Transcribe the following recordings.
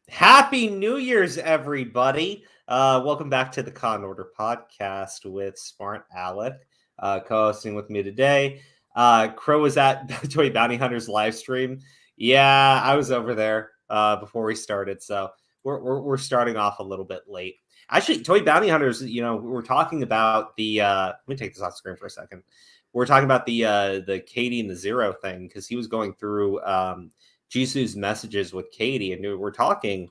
Happy New Year's, everybody. Welcome back to the Condor podcast with Smart Alec, co-hosting with me today. Crow was at Toy Bounty Hunter's live stream. Yeah, I was over there before we started, so we're starting off a little bit late. Actually, Toy Bounty Hunters, we're talking about the. Let me take this off screen for a second. We're talking about the Katie and the Zero thing because he was going through Jisoo's messages with Katie, and we're talking.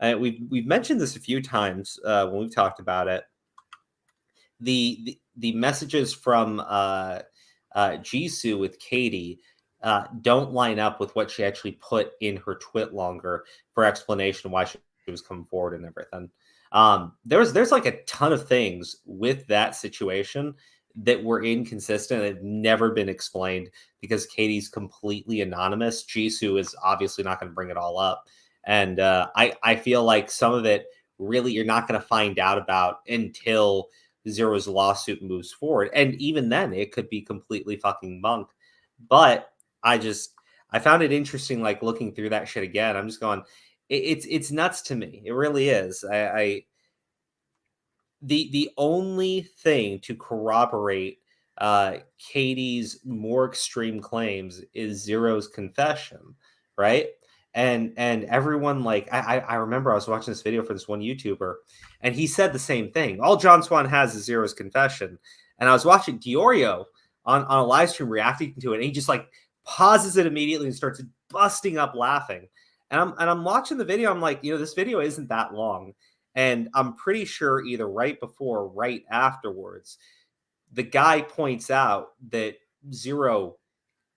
We've mentioned this a few times when we've talked about it. The messages from Jisoo with Katie don't line up with what she actually put in her twit longer for explanation why she was coming forward and everything. There's like a ton of things with that situation that were inconsistent and have never been explained because Katie's completely anonymous. Jisoo is obviously not going to bring it all up. And I feel like some of it really you're not going to find out about until Zero's lawsuit moves forward. And even then, it could be completely fucking bunk. But I found it interesting, like looking through that shit again. I'm just going, it's nuts to me. It really is. The only thing to corroborate Katie's more extreme claims is Zero's confession, right? And everyone like I remember I was watching this video for this one YouTuber, and he said the same thing. All John Swan has is Zero's confession, and I was watching Diorio on a live stream reacting to it, and he just like pauses it immediately and starts busting up laughing. And I'm watching the video. I'm like, this video isn't that long. And I'm pretty sure either right before or right afterwards, the guy points out that Zero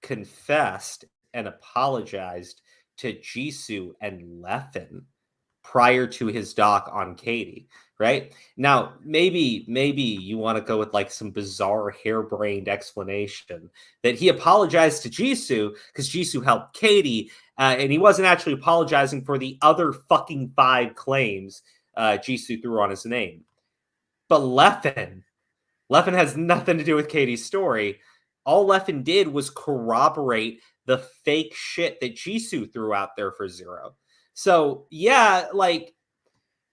confessed and apologized to Jisoo and Leffen prior to his doc on Katie, right? Now, maybe you want to go with like some bizarre harebrained explanation that he apologized to Jisoo because Jisoo helped Katie, and he wasn't actually apologizing for the other fucking 5 claims Jisoo threw on his name. But Leffen has nothing to do with Katie's story. All Leffen did was corroborate the fake shit that Jisoo threw out there for Zero. So yeah, like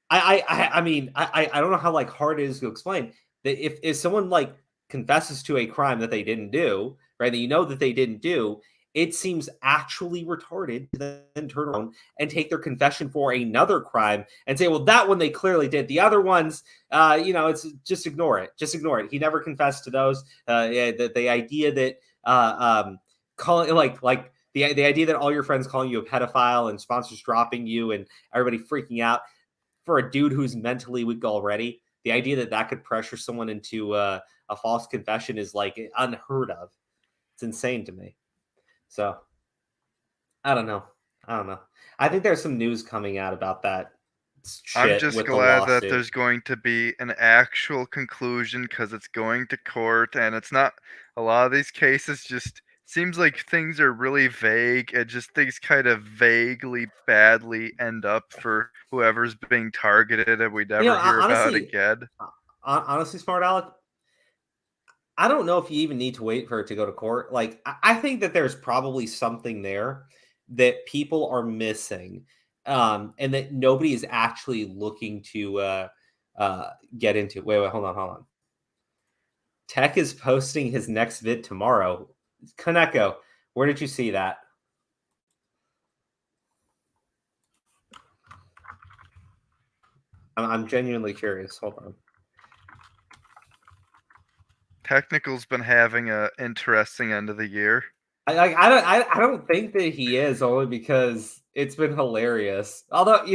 I mean I don't know how like hard it is to explain that if someone like confesses to a crime that they didn't do, right? That that they didn't do, it seems actually retarded to then turn around and take their confession for another crime and say, well, that one they clearly did. The other ones, it's just ignore it. Just ignore it. He never confessed to those. Yeah, the idea that calling like the idea that all your friends calling you a pedophile and sponsors dropping you and everybody freaking out for a dude who's mentally weak already. The idea that that could pressure someone into a false confession is like unheard of. It's insane to me. So I don't know. I think there's some news coming out about that I'm shit just with the glad that lawsuit. there's going to be an actual conclusion because it's going to court, and it's not a lot of these cases just seems like things are really vague and just things kind of vaguely badly end up for whoever's being targeted and we never hear about again. Honestly, Smart Alec, I don't know if you even need to wait for it to go to court. Like, I think that there's probably something there that people are missing, and that nobody is actually looking to get into. Wait, hold on. Tech is posting his next vid tomorrow. Kaneko, where did you see that? I'm genuinely curious. Hold on. Technical's been having a interesting end of the year. I don't think that he is, only because it's been hilarious. Although it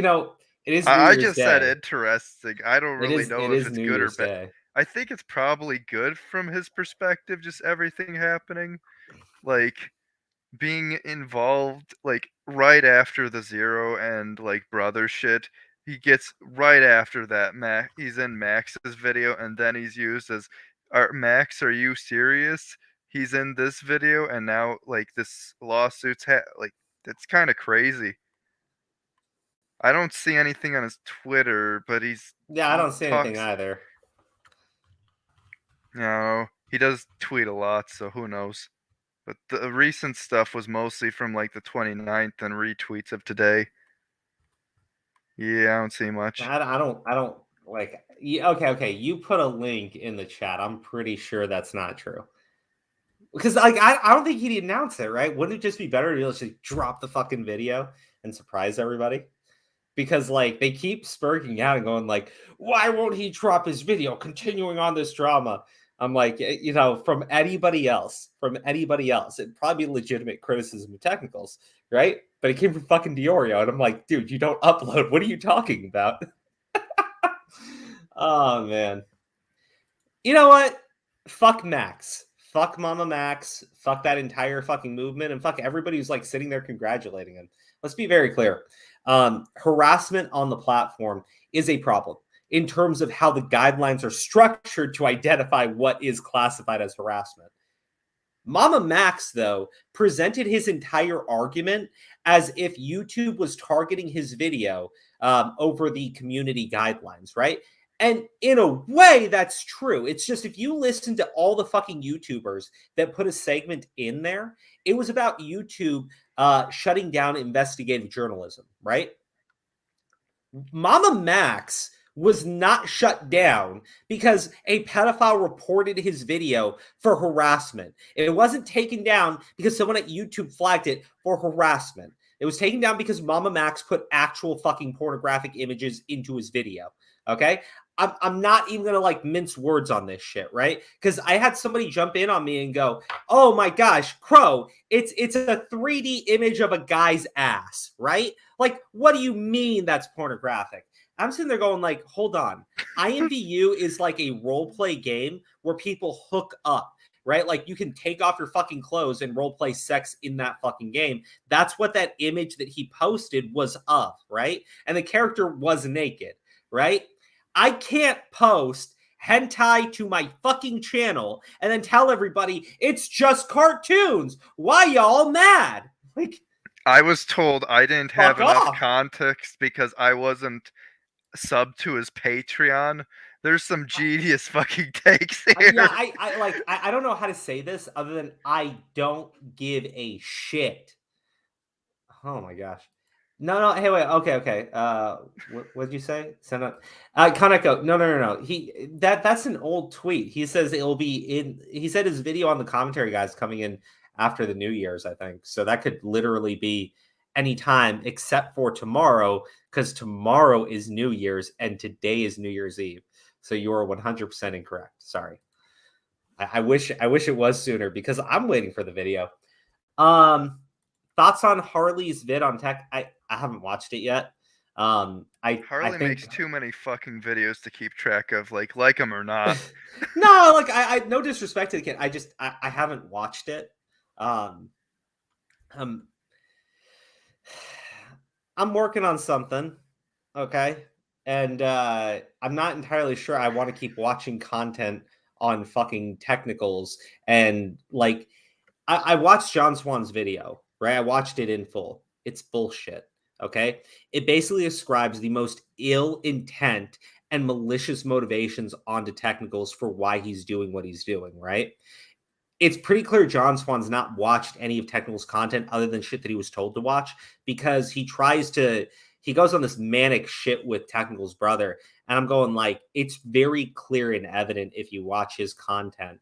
is New I Year's just said Day. interesting. I don't really It know if is it's New good or Year's bad. Day. I think it's probably good from his perspective, just everything happening. Like, being involved like right after the Zero and like brother shit. He gets right after that. He's in Max's video, and then he's used as, Max, are you serious? He's in this video, and now like this lawsuit's like it's kind of crazy. I don't see anything on his Twitter, but Yeah, I he don't see anything talks. either. He does tweet a lot, so who knows. But the recent stuff was mostly from like the 29th and retweets of today. Yeah, I don't see much. I don't like. Okay. You put a link in the chat. I'm pretty sure that's not true. Because like I don't think he'd announce it, right? Wouldn't it just be better to just drop the fucking video and surprise everybody? Because like they keep spurting out and going like, why won't he drop his video? Continuing on this drama. I'm like, from anybody else, it'd probably be legitimate criticism of technicals, right? But it came from fucking Diorio, and I'm like, dude, you don't upload. What are you talking about? Oh man. You know what? Fuck Max. Fuck Mama Max. Fuck that entire fucking movement, and fuck everybody who's like sitting there congratulating him. Let's be very clear. Harassment on the platform is a problem in terms of how the guidelines are structured to identify what is classified as harassment. Mama Max, though, presented his entire argument as if YouTube was targeting his video over the community guidelines, right? And in a way, that's true. It's just if you listen to all the fucking YouTubers that put a segment in there, it was about YouTube shutting down investigative journalism, right? Mama Max was not shut down because a pedophile reported his video for harassment. It wasn't taken down because someone at YouTube flagged it for harassment. It was taken down because Mama Max put actual fucking pornographic images into his video. Okay? I'm not even gonna like mince words on this shit, right? Because I had somebody jump in on me and go, "Oh my gosh, Crow, it's a 3D image of a guy's ass, right? Like, what do you mean that's pornographic?" I'm sitting there going like, hold on. IMVU is like a role play game where people hook up, right? Like you can take off your fucking clothes and role play sex in that fucking game. That's what that image that he posted was of, right? And the character was naked, right? I can't post hentai to my fucking channel and then tell everybody it's just cartoons. Why y'all mad? Like, I was told I didn't have fuck enough off. context because I wasn't sub to his Patreon. There's some genius fucking takes Yeah, here. I don't know how to say this other than I don't give a shit. Oh my gosh. No. Hey, wait. Okay. What did you say? Send up. Kaneko. No. That's an old tweet. He says it'll be in. He said his video on the commentary guys coming in after the New Year's. I think so. That could literally be any time except for tomorrow, because tomorrow is New Year's and today is New Year's Eve. So you are 100% incorrect. Sorry. I wish it was sooner because I'm waiting for the video. Thoughts on Harley's vid on tech? I haven't watched it yet. I Harley think makes too many fucking videos to keep track of, like them or not. no, like I no disrespect to the kid. I haven't watched it. Um, um, I'm working on something, okay, and I'm not entirely sure I want to keep watching content on fucking technicals and like I watched John Swan's video, right? I watched it in full. It's bullshit. Okay. It basically ascribes the most ill intent and malicious motivations onto technicals for why he's doing what he's doing, right? It's pretty clear John Swan's not watched any of Technical's content other than shit that he was told to watch because he goes on this manic shit with Technical's brother. And I'm going like, it's very clear and evident if you watch his content,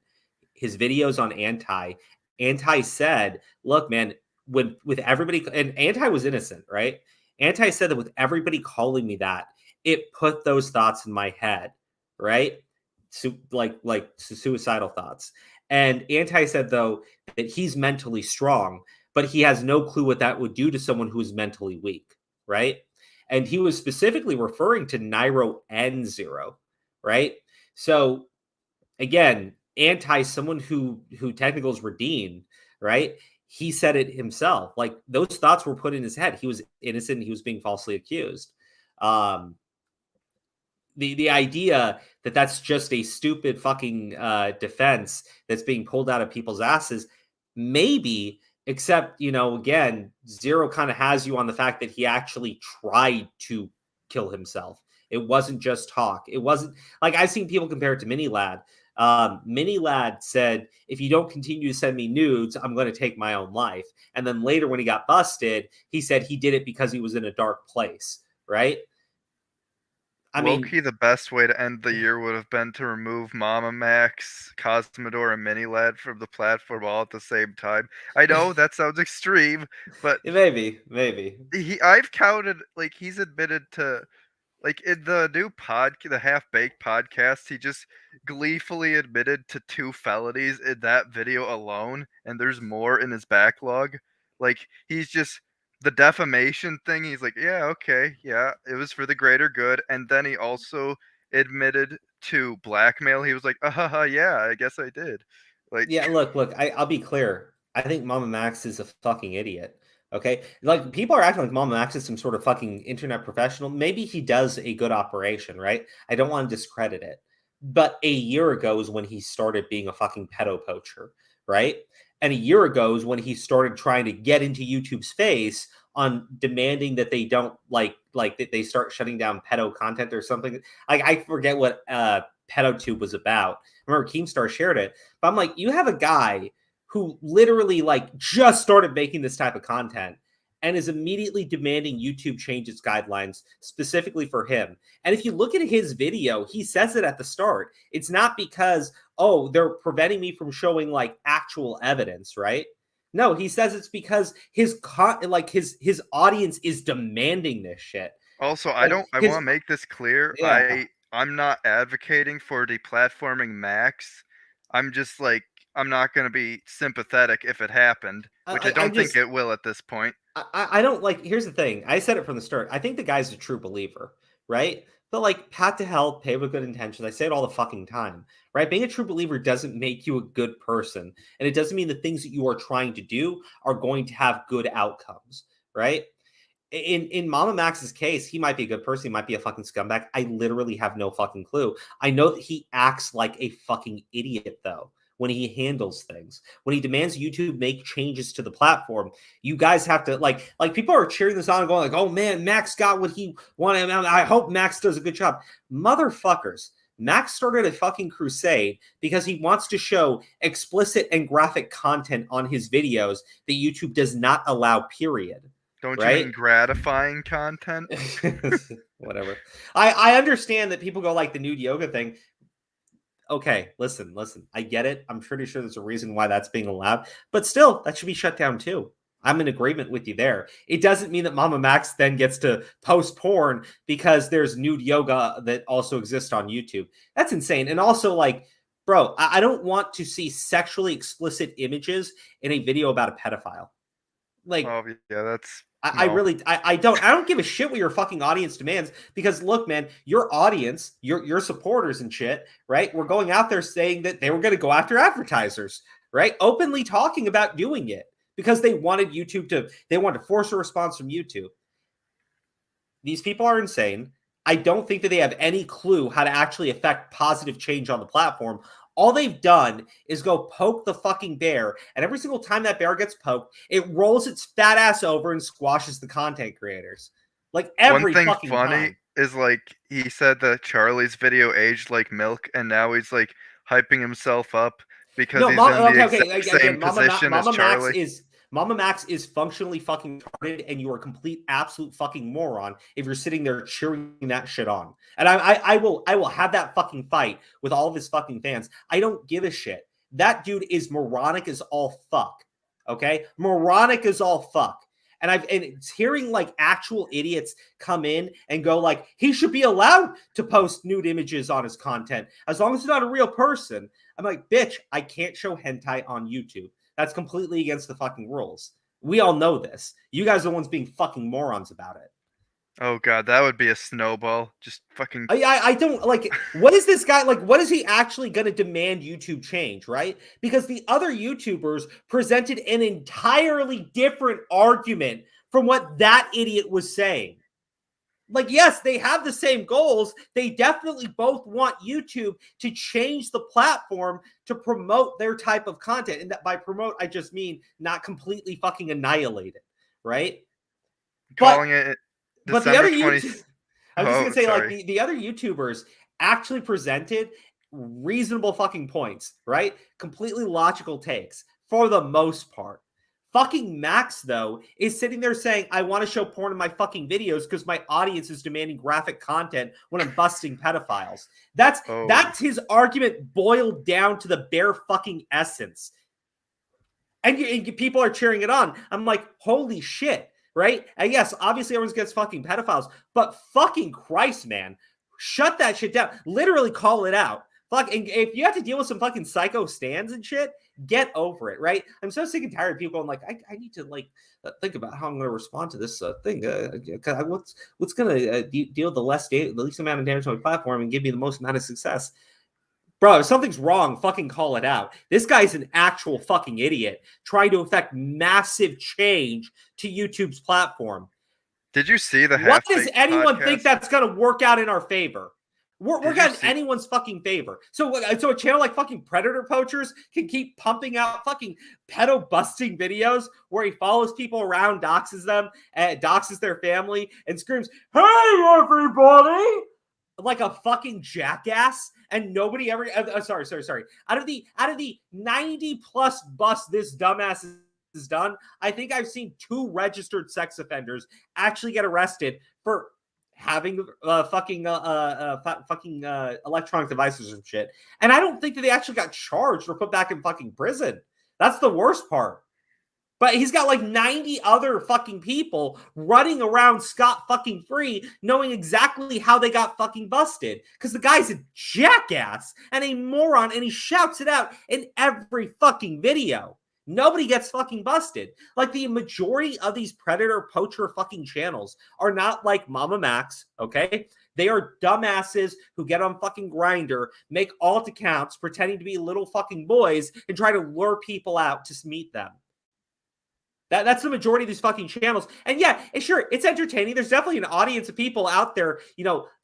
his videos on Anti said, look, man, with everybody, and Anti was innocent, right? Anti said that with everybody calling me that, it put those thoughts in my head, right? Like suicidal thoughts. And Anti said though that he's mentally strong, but he has no clue what that would do to someone who is mentally weak, right? And he was specifically referring to Nairo and Zero, right? So again, Anti, someone who technicals redeemed, right? He said it himself. Like those thoughts were put in his head. He was innocent. He was being falsely accused. The idea that that's just a stupid fucking defense that's being pulled out of people's asses, maybe. Except, again, Zero kind of has you on the fact that he actually tried to kill himself. It wasn't just talk. It wasn't like I've seen people compare it to Mini Lad. Mini Lad said, if you don't continue to send me nudes, I'm going to take my own life. And then later when he got busted, he said he did it because he was in a dark place, right? I mean, Low-key, the best way to end the year would have been to remove Mama Max, Cosmodore, and Minilad from the platform all at the same time. I know that sounds extreme, but maybe. I've counted, like, he's admitted to, like, in the new the Half Baked podcast, he just gleefully admitted to 2 felonies in that video alone, and there's more in his backlog. Like, he's just the defamation thing, he's like, "Yeah, okay, yeah, it was for the greater good," and then he also admitted to blackmail. He was like, yeah, I guess I did." Like, Yeah, look, I'll be clear. I think Mama Max is a fucking idiot. Okay? Like, people are acting like Mama Max is some sort of fucking internet professional. Maybe he does a good operation, right? I don't want to discredit it. But a year ago is when he started being a fucking pedo poacher, right? And a year ago is when he started trying to get into YouTube's face on demanding that they don't like that they start shutting down pedo content or something. I forget what pedotube was about. I remember Keemstar shared it, but I'm like, you have a guy who literally like just started making this type of content and is immediately demanding YouTube change its guidelines specifically for him. And if you look at his video, he says it at the start. It's not because, oh, they're preventing me from showing like actual evidence, right? No, he says it's because his audience is demanding this shit. also, And I his wanna make this clear, yeah, I'm not advocating for deplatforming Max. I'm just like, I'm not gonna be sympathetic if it happened, which I I don't think just it will at this point. I don't like. Here's the thing. I said it from the start. I think the guy's a true believer, right? But like, pat to hell, pay with good intentions. I say it all the fucking time, right? Being a true believer doesn't make you a good person, and it doesn't mean the things that you are trying to do are going to have good outcomes, right? In Mama Max's case, he might be a good person. He might be a fucking scumbag. I literally have no fucking clue. I know that he acts like a fucking idiot though when he handles things. When he demands YouTube make changes to the platform, you guys have to like people are cheering this on and going like, "Oh man, Max got what he wanted. I hope Max does a good job." Motherfuckers. Max started a fucking crusade because he wants to show explicit and graphic content on his videos that YouTube does not allow, period. Don't you Right? mean gratifying content? Whatever. I understand that people go like the nude yoga thing. Okay, listen. I get it. I'm pretty sure there's a reason why that's being allowed, but still, that should be shut down too. I'm in agreement with you there. It doesn't mean that Mama Max then gets to post porn because there's nude yoga that also exists on YouTube. That's insane. And also, like, bro, I don't want to see sexually explicit images in a video about a pedophile. Like, Oh, yeah, that's I no. really I don't give a shit what your fucking audience demands, because look, man, your audience, your supporters and shit, right? We're going out there saying that they were going to go after advertisers, right? Openly talking about doing it because they wanted they wanted to force a response from YouTube. These people are insane. I don't think that they have any clue how to actually affect positive change on the platform. All they've done is go poke the fucking bear, and every single time that bear gets poked, it rolls its fat ass over and squashes the content creators. Like One every thing fucking funny time. is, like, he said that Charlie's video aged like milk, and now he's, like, hyping himself up because No, he's in the okay. exact same Again, position as Charlie. Mama Max is functionally fucking retarded, and you are a complete absolute fucking moron if you're sitting there cheering that shit on. And I will have that fucking fight with all of his fucking fans. I don't give a shit. That dude is moronic as all fuck. Okay, moronic as all fuck. And it's hearing like actual idiots come in and go like he should be allowed to post nude images on his content as long as it's not a real person. I'm like, bitch, I can't show hentai on YouTube. That's completely against the fucking rules. We all know this. You guys are the ones being fucking morons about it. Oh god, that would be a snowball. Just fucking I don't like, what is this guy like? What is he actually going to demand YouTube change, right? Because the other YouTubers presented an entirely different argument from what that idiot was saying. Like, yes, they have the same goals. They definitely both want YouTube to change the platform to promote their type of content. And that by promote, I just mean not completely fucking annihilate it, right? But calling it the December other 20. YouTube, I was just Oh, gonna say, like sorry. the other YouTubers actually presented reasonable fucking points, right? Completely logical takes for the most part. Fucking Max, though, is sitting there saying, I want to show porn in my fucking videos because my audience is demanding graphic content when I'm busting pedophiles. That's his argument boiled down to the bare fucking essence. And people are cheering it on. I'm like, holy shit, right? And yes, obviously everyone gets fucking pedophiles, but fucking Christ, man, shut that shit down. Literally call it out. Fuck, and if you have to deal with some fucking psycho stands and shit, get over it, right? I'm so sick and tired of people going like, I need to like think about how I'm going to respond to this thing. What's going to deal with the least amount of damage on my platform and give me the most amount of success? Bro, if something's wrong, fucking call it out. This guy's an actual fucking idiot trying to affect massive change to YouTube's platform. Did you see the What does anyone podcast? think that's going to work out in our favor? Work out in anyone's fucking favor. So a channel like fucking Predator Poachers can keep pumping out fucking pedo busting videos where he follows people around, doxes them, doxes their family, and screams, "Hey everybody!" like a fucking jackass, and nobody ever. Sorry. Out of the 90 plus busts this dumbass is done, I think I've seen 2 registered sex offenders actually get arrested for having fucking electronic devices and shit. And I don't think that they actually got charged or put back in fucking prison. That's the worst part. But he's got like 90 other fucking people running around scot fucking free, knowing exactly how they got fucking busted. Because the guy's a jackass and a moron, and he shouts it out in every fucking video. Nobody gets fucking busted. Like, the majority of these predator poacher fucking channels are not like Mama Max, okay? They are dumbasses who get on fucking Grindr, make alt accounts, pretending to be little fucking boys, and try to lure people out to meet them. That's the majority of these fucking channels. And yeah, sure, it's entertaining. There's definitely an audience of people out there,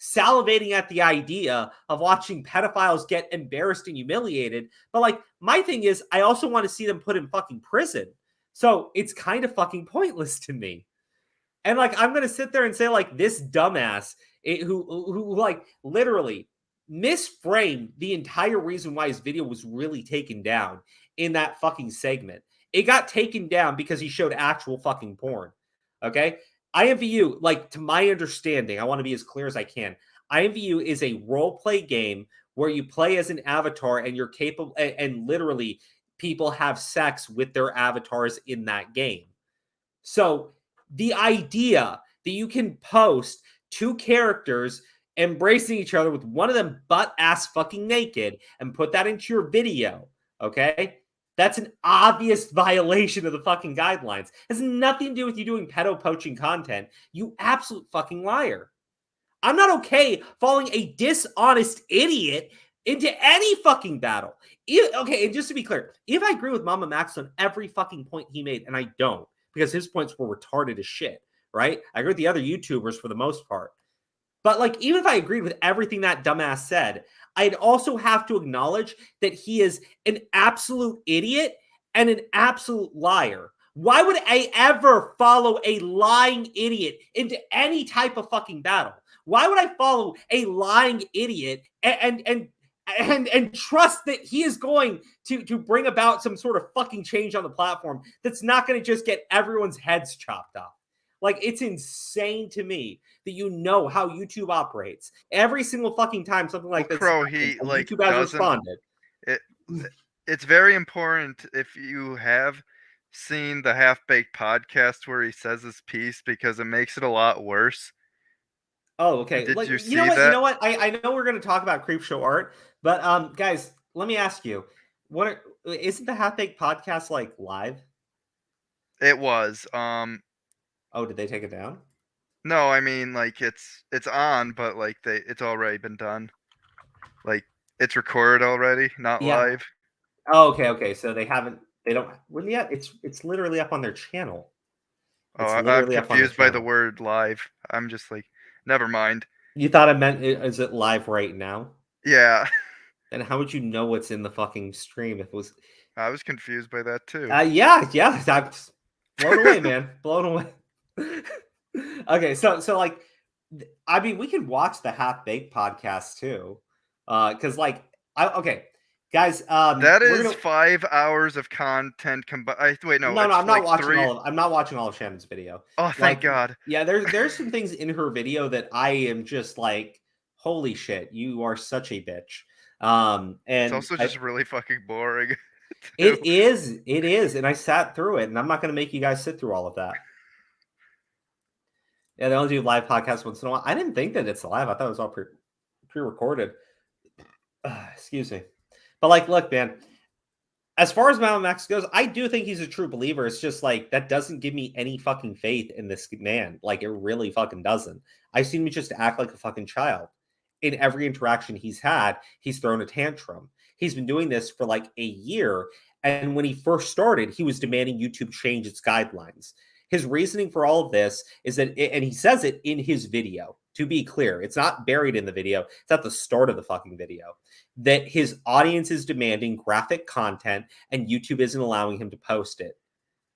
salivating at the idea of watching pedophiles get embarrassed and humiliated. But like, my thing is, I also want to see them put in fucking prison. So it's kind of fucking pointless to me. And like, I'm going to sit there and say like, this dumbass who like literally misframed the entire reason why his video was really taken down in that fucking segment. It got taken down because he showed actual fucking porn. Okay? IMVU, like, to my understanding, I want to be as clear as I can. IMVU is a role play game where you play as an avatar and you're capable, and literally people have sex with their avatars in that game. So the idea that you can post 2 characters embracing each other with one of them butt ass fucking naked and put that into your video, okay? That's an obvious violation of the fucking guidelines. It has nothing to do with you doing pedo poaching content. You absolute fucking liar. I'm not okay following a dishonest idiot into any fucking battle. Okay, and just to be clear, if I agree with Mama Max on every fucking point he made, and I don't, because his points were retarded as shit, right? I agree with the other YouTubers for the most part. But like, even if I agreed with everything that dumbass said, I'd also have to acknowledge that he is an absolute idiot and an absolute liar. Why would I ever follow a lying idiot into any type of fucking battle? Why would I follow a lying idiot and trust that he is going to bring about some sort of fucking change on the platform that's not going to just get everyone's heads chopped off? Like, it's insane to me that you know how YouTube operates. Every single fucking time something like this happens, YouTube has responded. It's very important if you have seen the Half Baked podcast where he says his piece, because it makes it a lot worse. Oh, okay. Did you see that? You know what? I know we're going to talk about Creepshow art, but guys, let me ask you: isn't the Half Baked podcast like live? It was. Oh, did they take it down? No, I mean, like, it's on, but like it's already been done. Like, it's recorded already, not live. Oh, okay. So they don't. Well, yeah, it's literally up on their channel. I'm confused by the word live. I'm just like, never mind. You thought I meant, is it live right now? Yeah. And how would you know what's in the fucking stream if it was? I was confused by that too. Yeah. I'm blown away, man. Blown away. Okay, so like, I mean, we can watch the Half Baked podcast too, because like, Guys, That we're is gonna 5 hours of content combined. Wait, no, no, no, it's I'm not like watching 3. all of I'm not watching all of Shannon's video. Oh, thank Like, God. yeah, there's some things in her video that I am just like, holy shit, you are such a bitch. It's And also I just really fucking boring, too. it is, and I sat through it, and I'm not gonna make you guys sit through all of that. Yeah, they only do live podcasts once in a while. I didn't think that it's live. I thought it was all pre-recorded. Excuse me. But like, look, man, as far as Mama Max goes, I do think he's a true believer. It's just like that doesn't give me any fucking faith in this man. Like it really fucking doesn't. I've seen him just act like a fucking child. In every interaction he's had, he's thrown a tantrum. He's been doing this for like a year. And when he first started, he was demanding YouTube change its guidelines. His reasoning for all of this is that, and he says it in his video, to be clear, it's not buried in the video, it's at the start of the fucking video, that his audience is demanding graphic content and YouTube isn't allowing him to post it.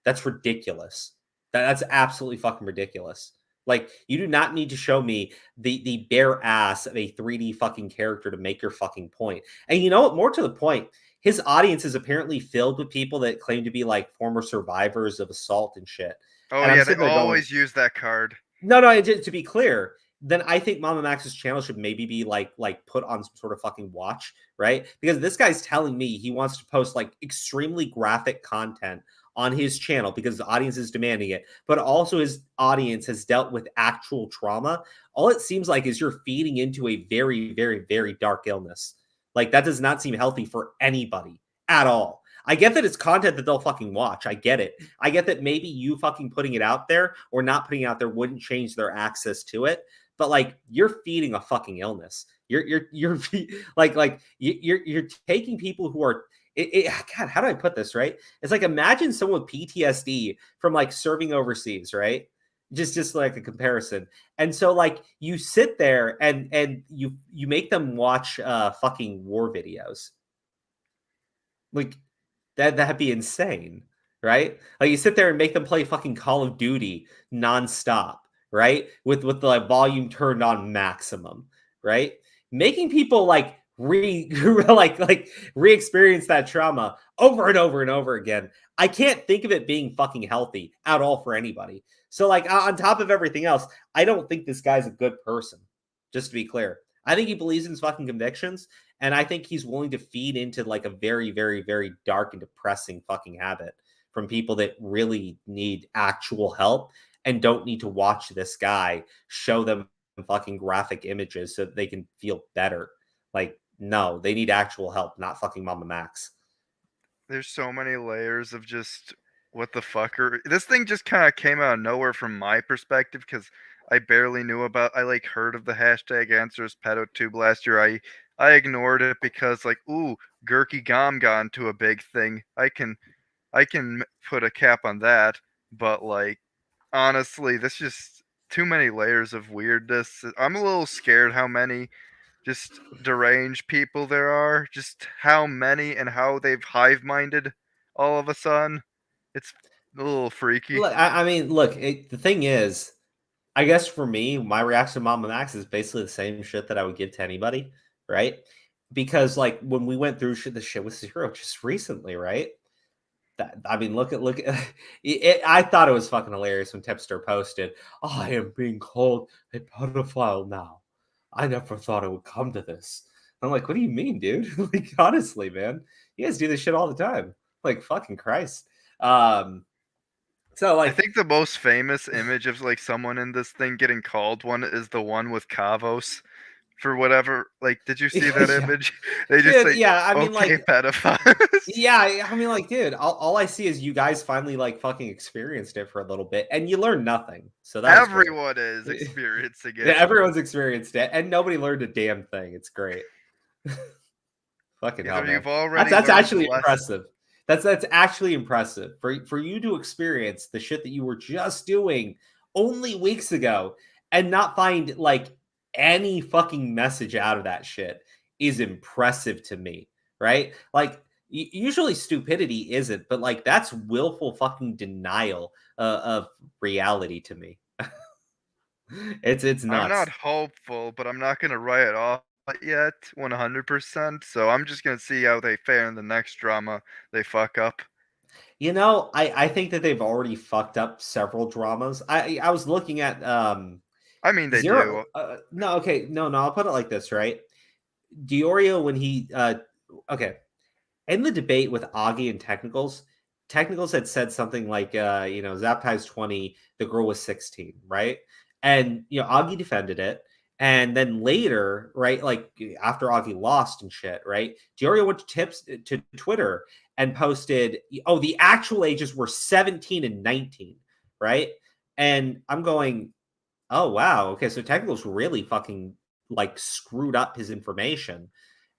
That's ridiculous. That's absolutely fucking ridiculous. Like, you do not need to show me the bare ass of a 3D fucking character to make your fucking point. And you know what? More to the point, his audience is apparently filled with people that claim to be like former survivors of assault and shit. Oh, And I'm yeah, they sitting there going, always use that card. no. To be clear, then I think Mama Max's channel should maybe be like put on some sort of fucking watch, right? Because this guy's telling me he wants to post like extremely graphic content on his channel because the audience is demanding it, but also his audience has dealt with actual trauma. All it seems like is you're feeding into a very, very, very dark illness. Like that does not seem healthy for anybody at all. I get that it's content that they'll fucking watch. I get it. I get that maybe you fucking putting it out there or not putting it out there wouldn't change their access to it. But like you're feeding a fucking illness. You're you're taking people who are God, how do I put this, right? It's like imagine someone with PTSD from like serving overseas, right? Just like a comparison. And so like you sit there and you make them watch fucking war videos. Like that'd be insane, right? Like you sit there and make them play fucking Call of Duty nonstop, right? With the like, volume turned on maximum, right? Making people like re-experience that trauma over and over and over again. I can't think of it being fucking healthy at all for anybody. So like on top of everything else, I don't think this guy's a good person. Just to be clear, I think he believes in his fucking convictions, and I think he's willing to feed into like a very, very, very dark and depressing fucking habit from people that really need actual help and don't need to watch this guy show them fucking graphic images so that they can feel better. Like, no, they need actual help, not fucking Mama Max. There's so many layers of just what the fucker. This thing just kind of came out of nowhere from my perspective because I barely knew about. I like heard of the hashtag answers pedotube last year. I ignored it because like, ooh, Gurky Gom got into a big thing. I can put a cap on that, but like honestly, this just too many layers of weirdness. I'm a little scared how many just deranged people there are, just how many and how they've hive minded all of a sudden. It's a little freaky. Look, I mean, the thing is, I guess for me, my reaction to Mama Max is basically the same shit that I would give to anybody, right? Because like when we went through the shit with Zero just recently, right? That I mean, look at it. I thought it was fucking hilarious when Tipster posted, "I am being called a pedophile now. I never thought it would come to this." I'm like, "What do you mean, dude? Like, honestly, man, you guys do this shit all the time. Like, fucking Christ." So I like, think the most famous image of like someone in this thing getting called one is the one with Kavos for whatever. Like, did you see that yeah, image? They just dude, say, yeah. I mean, "Okay, like, pedophiles." yeah. I mean, like, dude, all I see is you guys finally like fucking experienced it for a little bit, and you learned nothing. So that was great. Everyone is experiencing Yeah, it. everyone's experienced it, and nobody learned a damn thing. It's great. Fucking hell, Either man. you've That's already that's learned the actually lesson. impressive. That's actually impressive for you to experience the shit that you were just doing only weeks ago and not find like any fucking message out of that shit is impressive to me, right? Like usually stupidity isn't, but like that's willful fucking denial of reality to me. It's I'm not nuts. hopeful, but I'm not gonna write it off yet, 100%. So I'm just gonna see how they fare in the next drama they fuck up. You know, I think that they've already fucked up several dramas. I was looking at I mean, they Zero. do. No, okay, no. I'll put it like this, right? Diorio when he okay, in the debate with Augie and Technicals had said something like, Zapti's 20, the girl was 16, right? And, Augie defended it. And then later, right, like after Augie lost and shit, right? Diorio went to Twitter and posted, oh, the actual ages were 17 and 19, right? And I'm going, oh, wow. Okay, so Technicals really fucking like screwed up his information.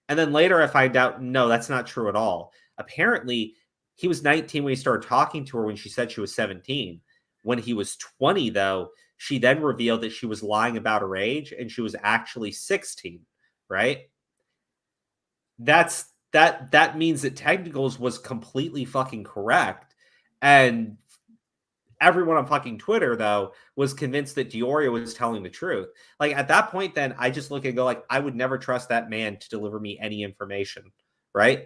And then later I find out, no, that's not true at all. Apparently, he was 19 when he started talking to her when she said she was 17. When he was 20, though, she then revealed that she was lying about her age and she was actually 16, right? That means that Technicals was completely fucking correct. And everyone on fucking Twitter, though, was convinced that Diorio was telling the truth. Like at that point, then I just look and go, like, I would never trust that man to deliver me any information, right?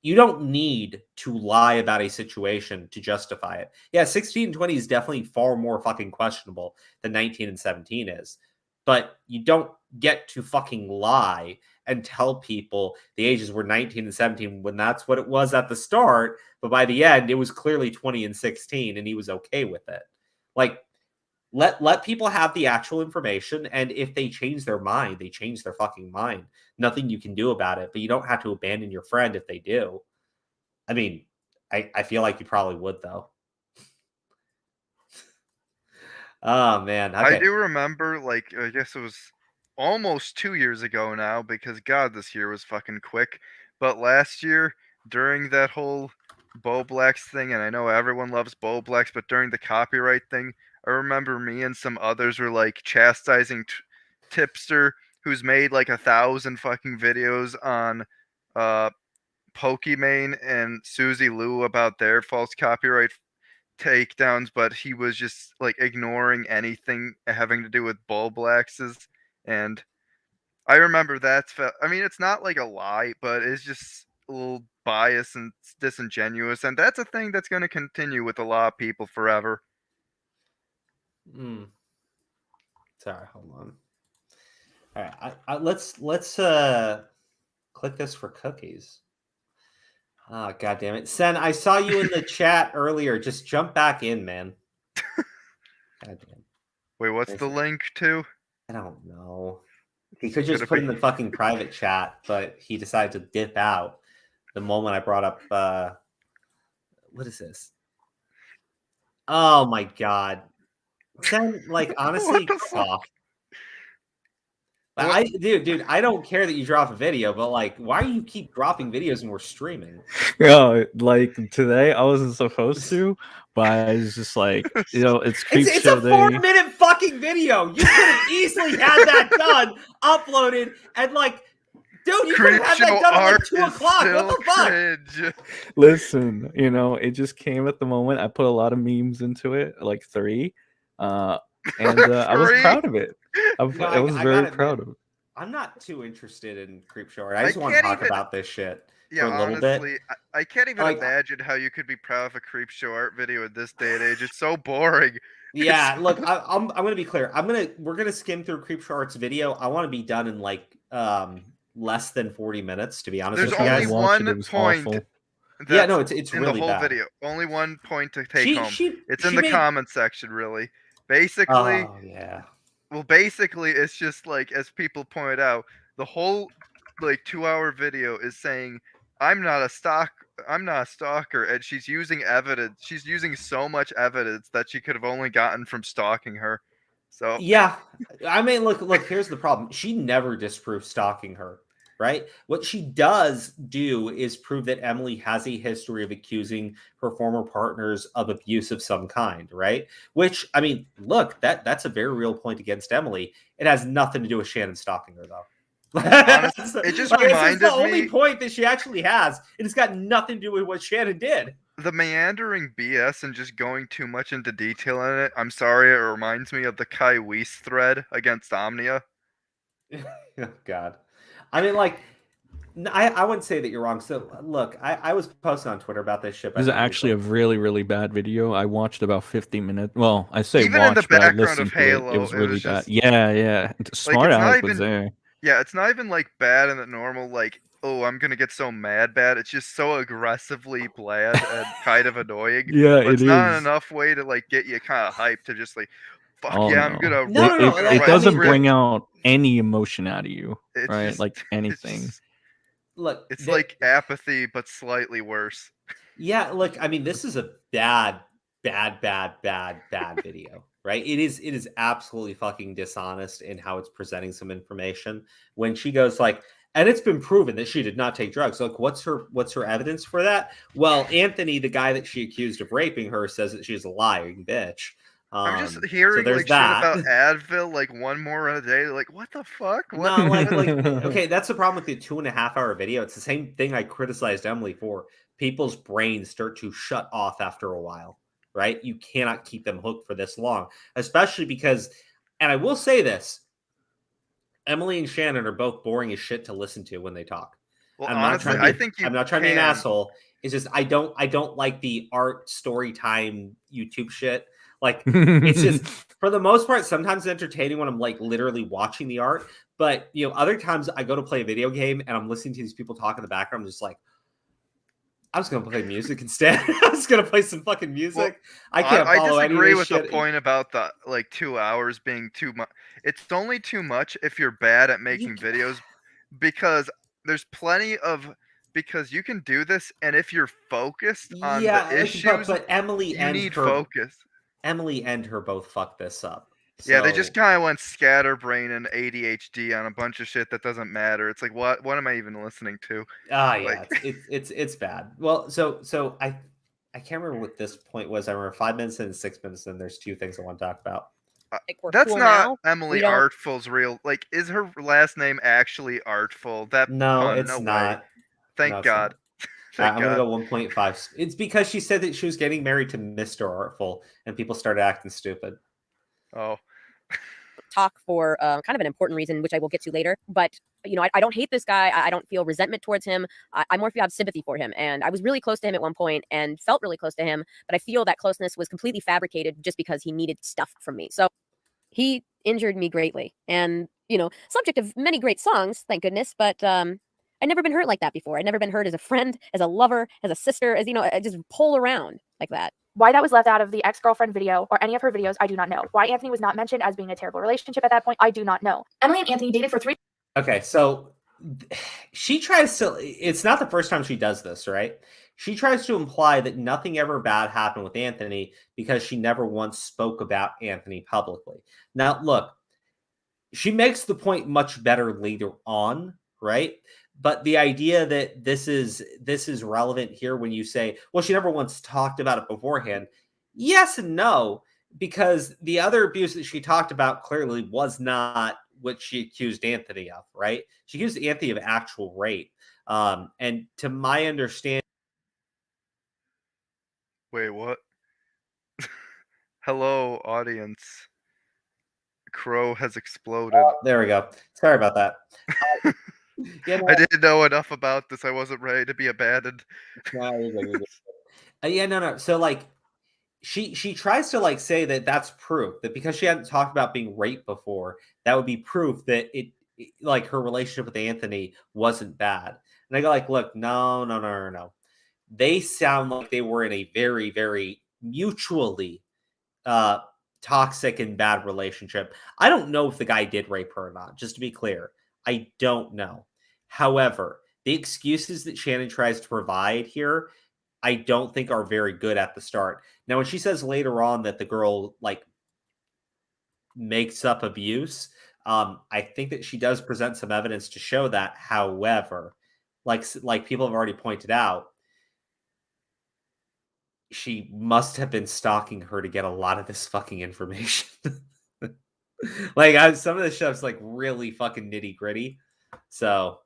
You don't need to lie about a situation to justify it. Yeah, 16 and 20 is definitely far more fucking questionable than 19 and 17 is. But you don't get to fucking lie and tell people the ages were 19 and 17 when that's what it was at the start. But by the end, it was clearly 20 and 16, and he was okay with it. Like, let people have the actual information, and if they change their mind, they change their fucking mind. Nothing you can do about it, but you don't have to abandon your friend if they do. I mean, I feel like you probably would though. Oh man. I Okay. do remember, like, I guess it was almost 2 years ago now, because God, this year was fucking quick. But last year, during that whole Bo Blacks thing, and I know everyone loves Bo Blacks, but during the copyright thing, I remember me and some others were like chastising Tipster, who's made like 1,000 fucking videos on uh Pokimane and Susie Lou about their false copyright takedowns, but he was just like ignoring anything having to do with bull blaxes. And I remember I mean, it's not like a lie, but it's just a little biased and disingenuous. And that's a thing that's going to continue with a lot of people forever. Hmm. Sorry. Hold on. All right. Let's click this for cookies. Oh god damn it, Sen! I saw you in the chat earlier. Just jump back in, man. God damn. Wait, what's the link to? I don't know. He could Could just it put be? in the fucking private chat, but he decided to dip out the moment I brought up. What is this? Oh my god. Sen, like What honestly, the fuck? fuck. What? Dude, I don't care that you drop a video, but like, why do you keep dropping videos when we're streaming? Yeah, like today I wasn't supposed to, but I was just like, it's It's a Creepshow day. 4-minute fucking video. You could have easily had that done, uploaded, and like, dude, you could have had that Creepshow done at like art 2 o'clock. What still the fuck? cringe. Listen, it just came at the moment. I put a lot of memes into it, like 3, and I was 3. proud of it. I I was very gotta admit, proud of it. I'm not too interested in Creepshow. I I just want to can't talk even. about this shit for Yeah, a little bit. honestly, I can't even Like, imagine how you could be proud of a Creepshow art video in this day and age. It's so boring. It's yeah, look, I'm gonna be clear. We're gonna skim through Creepshow Art's video. I want to be done in like less than 40 minutes, to be honest I there's with you tried to only guys. watch it. one It was point awful. Yeah, no, that's it's in the really whole bad. video. Only one point to take She home. she It's in she the made comment section, really. Basically, oh yeah. well, basically, it's just like, as people point out, the whole like 2-hour video is saying, "I'm not a I'm not a stalker," and she's using evidence. She's using so much evidence that she could have only gotten from stalking her. So Yeah. I mean, look, here's the problem. She never disproved stalking her, right? What she does do is prove that Emily has a history of accusing her former partners of abuse of some kind, right? Which, I mean, look, that's a very real point against Emily. It has nothing to do with Shannon stalking her, though. honest, Like, it just it's the reminded only me point that she actually has. And it's got nothing to do with what Shannon did. the meandering BS and just going too much into detail in it. I'm sorry, it reminds me of the Kai Weiss thread against Omnia. Oh, God. I mean, like, I wouldn't say that you're wrong. So look, I was posting on Twitter about this shit. This is actually a really, really bad video. I watched about 50 minutes. Well, I say Even in the watch, but I background of listened to it. It Halo, was it really was bad. just Yeah. like Smart it's not Alex was even there. yeah, it's not even like bad in the normal like oh I'm gonna get so mad bad. It's just so aggressively bland and kind of annoying. Yeah, But it it's not is. enough way to like get you kind of hyped to just like fuck Oh yeah I'm no. gonna No, rip, no, I'm no. gonna It I write mean, doesn't script. bring out any emotion out of you, It's right? just Like it's anything. just look, it's like apathy but slightly worse. yeah, look, I mean, this is a bad video, right? It is absolutely fucking dishonest in how it's presenting some information. When she goes like, and it's been proven that she did not take drugs. Like, what's her evidence for that? Well, Anthony, the guy that she accused of raping her, says that she's a lying bitch. I'm just So hearing there's like shit that. about Advil like one more a day. Like what the fuck? What? No, like okay, that's the problem with the 2.5 hour video. It's the same thing I criticized Emily for. People's brains start to shut off after a while, right? You cannot keep them hooked for this long, especially because, and I will say this, Emily and Shannon are both boring as shit to listen to when they talk. Well, I'm not honestly, trying I to be think you I'm not trying to be an can. asshole. It's just I don't like the art story time YouTube shit. Like it's just for the most part sometimes it's entertaining when I'm like literally watching the art, but other times I go to play a video game and I'm listening to these people talk in the background. I'm just like I was gonna play music instead. I was gonna play some fucking music. Well, I can't I follow any of disagree this with the shit. point about the like 2 hours being too much. It's only too much if you're bad at making videos, because there's plenty of because you can do this, and if you're focused on the Yeah, issues, but you need focus. Emily and her both fucked this up. Yeah, they just So kind of went scatterbrain and ADHD on a bunch of shit that doesn't matter. It's like what am I even listening to? yeah, Like it's bad. Well, so I can't remember what this point was. I remember 5 minutes in and 6 minutes in. There's two things I want to talk about. Like we're that's cool not now. Emily We don't. Artful's real. Like, is her last name actually Artful? That No, pun, it's no way. not. No, Thank it's God. not. Thank I'm gonna God. go 1.5. It's because she said that she was getting married to Mr. Artful, and people started acting stupid. Oh, Talk for kind of an important reason, which I will get to later. But I don't hate this guy. I don't feel resentment towards him. I more feel have sympathy for him. And I was really close to him at one point and felt really close to him. But I feel that closeness was completely fabricated just because he needed stuff from me. So he injured me greatly. And subject of many great songs, thank goodness. But I'd never been hurt like that before. I'd never been hurt as a friend, as a lover, as a sister, as I just pull around like that. Why that was left out of the ex-girlfriend video or any of her videos, I do not know. Why Anthony was not mentioned as being a terrible relationship at that point, I do not know. Emily and Anthony dated for 3. Okay, so she tries to. It's not the first time she does this, right? She tries to imply that nothing ever bad happened with Anthony because she never once spoke about Anthony publicly. Now, look, she makes the point much better later on, right? But the idea that this is relevant here when you say, well, she never once talked about it beforehand. Yes and no, because the other abuse that she talked about clearly was not what she accused Anthony of, right? She accused Anthony of actual rape. And to my understanding, wait, what? Hello, audience. Crow has exploded. there we go. Sorry about that. I didn't know enough about this. I wasn't ready to be abandoned. No. So like, she tries to like say that that's proof that because she hadn't talked about being raped before, that would be proof that it like her relationship with Anthony wasn't bad. And I go like, look, no. They sound like they were in a very, very mutually toxic and bad relationship. I don't know if the guy did rape her or not, just to be clear. I don't know. However, the excuses that Shannon tries to provide here, I don't think are very good at the start. Now, when she says later on that the girl like makes up abuse, I think that she does present some evidence to show that. However, like people have already pointed out, she must have been stalking her to get a lot of this fucking information. Like some of this stuff's like really fucking nitty gritty. So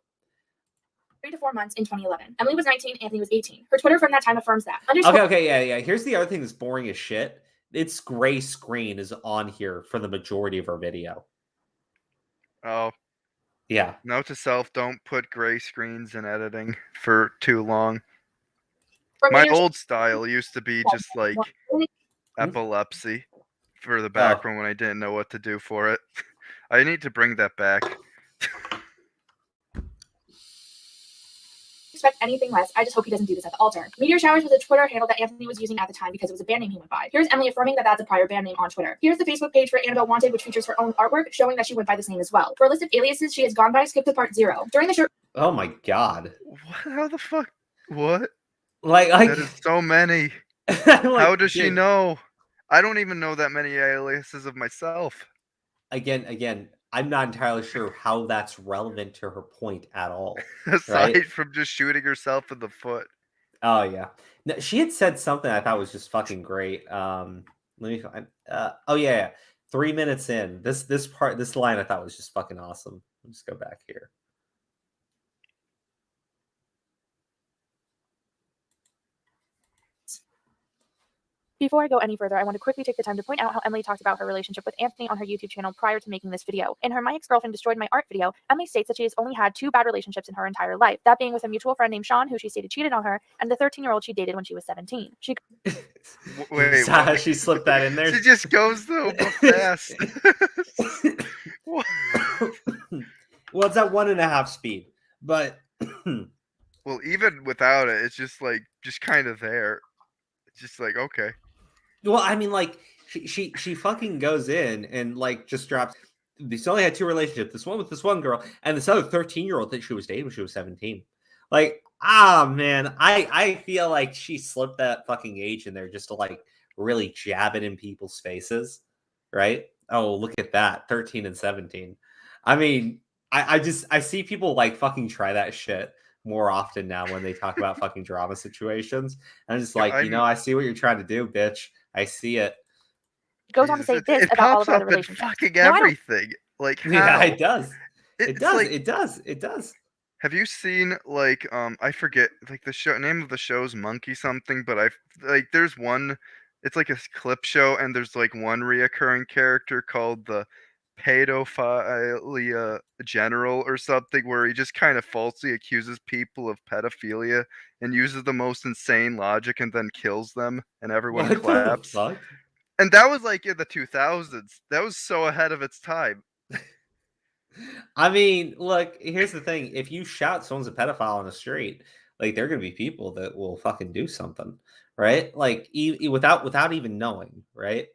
3 to 4 months in 2011. Emily was 19, Anthony was 18. Her Twitter from that time affirms that. Okay, yeah. Here's the other thing that's boring as shit. Its gray screen is on here for the majority of our video. Oh. Yeah. Note to self: don't put gray screens in editing for too long. For My me, old style used to be just like epilepsy for the background when I didn't know what to do for it. I need to bring that back. expect anything less. I just hope he doesn't do this at the altar. Meteor Showers was a Twitter handle that Anthony was using at the time because it was a band name he went by. Here's Emily affirming that that's a prior band name on Twitter. Here's the Facebook page for Annabelle Wanted, which features her own artwork, showing that she went by this name as well. For a list of aliases she has gone by, skip to part 0. During the show. Oh my god. What? How the fuck? What? Like That is so many. like, How does she dude, know? I don't even know that many aliases of myself. Again, I'm not entirely sure how that's relevant to her point at all. Aside Right? from just shooting herself in the foot. Oh yeah. No, she had said something I thought was just fucking great. Let me find. Oh yeah. 3 minutes in, this line I thought was just fucking awesome. Let's go back here. Before I go any further, I want to quickly take the time to point out how Emily talked about her relationship with Anthony on her YouTube channel prior to making this video. In her My Ex-Girlfriend Destroyed My Art video, Emily states that she has only had 2 bad relationships in her entire life, that being with a mutual friend named Sean, who she stated cheated on her, and the 13-year-old she dated when she was 17. Wait, Saw how what? she slipped that in there. She just goes so fast. Well, it's at 1.5 speed, but well, even without it, it's just like kind of there. It's just like okay. well, I mean, like she fucking goes in and like just drops. She only had 2 relationships. This one with this one girl, and this other 13-year-old that she was dating when she was 17. Like, man, I feel like she slipped that fucking age in there just to like really jab it in people's faces, right? Oh, look at that, 13 and 17. I mean, I see people like fucking try that shit more often now when they talk about fucking drama situations. And I'm just like, I see what you're trying to do, bitch. I see it. Goes on to say this it about all of pops her other up in relationships. fucking No, everything. Like how? Yeah, it does. It It's does. like, It does. It does. have you seen like I forget like the show name of the show's Monkey something, but I like there's one. It's like a clip show, and there's like one reoccurring character called the pedophilia general or something, where he just kind of falsely accuses people of pedophilia and uses the most insane logic and then kills them, and everyone What the claps. fuck? And that was like in the 2000s. That was so ahead of its time. I mean, look, here's the thing. If you shout someone's a pedophile on the street, like there are gonna be people that will fucking do something, right? Like without even knowing, right?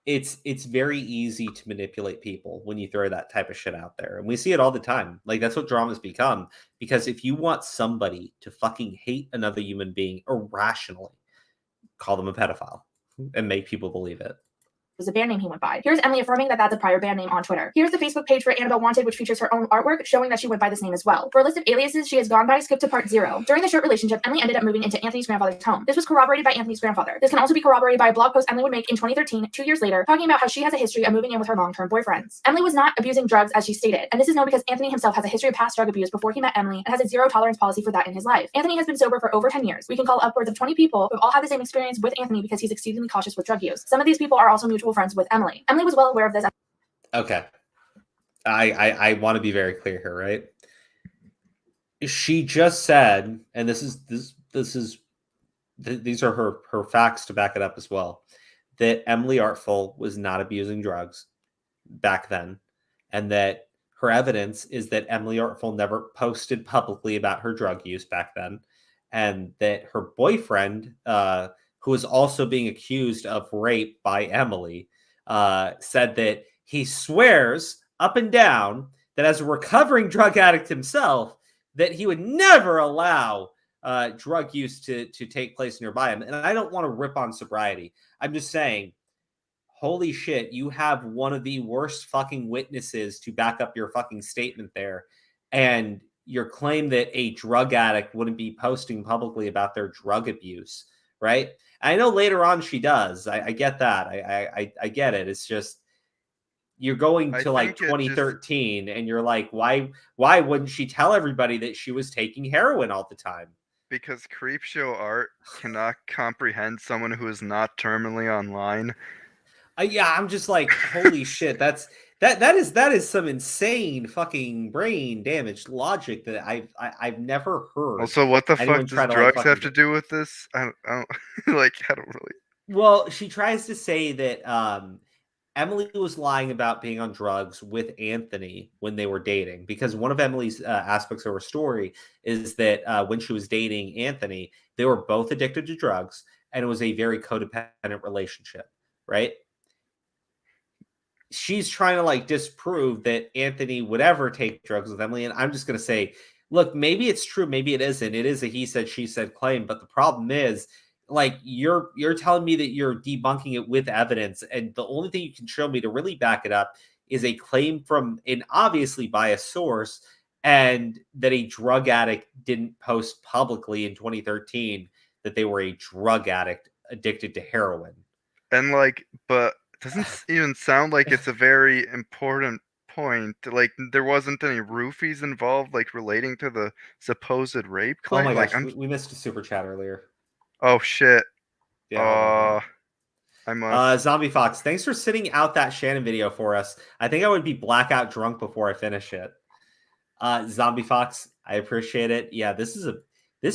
It's very easy to manipulate people when you throw that type of shit out there. And we see it all the time. Like that's what drama's become. Because if you want somebody to fucking hate another human being irrationally, call them a pedophile and make people believe it. Was a band name he went by. Here's Emily affirming that that's a prior band name on Twitter. Here's the Facebook page for Annabelle Wanted, which features her own artwork, showing that she went by this name as well. For a list of aliases she has gone by, skip to part 0. During the short relationship, Emily ended up moving into Anthony's grandfather's home. This was corroborated by Anthony's grandfather. This can also be corroborated by a blog post Emily would make in 2013, 2 years later, talking about how she has a history of moving in with her long-term boyfriends. Emily was not abusing drugs as she stated, and this is known because Anthony himself has a history of past drug abuse before he met Emily and has a zero tolerance policy for that in his life. Anthony has been sober for over 10 years. We can call upwards of 20 people who all have the same experience with Anthony because he's exceedingly cautious with drug use. Some of these people are also mutual friends with Emily. Emily was well aware of this. Okay. I want to be very clear here, right? She just said, and these are her facts to back it up as well, that Emily Artful was not abusing drugs back then, and that her evidence is that Emily Artful never posted publicly about her drug use back then, and that her boyfriend, who was also being accused of rape by Emily, said that he swears up and down that as a recovering drug addict himself, that he would never allow drug use to take place nearby him. And I don't want to rip on sobriety. I'm just saying, holy shit, you have one of the worst fucking witnesses to back up your fucking statement there. And your claim that a drug addict wouldn't be posting publicly about their drug abuse, right? I know later on she does. I get that. I get it. It's just you're going to like 2013 and you're like, why wouldn't she tell everybody that she was taking heroin all the time? Because Creepshow art cannot comprehend someone who is not terminally online. Yeah, I'm just like, holy shit, that's That is some insane fucking brain damage logic that I've never heard. Also, what the anyone fuck try does to, like, drugs have fucking to do with this? I don't like. I don't really. Well, she tries to say that Emily was lying about being on drugs with Anthony when they were dating, because one of Emily's aspects of her story is that when she was dating Anthony, they were both addicted to drugs, and it was a very codependent relationship, right? She's trying to, like, disprove that Anthony would ever take drugs with Emily, and I'm just going to say, look, maybe it's true, maybe it isn't. It is a he said, she said claim, but the problem is, like, you're telling me that you're debunking it with evidence, and the only thing you can show me to really back it up is a claim from an obviously biased source, and that a drug addict didn't post publicly in 2013 that they were a drug addict addicted to heroin. And like, but it doesn't even sound like it's a very important point. Like, there wasn't any roofies involved, like relating to the supposed rape Oh claim. my Like, gosh, we missed a super chat earlier. oh shit. Yeah, hold on. I must. Zombie Fox, thanks for sitting out that Shannon video for us. I think I would be blackout drunk before I finish it. Zombie Fox, I appreciate it. Yeah, this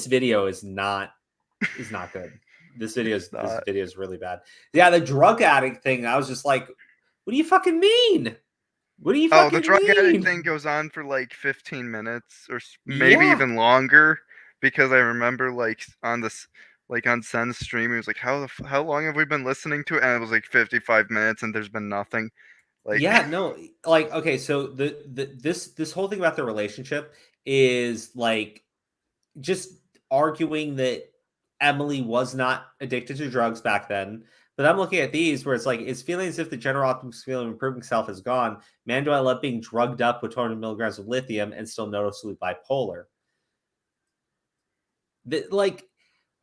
video is not good. This video is really bad. Yeah, the drug addict thing, I was just like, what do you fucking mean? What do you fucking the drug mean? addict thing goes on for like 15 minutes or maybe even longer, because I remember, like, on this, like, on Sen's stream, he was like, how long have we been listening to it? And it was like 55 minutes and there's been nothing. Like, yeah, no, like, okay, so this whole thing about the relationship is, like, just arguing that Emily was not addicted to drugs back then. But I'm looking at these where it's like, it's feeling as if the general optimistic feeling of improving self is gone. Man, do I love being drugged up with 200 milligrams of lithium and still noticeably bipolar. Like,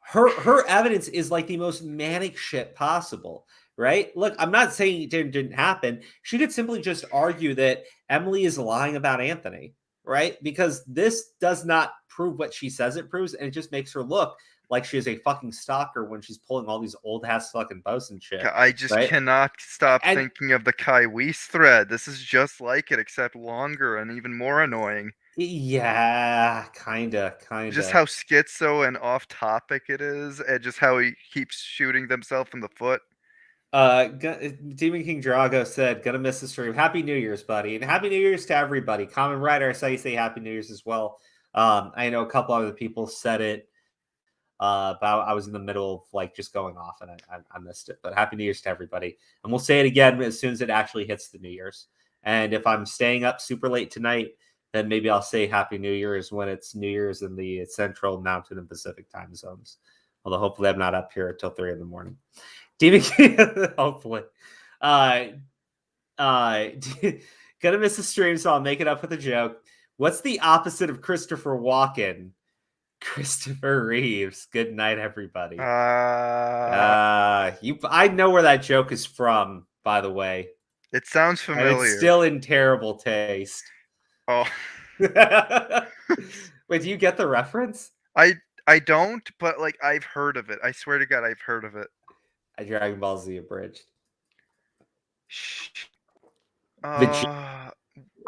her evidence is like the most manic shit possible, right? Look, I'm not saying it didn't happen. She could simply just argue that Emily is lying about Anthony, right? Because this does not prove what she says it proves, and it just makes her look like she is a fucking stalker when she's pulling all these old ass fucking posts and shit. I just cannot stop thinking of the Kai Weiss thread. This is just like it, except longer and even more annoying. Yeah, kinda. Just how schizo and off topic it is, and just how he keeps shooting himself in the foot. Demon King Drago said, "Gonna miss the stream. Happy New Year's, buddy, and Happy New Year's to everybody." Common Writer, I saw you say Happy New Year's as well. I know a couple other people said it. But I was in the middle of, like, just going off, and I missed it. But Happy New Year's to everybody, and we'll say it again as soon as it actually hits the New Year's. And if I'm staying up super late tonight, then maybe I'll say Happy New Year's when it's New Year's in the Central, Mountain, and Pacific time zones. Although hopefully I'm not up here until 3 a.m. Hopefully. Gonna miss the stream, so I'll make it up with a joke. What's the opposite of Christopher Walken? Christopher Reeves. Good night, everybody. I know where that joke is from, by the way. It sounds familiar. And it's still in terrible taste. Oh. Wait, do you get the reference? I don't, but, like, I've heard of it. I swear to God, I've heard of it. A Dragon Ball Z abridged.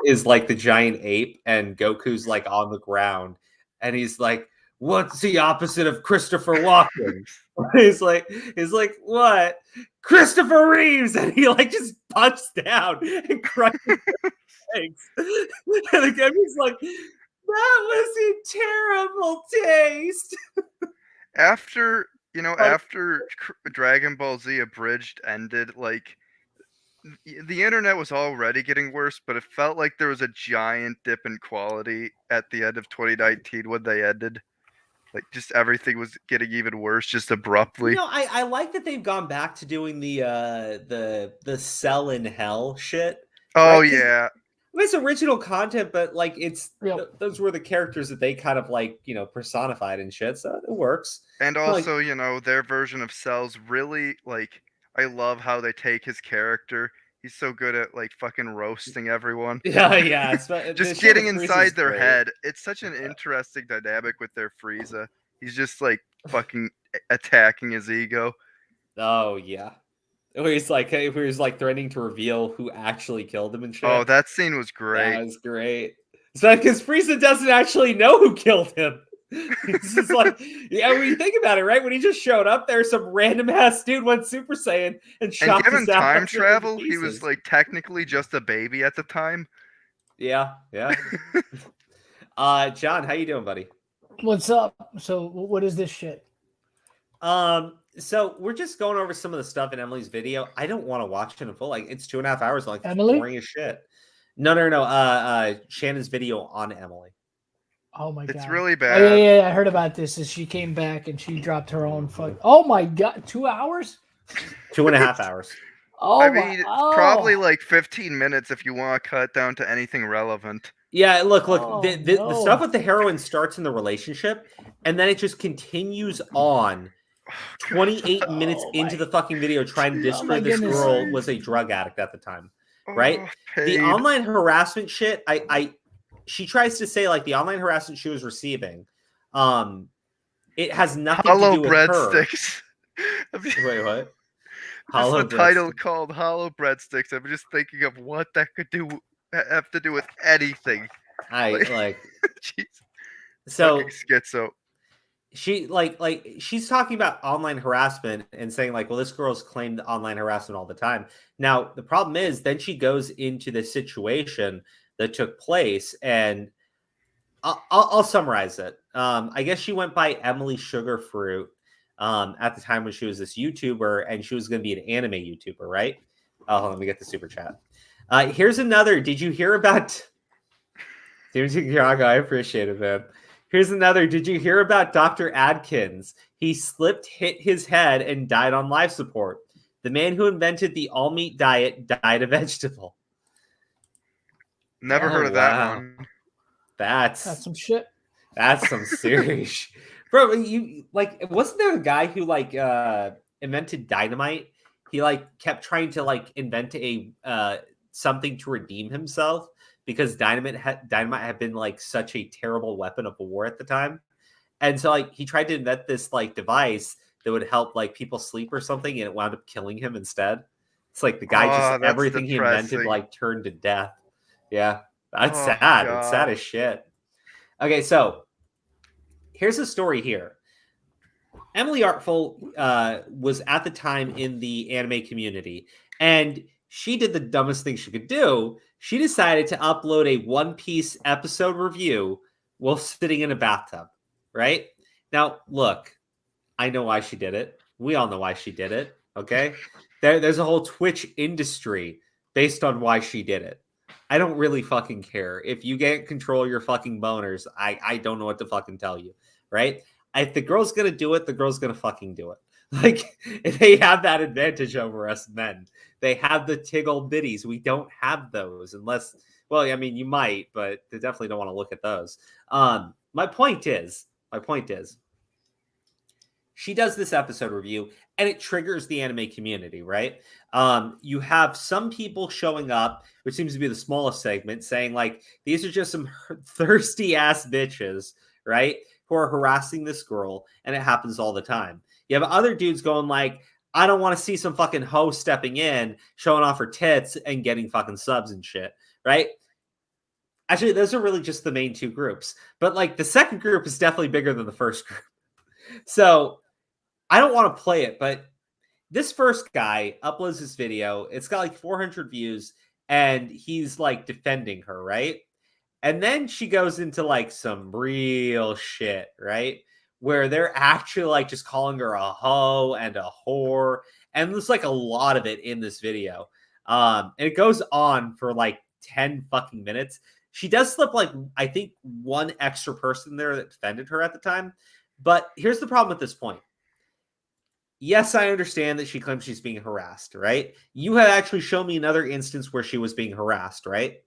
Is like the giant ape, and Goku's, like, on the ground, and he's like, "What's the opposite of Christopher Walken?" he's like, "What? Christopher Reeves!" And he, like, just punches down and crushes his legs. And again, he's like, "That was a terrible taste." After Dragon Ball Z Abridged ended, like, the internet was already getting worse, but it felt like there was a giant dip in quality at the end of 2019 when they ended. Like, just everything was getting even worse, just abruptly. I like that they've gone back to doing the Cell in Hell shit. Oh, right? yeah. It's original content, but, like, those were the characters that they kind of, like, personified and shit, so it works. And also, their version of Cell's really, like, I love how they take his character. He's so good at, like, fucking roasting everyone. Yeah. Just getting inside their head. It's such an interesting dynamic with their Frieza. He's just, like, fucking attacking his ego. Oh, yeah. where he's like threatening to reveal who actually killed him and shit. Oh, that scene was great. That was great. It's like because Frieza doesn't actually know who killed him. It's just like, yeah, when you think about it, right? When he just showed up there, some random ass dude went Super Saiyan and And chopped given his ass time into travel, he was pieces. like technically just a baby at the time. Yeah. John, how you doing, buddy? What's up? So what is this shit? So we're just going over some of the stuff in Emily's video. I don't want to watch it in full. Like it's 2.5 hours long. It's Emily? boring as shit. No. Shannon's video on Emily. Oh my god. It's really Oh bad. yeah. I heard about this. Is she came back and she dropped her own fuck. Oh my god, 2 hours? 2.5 hours. Oh I my. mean, Oh. probably like 15 minutes if you want to cut down to anything relevant. Yeah, look. Oh, The no. stuff with the heroine starts in the relationship, and then it just continues on 28 minutes Oh into my- the fucking video trying to Oh my disprove this goodness. girl was a drug addict at the time. Right? Oh, The paid. online harassment shit, she tries to say like the online harassment she was receiving, it has nothing Hollow to do with her. breadsticks. Wait, what? Just the title breadsticks. called Hollow Breadsticks. I'm just thinking of what that could have to do with anything. Jeez. So So schizo. she's talking about online harassment and saying like, well, this girl's claimed online harassment all the time. Now the problem is then she goes into the situation that took place, and I'll summarize it. I guess she went by Emily Sugarfruit at the time when she was this YouTuber, and she was going to be an anime YouTuber, right? Oh, let me get the super chat. Here's another. Did you hear about? I appreciate it, man. Here's another. Did you hear about Dr. Adkins? He slipped, hit his head, and died on life support. The man who invented the all-meat diet died a vegetable. Never Oh, heard of that wow. one. That's That's some shit. some serious sh- Bro, you like wasn't there a guy who like invented dynamite? He like kept trying to like invent a something to redeem himself because dynamite had been like such a terrible weapon of war at the time. And so like he tried to invent this like device that would help like people sleep or something, and it wound up killing him instead. It's like the guy Oh, just that's everything he invented depressing. like turned to death. Yeah. That's Oh, sad. It's sad God. as shit. Okay, so here's the story here. Emily Artful was at the time in the anime community, and she did the dumbest thing she could do. She decided to upload a One Piece episode review while sitting in a bathtub, right? Now, look, I know why she did it. We all know why she did it, okay? There's a whole Twitch industry based on why she did it. I don't really fucking care. If you can't control your fucking boners, I don't know what to fucking tell you, right? If the girl's gonna do it, the girl's gonna fucking do it. Like, they have that advantage over us men. They have the tiggle bitties. We don't have those unless, well, I mean, you might, but they definitely don't want to look at those. My point is, she does this episode review and it triggers the anime community, right? You have some people showing up, which seems to be the smallest segment, saying like, these are just some thirsty ass bitches, right? Who are harassing this girl, and it happens all the time. You have other dudes going like, I don't want to see some fucking hoe stepping in, showing off her tits and getting fucking subs and shit, right? Actually, those are really just the main two groups. But like the second group is definitely bigger than the first group. So I don't want to play it, but this first guy uploads this video. It's got like 400 views, and he's like defending her, right? And then she goes into like some real shit, right? Where they're actually like just calling her a hoe and a whore. And there's like a lot of it in this video. And it goes on for like 10 fucking minutes. She does slip like, I think, one extra person there that defended her at the time. But here's the problem at this point. Yes, I understand that she claims she's being harassed, right? You have actually shown me another instance where she was being harassed, right?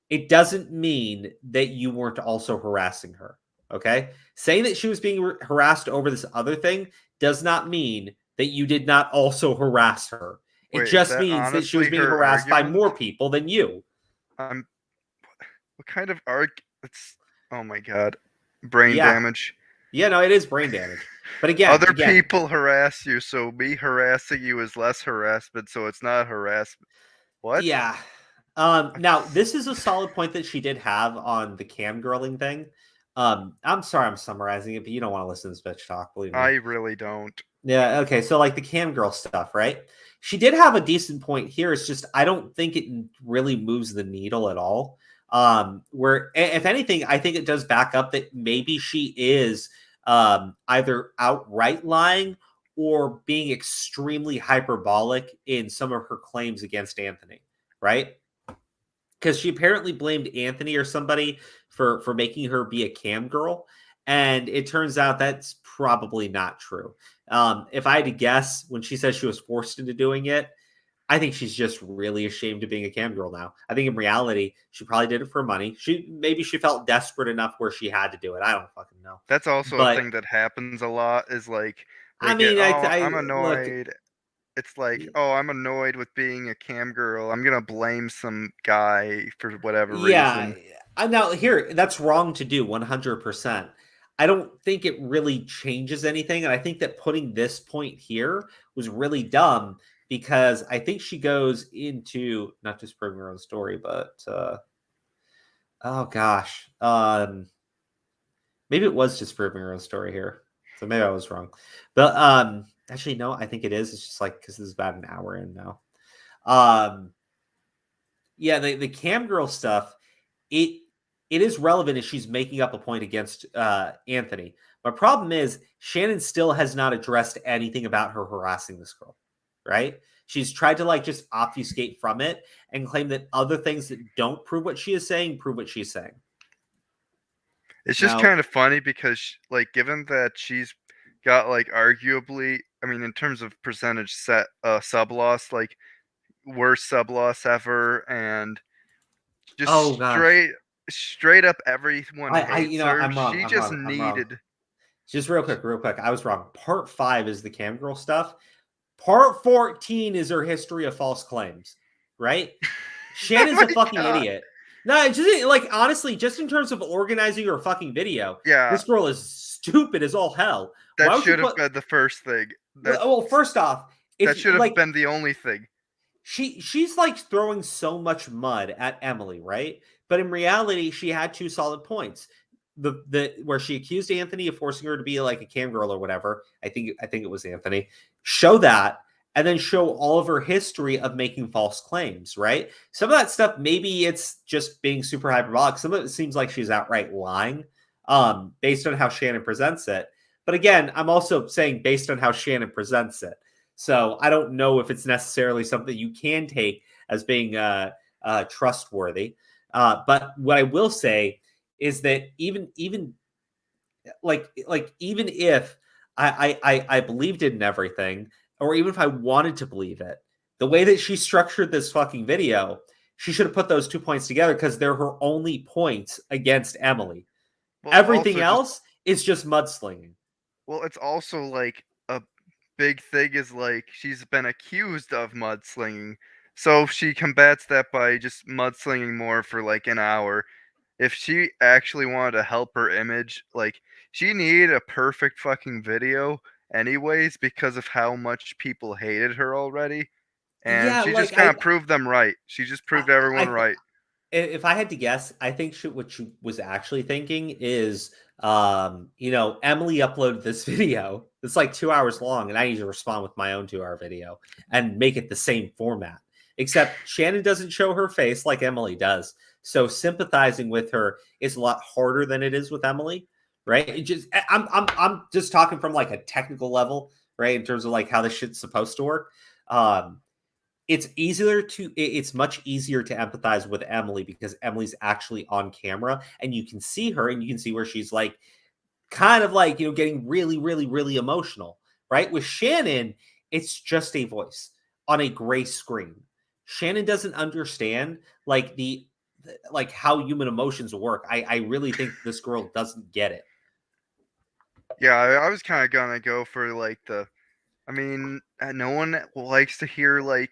It doesn't mean that you weren't also harassing her, okay? Saying that she was being harassed over this other thing does not mean that you did not also harass her. Wait, It is just that means that she was honestly being her harassed by argument? more people than you. What kind of It's, oh my god, brain Yeah. damage. Yeah, no, it is brain damage. But again, Other people harass you, so me harassing you is less harassment, so it's not harassment. What? Yeah. Now this is a solid point that she did have on the cam girling thing. I'm sorry I'm summarizing it, but you don't want to listen to this bitch talk, believe me. I really don't. Yeah, okay. So like the cam girl stuff, right? She did have a decent point here. It's just I don't think it really moves the needle at all. Where if anything, I think it does back up that maybe she is either outright lying or being extremely hyperbolic in some of her claims against Anthony, right? Because she apparently blamed Anthony or somebody for making her be a cam girl, and it turns out that's probably not true. If I had to guess, when she says she was forced into doing it, I think she's just really ashamed of being a cam girl now. I think in reality, she probably did it for money. Maybe she felt desperate enough where she had to do it. I don't fucking know. That's also But- a thing that happens a lot. Is like they I mean, get, I'm annoyed. It's like, oh, I'm annoyed with being a cam girl. I'm gonna blame some guy for whatever reason. Now here, that's wrong to do 100%. I don't think it really changes anything, and I think that putting this point here was really dumb because I think she goes into not just proving her own story, but oh gosh, maybe it was just proving her own story here. So maybe I was wrong, but actually no, I think it is. It's just like because this is about an hour in now. Yeah, the cam girl stuff. It is relevant as she's making up a point against Anthony. My problem is Shannon still has not addressed anything about her harassing this girl, right? She's tried to like just obfuscate from it and claim that other things that don't prove what she is saying prove what she's saying. It's just Now- kind of funny because, like, given that she's got like arguably, I mean, in terms of percentage sub loss, like worst sub loss ever, and just Oh, gosh. straight up everyone hates her. I'm wrong. She I'm just wrong. I'm wrong. needed. Just real quick. I was wrong. Part 5 is the cam girl stuff. Part 14 is her history of false claims, right? Shannon's Oh a my fucking God. idiot. No, it's just like honestly, just in terms of organizing her fucking video, Yeah, this girl is stupid as all hell. Why that would you should have put- been the first thing. Well, first off, That if should have like been the only thing. she's like throwing so much mud at Emily, right? But in reality, she had 2 solid points. The where she accused Anthony of forcing her to be like a cam girl or whatever. I think it was Anthony. Show that, and then show all of her history of making false claims, right? Some of that stuff, maybe it's just being super hyperbolic. Some of it seems like she's outright lying, based on how Shannon presents it. But again, I'm also saying based on how Shannon presents it. So I don't know if it's necessarily something you can take as being trustworthy. But what I will say is that even even if I believed it in everything, or even if I wanted to believe it, the way that she structured this fucking video, she should have put those 2 points together because they're her only points against Emily. Well, Everything also else is just mudslinging. Well, it's also like a big thing is like she's been accused of mudslinging. So she combats that by just mudslinging more for like an hour. If she actually wanted to help her image, like she needed a perfect fucking video anyways because of how much people hated her already. And Yeah, she like, just kind of proved them right. She just proved everyone right. If I had to guess, I think what she was actually thinking is, Emily uploaded this video. It's like 2 hours long, and I need to respond with my own 2-hour video and make it the same format. Except Shannon doesn't show her face like Emily does. So sympathizing with her is a lot harder than it is with Emily, right? I'm just talking from like a technical level, right? In terms of like how this shit's supposed to work. It's much easier to empathize with Emily because Emily's actually on camera and you can see her and you can see where she's like kind of like, getting really, really, really emotional, right? With Shannon, it's just a voice on a gray screen. Shannon doesn't understand like how human emotions work. I really think this girl doesn't get it. Yeah, I was kind of gonna go for like I mean, no one likes to hear like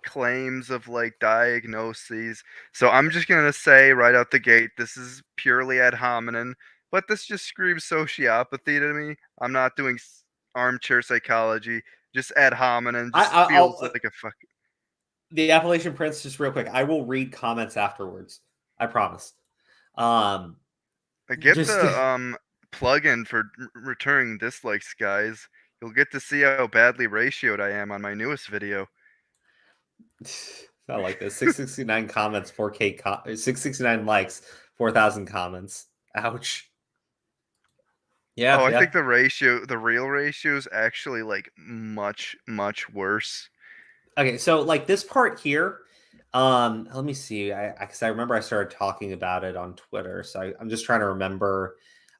claims of like diagnoses. So I'm just gonna say right out the gate, this is purely ad hominem. But this just screams sociopathy to me. I'm not doing armchair psychology. Just ad hominem. Just feels like a fucking. The Appalachian Prince, just real quick. I will read comments afterwards. I promise. I get the plugin for returning dislikes, guys. You'll get to see how badly ratioed I am on my newest video. I like this. 669 comments, 669 likes, 4,000 comments. Ouch. Yeah. Oh, I think the real ratio is actually like much, much worse. Okay, so like this part here, let me see. Because I remember I started talking about it on Twitter, so I'm just trying to remember.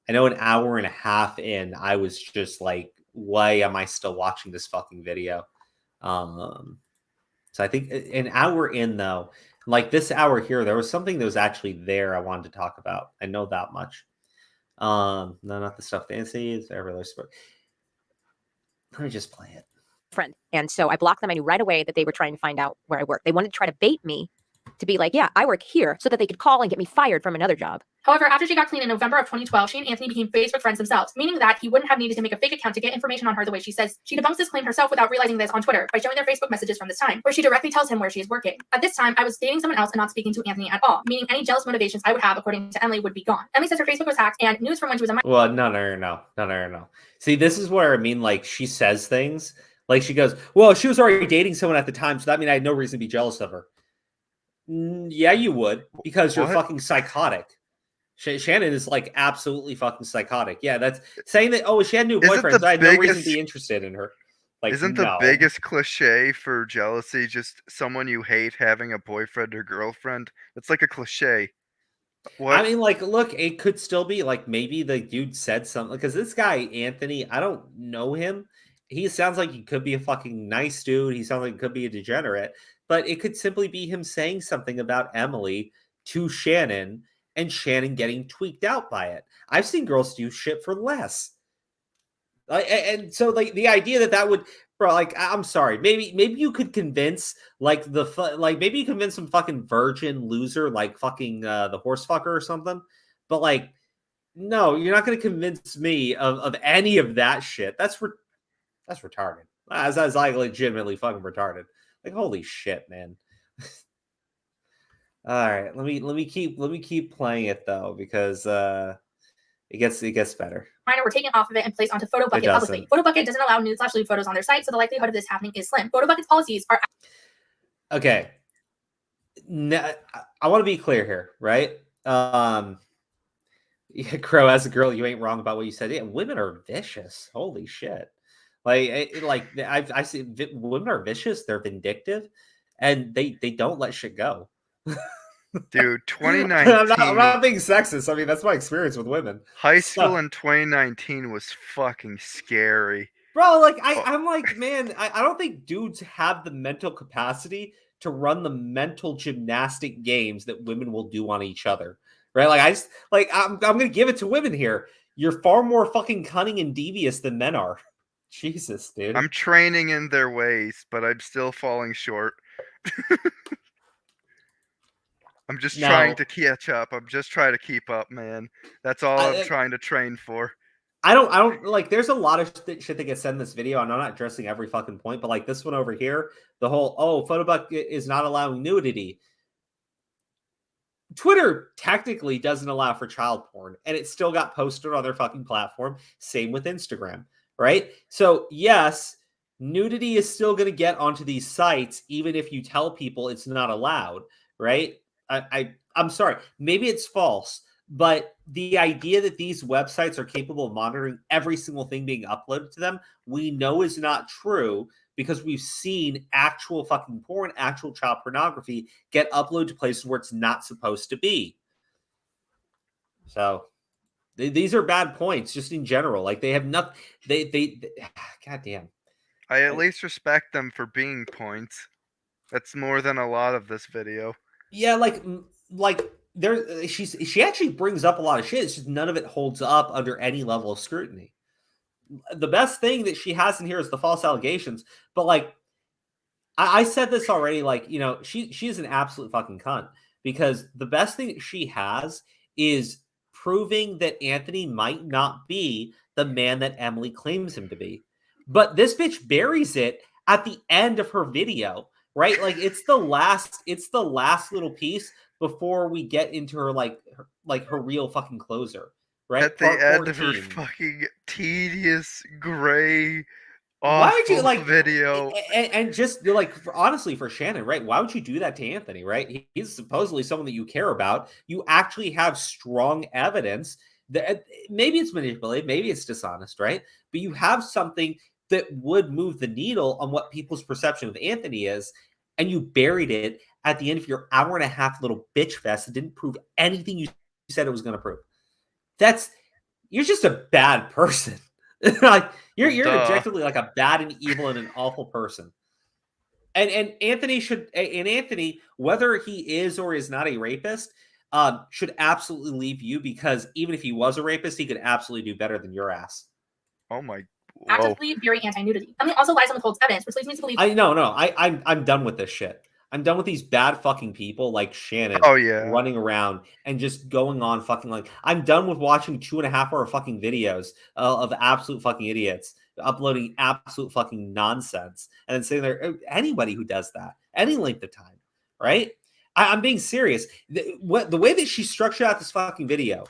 I know an hour and a half in, I was just like, why am I still watching this fucking video? So I think an hour in, though, like this hour here, there was something that was actually there I wanted to talk about. I know that much. No, not the stuff fancy. Let me just play it. Friend. And so I blocked them. I knew right away that they were trying to find out where I work. They wanted to try to bait me to be like, yeah, I work here, so that they could call and get me fired from another job. However, after she got clean in November of 2012, she and Anthony became Facebook friends themselves, meaning that he wouldn't have needed to make a fake account to get information on her the way she says. She debunks this claim herself without realizing this on Twitter by showing their Facebook messages from this time, where she directly tells him where she is working. At this time, I was dating someone else and not speaking to Anthony at all, meaning any jealous motivations I would have, according to Emily, would be gone. Emily says her Facebook was hacked, and news from when she was a minor. Well, no. See, this is where I mean, like, she says things. Like, she goes, well, she was already dating someone at the time, so that means I had no reason to be jealous of her. Yeah, you would, because you're fucking psychotic. Shannon is like absolutely fucking psychotic. Yeah, that's saying that. Oh, she had new boyfriends. I had no reason to be interested in her. Like, isn't the biggest cliche for jealousy just someone you hate having a boyfriend or girlfriend? It's like a cliche. What? I mean, like, look, it could still be like maybe the dude said something, because this guy Anthony, I don't know him. He sounds like he could be a fucking nice dude. He sounds like he could be a degenerate, but it could simply be him saying something about Emily to Shannon, and Shannon getting tweaked out by it. I've seen girls do shit for less. And so, like, the idea that would, bro, like, I'm sorry, maybe you could convince, like, maybe you convince some fucking virgin loser, like fucking the horse fucker or something. But, like, no, you're not going to convince me of any of that shit. That's retarded. As like legitimately fucking retarded. Like, holy shit, man. All right, let me keep playing it though, because it gets better. Minor were taken off of it and placed onto PhotoBucket publicly. PhotoBucket doesn't allow nude/lewd photos on their site, so the likelihood of this happening is slim. PhotoBucket's policies are okay. Now, I want to be clear here, right? Yeah, Crow, as a girl, you ain't wrong about what you said. Yeah, women are vicious. Holy shit! Like I see women are vicious. They're vindictive, and they don't let shit go. Dude, 2019. I'm not being sexist. I mean, that's my experience with women. High school in 2019 was fucking scary. Bro, like, I'm like, man, I don't think dudes have the mental capacity to run the mental gymnastic games that women will do on each other. Right? Like, I'm going to give it to women here. You're far more fucking cunning and devious than men are. Jesus, dude. I'm training in their ways, but I'm still falling short. I'm just trying to catch up. I'm just trying to keep up, man. That's all I'm trying to train for. I don't like, there's a lot of shit that gets said in this video, and I'm not addressing every fucking point, but like this one over here, the whole, PhotoBucket is not allowing nudity. Twitter technically doesn't allow for child porn, and it still got posted on their fucking platform. Same with Instagram, right? So yes, nudity is still going to get onto these sites, even if you tell people it's not allowed, right? I'm sorry, maybe it's false, but the idea that these websites are capable of monitoring every single thing being uploaded to them, we know is not true, because we've seen actual fucking porn, actual child pornography get uploaded to places where it's not supposed to be. So these are bad points just in general. Like, they have nothing, they goddamn. I at least respect them for being points. That's more than a lot of this video. Yeah, like there, she actually brings up a lot of shit. It's just none of it holds up under any level of scrutiny. The best thing that she has in here is the false allegations. But like, I said this already. Like, you know, she's an absolute fucking cunt, because the best thing that she has is proving that Anthony might not be the man that Emily claims him to be. But this bitch buries it at the end of her video, right? Like it's the last little piece before we get into her her real fucking closer, right? At the end of her fucking tedious, gray, why would you awful video. and just honestly for Shannon, right? Why would you do that to Anthony, right? He's supposedly someone that you care about. You actually have strong evidence that maybe it's manipulated, maybe it's dishonest, right? But you have something that would move the needle on what people's perception of Anthony is, and you buried it at the end of your hour and a half little bitch fest that didn't prove anything you said it was going to prove. You're just a bad person. Like you're objectively like a bad and evil and an awful person. And Anthony, whether he is or is not a rapist, should absolutely leave you, because even if he was a rapist, he could absolutely do better than your ass. Oh my. Whoa. Actively very anti-nudity. Emily also lies and withholds evidence, which leads me to believe. I'm done with this shit. I'm done with these bad fucking people like Shannon running around and just going on fucking I'm done with watching 2.5 hour fucking videos of absolute fucking idiots uploading absolute fucking nonsense and then sitting there. Anybody who does that, any length of time, right? I'm being serious. The way that she structured out this fucking video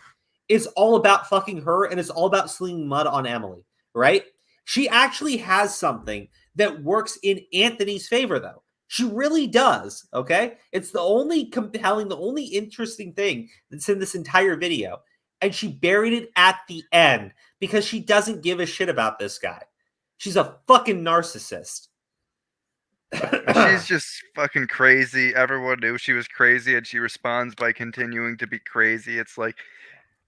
is all about fucking her, and it's all about slinging mud on Emily, right? She actually has something that works in Anthony's favor, though. She really does, okay? It's the only compelling, the only interesting thing that's in this entire video. And she buried it at the end because she doesn't give a shit about this guy. She's a fucking narcissist. She's just fucking crazy. Everyone knew she was crazy, and she responds by continuing to be crazy. It's like,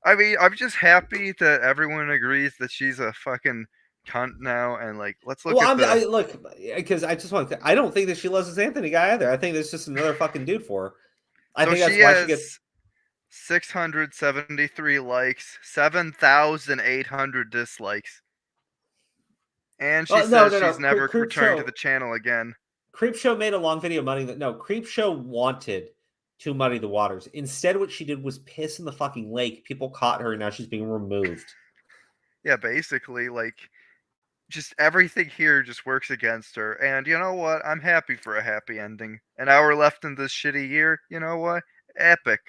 I mean, I'm just happy that everyone agrees that she's a fucking cunt now, and let's look because I just want to. I don't think that she loves this Anthony guy either. I think there's just another fucking dude for her. I think that's why she gets 673 likes, 7,800 dislikes, and she says she's never returning to the channel again. Creepshow made a long video Creepshow wanted to muddy the waters. Instead, what she did was piss in the fucking lake. People caught her, and now she's being removed. Yeah, basically, just everything here just works against her. And you know what? I'm happy for a happy ending. An hour left in this shitty year. You know what? Epic.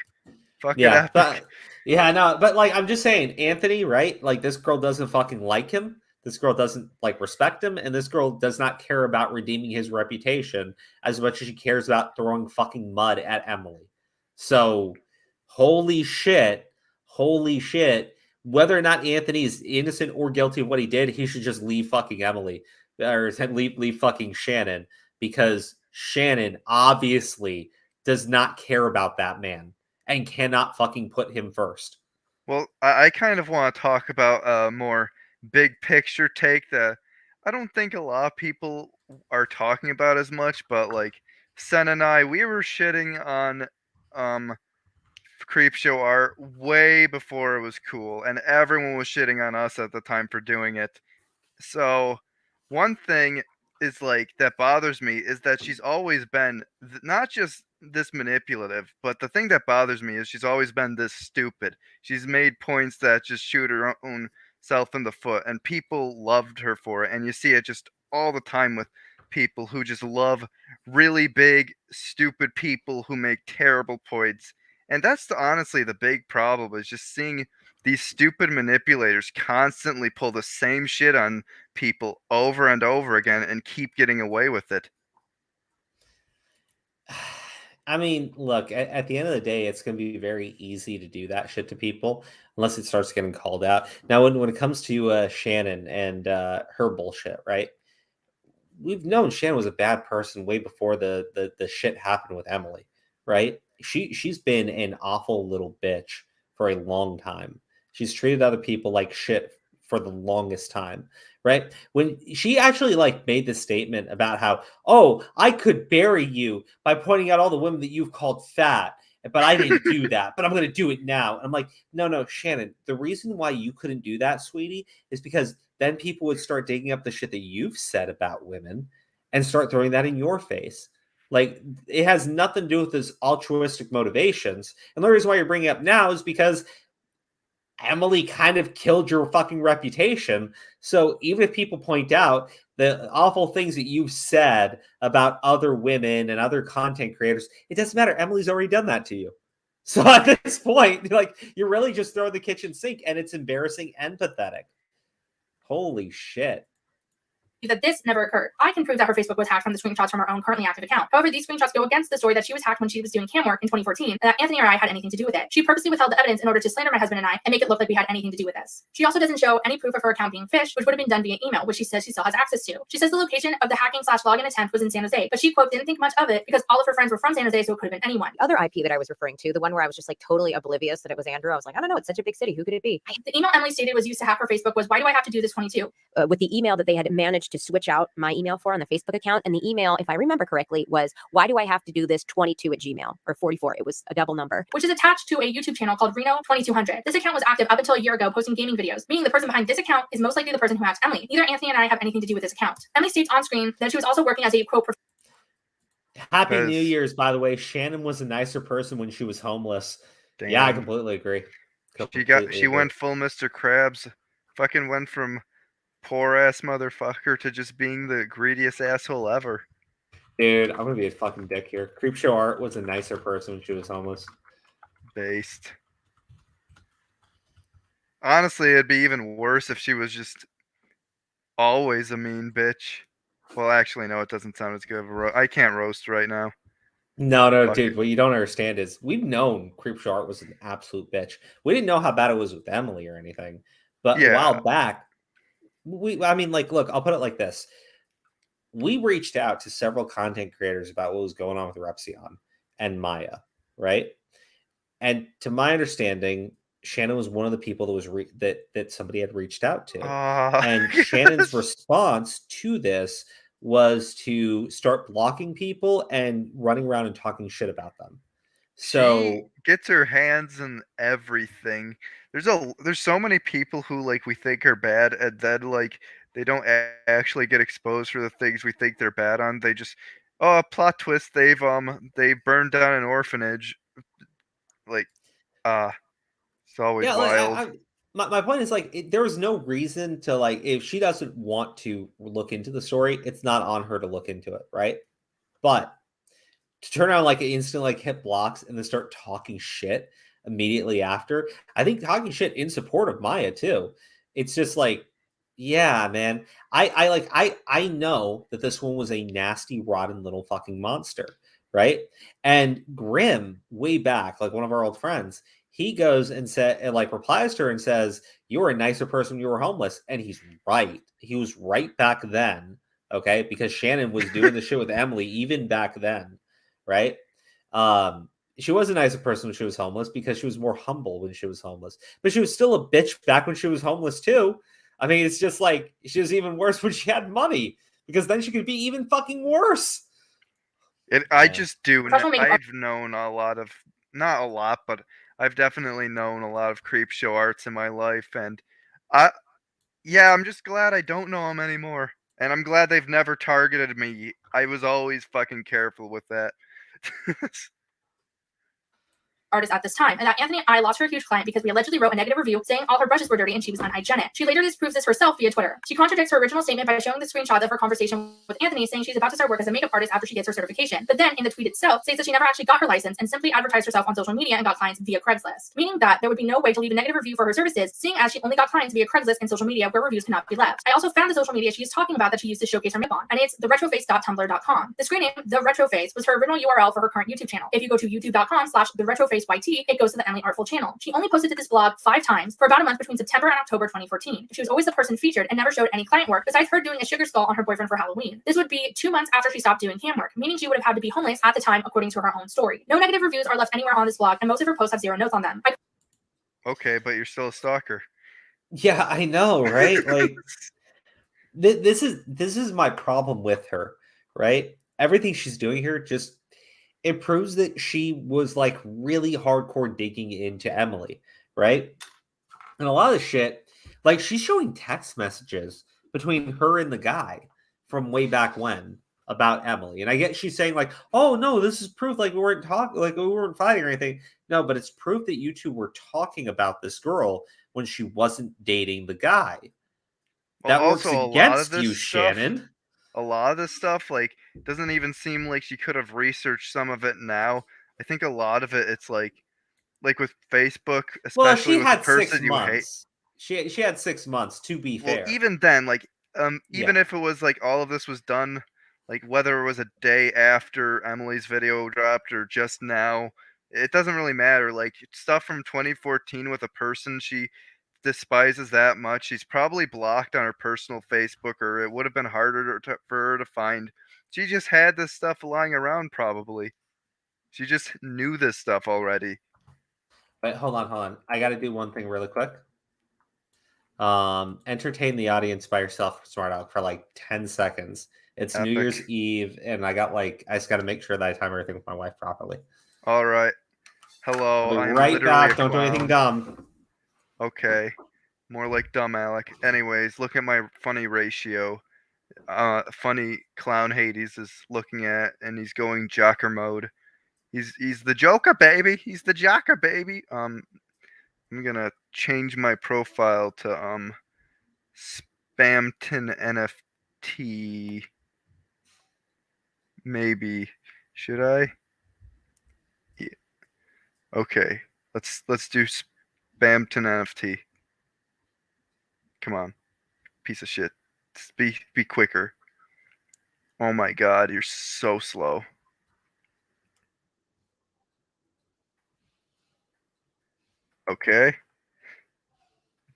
Fucking epic. But I'm just saying, Anthony, right? This girl doesn't fucking like him. This girl doesn't respect him. And this girl does not care about redeeming his reputation as much as she cares about throwing fucking mud at Emily. So, holy shit. Whether or not Anthony is innocent or guilty of what he did, he should just leave fucking Emily or leave fucking Shannon, because Shannon obviously does not care about that man and cannot fucking put him first. Well, I kind of want to talk about a more big picture take that I don't think a lot of people are talking about as much, but Sen and I, we were shitting on Creepshow art way before it was cool, and everyone was shitting on us at the time for doing it. So one thing is that bothers me is that she's always been not just this manipulative, but the thing that bothers me is she's always been this stupid. She's made points that just shoot her own self in the foot, and people loved her for it. And you see it just all the time with people who just love really big, stupid people who make terrible points. And that's honestly the big problem, is just seeing these stupid manipulators constantly pull the same shit on people over and over again and keep getting away with it. I mean, look, at the end of the day, it's going to be very easy to do that shit to people unless it starts getting called out. Now, when it comes to Shannon and her bullshit, right? We've known Shannon was a bad person way before the shit happened with Emily, right? She's been an awful little bitch for a long time. She's treated other people like shit for the longest time, right? When she actually made this statement about how, oh, I could bury you by pointing out all the women that you've called fat, but I didn't do that, but I'm going to do it now. And I'm like, no, Shannon, the reason why you couldn't do that, sweetie, is because then people would start digging up the shit that you've said about women and start throwing that in your face. It has nothing to do with this altruistic motivations. And the reason why you're bringing it up now is because Emily kind of killed your fucking reputation. So even if people point out the awful things that you've said about other women and other content creators, it doesn't matter. Emily's already done that to you. So at this point, like, you're really just throwing the kitchen sink, and it's embarrassing and pathetic. Holy shit. that this never occurred. I can prove that her Facebook was hacked from the screenshots from her own currently active account. However, these screenshots go against the story that she was hacked when she was doing cam work in 2014, and that Anthony or I had anything to do with it. She purposely withheld the evidence in order to slander my husband and I and make it look like we had anything to do with this. She also doesn't show any proof of her account being phished, which would have been done via email, which she says she still has access to. She says the location of the hacking/login attempt was in San Jose, but she, quote, didn't think much of it because all of her friends were from San Jose, so it could have been anyone. The other IP that I was referring to, the one where I was just like totally oblivious that it was Andrew, I was like, I don't know, it's such a big city. Who could it be? The email Emily stated was used to hack her Facebook was, why do I have to do this 22? With the email that they had managed to switch out my email for on the Facebook account. And the email, if I remember correctly, was, why do I have to do this 22 at Gmail or 44? It was a double number. Which is attached to a YouTube channel called Reno 2200. This account was active up until a year ago, posting gaming videos, meaning the person behind this account is most likely the person who hacked Emily. Neither Anthony and I have anything to do with this account. Emily states on screen that she was also working as a, quote, Happy New Year's, by the way. Shannon was a nicer person when she was homeless. Damn. Yeah, I completely agree. She went full Mr. Krabs. Fucking went from poor ass motherfucker to just being the greediest asshole ever. Dude, I'm gonna be a fucking dick here. Creepshow Art was a nicer person when she was homeless. Based. Honestly, it'd be even worse if she was just always a mean bitch. Well, actually, no, it doesn't sound as good of a I can't roast right now. No, Fuck dude, it. what you don't understand is we've known Creepshow Art was an absolute bitch. We didn't know how bad it was with Emily or anything. But a Yeah. while back, look, I'll put it like this. We reached out to several content creators about what was going on with Repsion and Maya, right? And to my understanding, Shannon was one of the people that was that somebody had reached out to. And Shannon's response to this was to start blocking people and running around and talking shit about them. So she gets her hands in everything. There's so many people who like we think are bad, and then like they don't actually get exposed for the things we think they're bad on. They just plot twist. They burned down an orphanage. Like it's always wild. My point is, like, there was no reason to, like, if she doesn't want to look into the story, it's not on her to look into it, right? But to turn around, like, instantly, like, hit blocks and then start talking shit immediately after, I think talking shit in support of Maya too. It's just like, yeah, man. I know that this one was a nasty, rotten little fucking monster, right? And Grim, way back, like one of our old friends, he goes and replies to her and says, "You were a nicer person when you were homeless." And he's right. He was right back then, okay? Because Shannon was doing the shit with Emily even back then, right? She was a nicer person when she was homeless because she was more humble when she was homeless. But she was still a bitch back when she was homeless too. I mean, it's just like she was even worse when she had money because then she could be even fucking worse. I just do. I've known a lot of, not a lot, but I've definitely known a lot of Creepshow Arts in my life, and I'm just glad I don't know them anymore, and I'm glad they've never targeted me. I was always fucking careful with that. Artist at this time, and that Anthony and I lost her a huge client because we allegedly wrote a negative review saying all her brushes were dirty and she was unhygienic. She later disproves this herself via Twitter. She contradicts her original statement by showing the screenshot of her conversation with Anthony saying she's about to start work as a makeup artist after she gets her certification. But then in the tweet itself states that she never actually got her license and simply advertised herself on social media and got clients via Craigslist, meaning that there would be no way to leave a negative review for her services, seeing as she only got clients via Craigslist and social media where reviews cannot be left. I also found the social media she is talking about that she used to showcase her makeup on, and it's theretroface.tumblr.com. The screen name, The Retroface, was her original URL for her current YouTube channel. If you go to youtube.com/theretrofaceyt, it goes to the Emily Artful channel. She only posted to this blog 5 times for about a month between September and October 2014. She was always the person featured and never showed any client work besides her doing a sugar skull on her boyfriend for Halloween. This would be 2 months after she stopped doing cam work, meaning she would have had to be homeless at the time according to her own story. No negative reviews are left anywhere on this blog, and most of her posts have 0 notes on them. Okay, but you're still a stalker. Yeah, I know, right? Like this is my problem with her, right? Everything she's doing here just it proves that she was like really hardcore digging into Emily, right? And a lot of the shit, like she's showing text messages between her and the guy from way back when about Emily. And I get she's saying like, oh no, this is proof like we weren't talking, like we weren't fighting or anything. No, but it's proof that you two were talking about this girl when she wasn't dating the guy. Well, That works also, a lot of against this you, stuff- Shannon. A lot of this stuff, like, doesn't even seem like she could have researched some of it now. I think a lot of it, it's like with Facebook, Well, especially she with the had 6 person you hate. months. She had 6 months, to be Well, fair. even then, like, Yeah. even if it was like all of this was done, like whether it was a day after Emily's video dropped or just now, it doesn't really matter. Like stuff from 2014 with a person she despises that much, she's probably blocked on her personal Facebook, or it would have been harder for her to find. She just had this stuff lying around, probably. She just knew this stuff already. But hold on. I got to do one thing really quick. Entertain the audience by yourself, Smart Aleck, for like 10 seconds. It's New Epic. Year's Eve, and I just got to make sure that I time everything with my wife properly. All right. Hello. I'll be I'm right literally back. a Don't do anything clown. dumb. Okay. More like dumb Alec. Anyways, look at my funny ratio. Funny clown Hades is looking at, and he's going Joker mode. He's the Joker, baby. He's the Joker, baby. I'm gonna change my profile to Spamton NFT. Maybe should I? Yeah. Okay. Let's do Spamton NFT. Come on, piece of shit. Be quicker. Oh my god, you're so slow. Okay.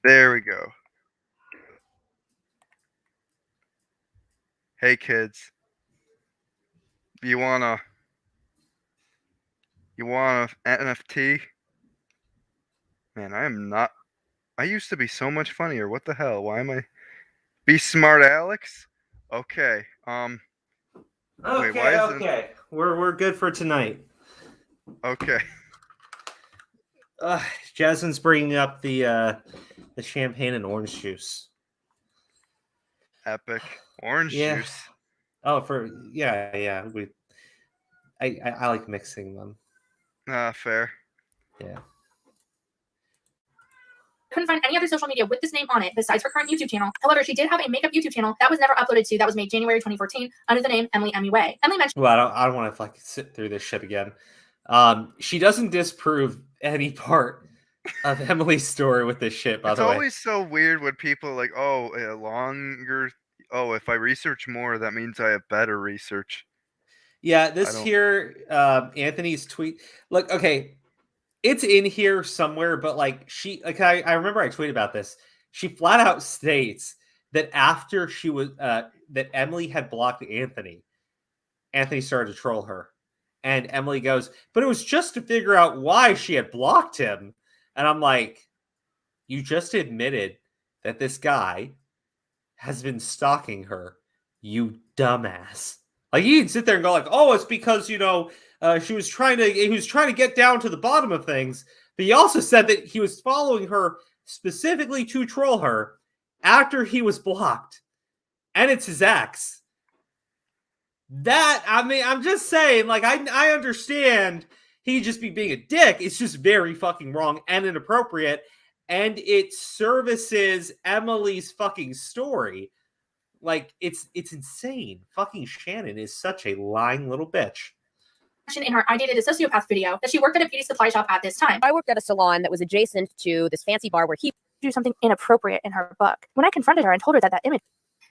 There we go. Hey kids. You want an NFT? Man, I used to be so much funnier. What the hell? Why am I Be Smart Alex? Okay. Wait, why isn't- Okay. We're good for tonight. Okay. Jasmine's bringing up the champagne and orange juice. Epic. Orange juice. Oh, yeah. I like mixing them. Fair. Yeah. Couldn't find any other social media with this name on it besides her current YouTube channel. However, she did have a makeup YouTube channel that was never uploaded to, that was made January 2014 under the name Emily MUA. Emily mentioned. Well, I don't want to like sit through this shit again. She doesn't disprove any part of Emily's story with this shit. By It's the way, always so weird when people are like, oh, longer. Oh, if I research more, that means I have better research. yeah. This here, Anthony's tweet. Look, okay, it's in here somewhere, but like I remember I tweeted about this. She flat out states that after she was that Emily had blocked Anthony started to troll her. And Emily goes, but it was just to figure out why she had blocked him. And I'm like, you just admitted that this guy has been stalking her, you dumbass. Like, you can sit there and go like, oh, it's because, he was trying to get down to the bottom of things. But he also said that he was following her specifically to troll her after he was blocked. And it's his ex. I'm just saying, like, I understand he'd just be being a dick. It's just very fucking wrong and inappropriate. And it services Emily's fucking story. Like, it's insane. Fucking Shannon is such a lying little bitch. In her I Dated a Sociopath video that she worked at a beauty supply shop at this time. I worked at a salon that was adjacent to this fancy bar where he Do something inappropriate in her book. When I confronted her and told her that image,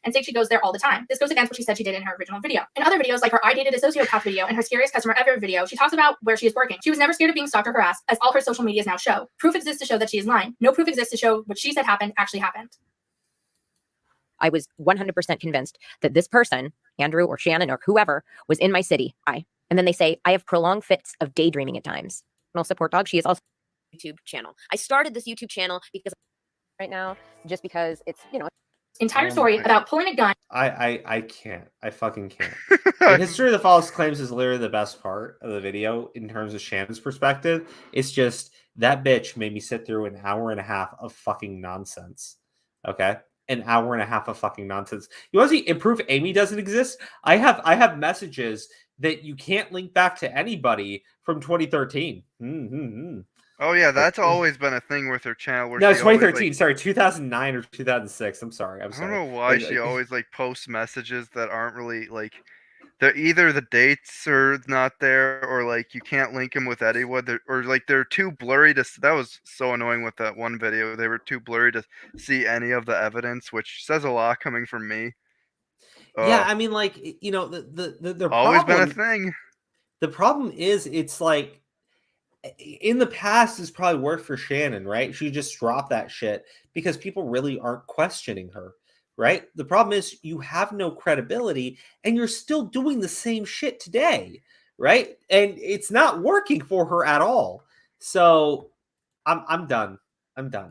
and say she goes there all the time. This goes against what she said she did in her original video. In other videos, like her I Dated a Sociopath video and her Scariest Customer Ever video, she talks about where she is working. She was never scared of being stalked or harassed, as all her social medias now show. Proof exists to show that she is lying. No proof exists to show what she said happened actually happened. I was 100% convinced that this person, Andrew or Shannon or whoever, was in my city. And then they say, I have prolonged fits of daydreaming at times. Support dog. She is also YouTube channel. I started this YouTube channel because right now, just because it's, Entire story about pulling a gun. I can't. I fucking can't. The history of the false claims is literally the best part of the video in terms of Shannon's perspective. It's just that bitch made me sit through an hour and a half of fucking nonsense. Okay? an hour and a half of fucking nonsense. You want to see improve Amy doesn't exist? I have messages that you can't link back to anybody from 2013. Oh yeah, that's always been a thing with her channel. Where No, she it's always, 2013. Sorry, 2009 or 2006. I'm sorry. I don't know why she always posts messages that aren't really they're either the dates are not there, or you can't link them with anyone, or they're too blurry to. That was so annoying with that one video. They were too blurry to see any of the evidence, which says a lot coming from me. Yeah, I mean, the always problem, been a thing. The problem is, it's like in the past, it's probably worked for Shannon, right? She just dropped that shit because people really aren't questioning her, right? The problem is you have no credibility and you're still doing the same shit today, right? And it's not working for her at all. So I'm done. I'm done.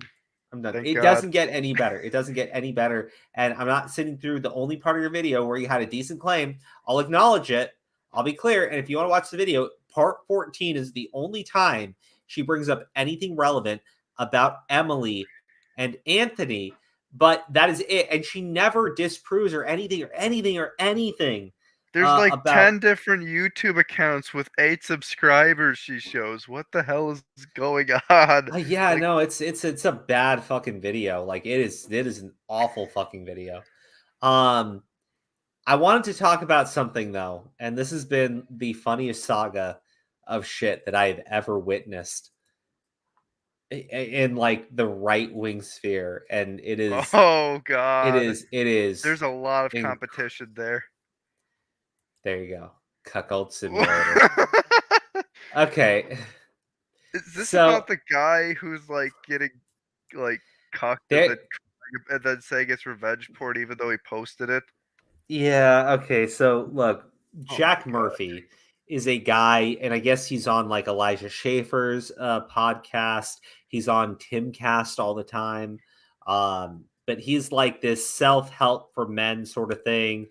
Thank It God. doesn't get any better. It doesn't get any better. And I'm not sitting through the only part of your video where you had a decent claim. I'll acknowledge it. I'll be clear. And if you want to watch the video, part 14 is the only time she brings up anything relevant about Emily and Anthony. But that is it. And she never disproves or anything. There's about 10 different YouTube accounts with 8 subscribers she shows. What the hell is going on? Yeah, no, it's a bad fucking video. It is an awful fucking video. I wanted to talk about something though, and this has been the funniest saga of shit that I have ever witnessed in the right-wing sphere, and it is Oh God. It is There's a lot of competition there. There you go. Cuckold Simulator. Okay. Is this about the guy who's getting cucked and then saying it's revenge porn even though he posted it? Yeah, okay. So look, Jack Murphy is a guy, and I guess he's on Elijah Schaefer's podcast. He's on Timcast all the time. But he's this self-help for men sort of thing,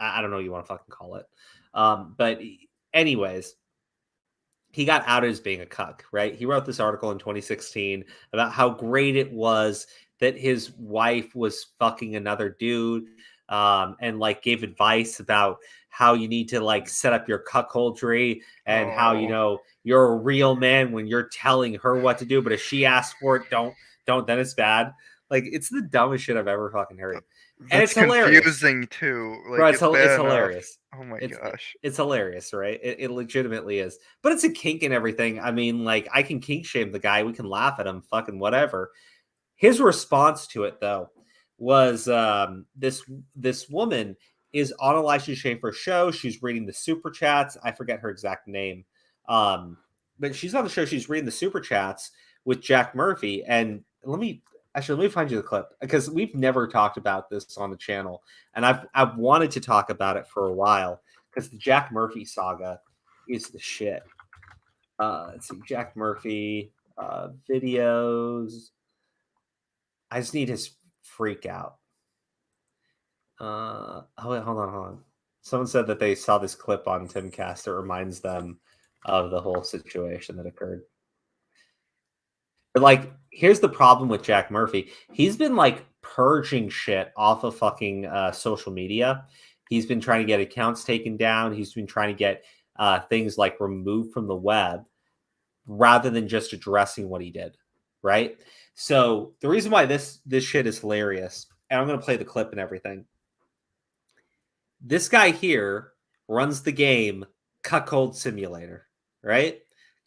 I don't know what you want to fucking call it. But anyways, he got outed as being a cuck, right? He wrote this article in 2016 about how great it was that his wife was fucking another dude, and gave advice about how you need to set up your cuckoldry and how you're a real man when you're telling her what to do, but if she asks for it, don't, then it's bad. It's the dumbest shit I've ever fucking heard. And it's confusing too. Bro, it's hilarious. Oh my gosh. It's hilarious, right? It legitimately is. But it's a kink and everything. I mean, I can kink shame the guy. We can laugh at him, fucking whatever. His response to it, though, was this woman is on Elijah Schaefer's show. She's reading the super chats. I forget her exact name. But she's on the show. She's reading the super chats with Jack Murphy. And let me find you the clip, because we've never talked about this on the channel, and I've wanted to talk about it for a while, because the Jack Murphy saga is the shit. Let's see, Jack Murphy videos. I just need his freak out. Oh wait, hold on. Someone said that they saw this clip on Timcast that reminds them of the whole situation that occurred. But here's the problem with Jack Murphy. He's been purging shit off of fucking social media. He's been trying to get accounts taken down. He's been trying to get things removed from the web, rather than just addressing what he did, right? So the reason why this shit is hilarious, and I'm going to play the clip and everything. This guy here runs the game Cuckold Simulator, right?